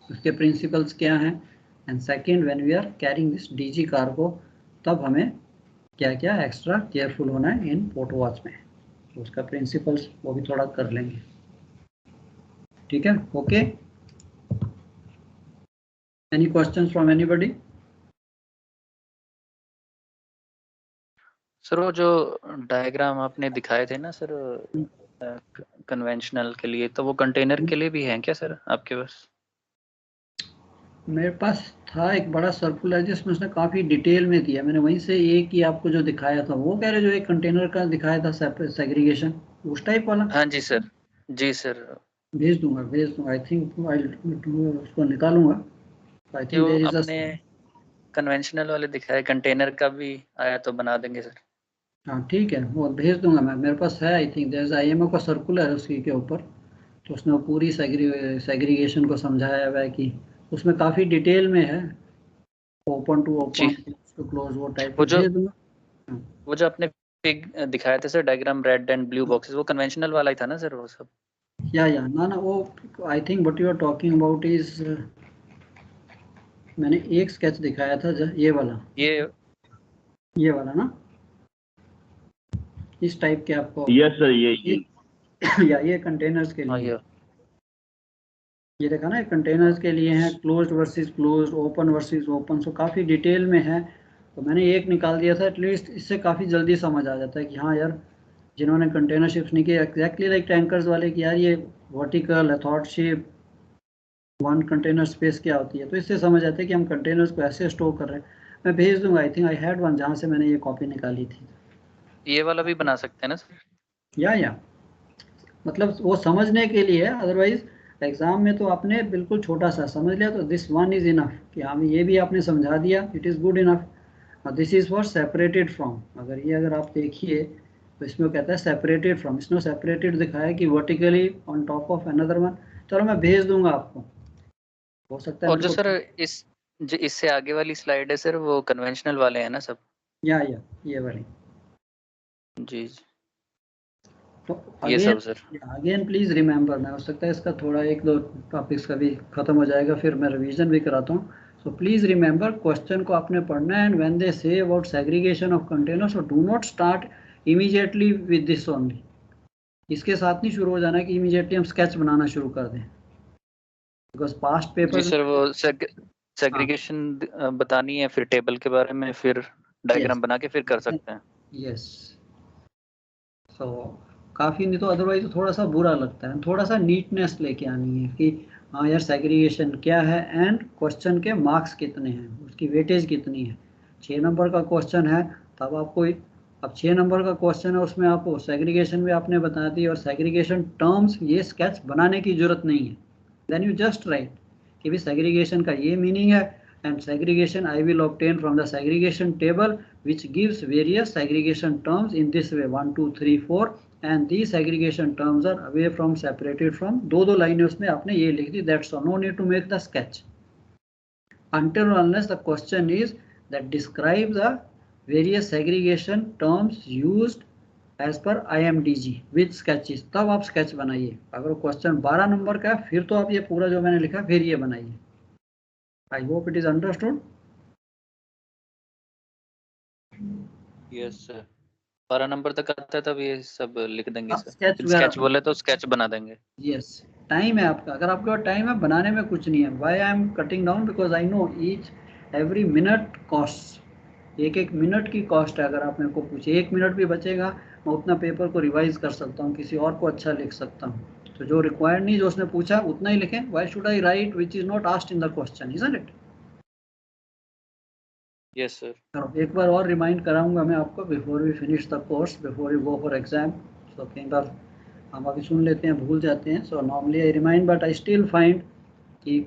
उसके प्रिंसिपल्स क्या हैं. And second when we are carrying this DG cargo, तब हमें क्या क्या एक्स्ट्रा केयरफुल होना है इन पोर्ट वॉच में. तो उसका प्रिंसिपल्स वो भी थोड़ा कर लेंगे, ठीक है. Okay, any questions from anybody? Sir वो जो डायग्राम आपने दिखाए थे ना सर कन्वेंशनल के लिए, तो वो कंटेनर के लिए भी हैं क्या सर आपके पास? मेरे पास था एक बड़ा सर्कुलर जिसमें उसने काफ़ी डिटेल में दिया. मैंने वहीं से एक ही आपको जो दिखाया था, वो कह रहे जो एक कंटेनर का दिखाया था सेग्रीगेशन, उस टाइप वाला. हाँ जी सर, जी सर. भेज दूंगा. आई थिंक उसको निकालूंगा. आई थिंक देयर इज अपने कन्वेंशनल वाले दिखाए, कंटेनर का भी आया तो बना देंगे सर. हाँ ठीक है, वो भेज दूंगा मैं. मेरे पास है, I think there is IMO का सर्कुलर है उसके ऊपर. तो उसने वो पूरी सेग्रीगेशन को समझाया हुआ है कि उसमें काफ़ी डिटेल में है, open to open to close, वो टाइप. वो जो आपने पिग दिखाया था sir diagram, red and blue boxes, वो कन्वेंशनल वाला ही था ना सर वो सब? या ना वो I think what you are talking about is, मैंने एक स्केच दिखाया था ये वाला, ये वाला ना, इस टाइप के आपको. यस सर, ये कंटेनर्स के लिए. ये देखा ना, कंटेनर्स के लिए है closed versus closed, open versus open. So काफ़ी डिटेल में है. तो मैंने एक निकाल दिया था, एटलीस्ट इससे काफ़ी जल्दी समझ आ जाता है कि हाँ यार, जिन्होंने कंटेनर शिप्स नहीं किया एग्जैक्टली लाइक टैंकर्स वाले, कि यार ये वर्टिकल है, थॉट शिप, 1 कंटेनर स्पेस क्या होती है. तो इससे समझ आता है कि हम कंटेनर्स को ऐसे स्टोर कर रहे हैं. मैं भेज दूंगा. I think I had one जहाँ से मैंने ये कॉपी निकाली थी. ये वाला भी बना सकते हैं ना सर? या मतलब वो समझने के लिए, अदरवाइज एग्जाम में तो आपने बिल्कुल छोटा सा समझ लिया तो दिस वन इज इनफ, कि हमें ये भी आपने समझा दिया, it is good enough. This is for separated from. अगर आप देखिए तो इसमें वो कहता है सेपरेटेड फ्रॉम, इसने सेपरेटेड दिखाया कि vertically on top of another one. चलो मैं भेज दूंगा आपको, हो सकता है और जो मेरे को सर जो इससे आगे वाली स्लाइड है सर, वो कन्वेंशनल वाले हैं ना सब? या ये वाली। जी तो ये सब सर। अगेन प्लीज रिमेंबर, मैं हो सकता है इसका थोड़ा एक दो टॉपिक्स का भी खत्म हो जाएगा, फिर मैं रिवीजन भी कराता हूँ। सो प्लीज रिमेंबर, क्वेश्चन को आपने पढ़ना है, and when they say about segregation of container, so do not start immediately with this only. इसके साथ नहीं शुरू हो जाना कि इमीडिएटली हम स्केच बनाना शुरू कर दें, बिकॉज पास्ट जी पेपर सर, वो सेग्रीगेशन बतानी है, फिर टेबल के बारे में, फिर डायग्राम बना के फिर कर सकते हैं। यस। सो काफ़ी, नहीं तो अदरवाइज तो थोड़ा सा बुरा लगता है, थोड़ा सा नीटनेस लेके आनी है कि हाँ यार सेग्रीगेशन क्या है एंड क्वेश्चन के मार्क्स कितने हैं, उसकी वेटेज कितनी है। 6 नंबर का क्वेश्चन है, तब आपको, अब 6 नंबर का क्वेश्चन है, उसमें आपको सेग्रीगेशन भी आपने बता दी और सेग्रीगेशन टर्म्स, ये स्केच बनाने की जरूरत नहीं है। देन यू जस्ट राइट कि भी सेग्रीगेशन का ये मीनिंग है, and segregation I will obtain from the segregation table which gives various segregation terms in this way 1 2 3 4, and these segregation terms are away from, separated from। दो लाइनें उसमें आपने ये लिख दी, that's all, no need to make the sketch until unless the question is that describe the various segregation terms used as per IMDG with sketches, तब आप sketch बनाइए। अगर क्वेश्चन 12 नंबर का है, फिर तो आप ये पूरा जो मैंने लिखा फिर ये बनाइए। I hope it is understood. Yes sir, 12 number तक आता है तब ये सब लिख देंगे सर। स्केच स्केच बोले तो स्केच बना देंगे। यस, टाइम है आपका, अगर आपके पास टाइम है, बनाने में कुछ नहीं है। Why I am cutting down, because I know each every minute cost, एक मिनट की कॉस्ट है। अगर आप मेरे को पूछे 1 मिनट भी बचेगा, मैं उतना पेपर को रिवाइज कर सकता हूँ, किसी और को अच्छा लिख सकता हूँ। तो जो रिक्वायर्ड नहीं, जो उसने पूछा उतना ही लिखें। Why should I write which is not asked in the question, isn't it? Yes sir. चलो एक बार और रिमाइंड कराऊंगा मैं आपको, before we finish the course, before you go for exam. सो कई बार हम अभी सुन लेते हैं, भूल जाते हैं। So normally I remind, but I still find कि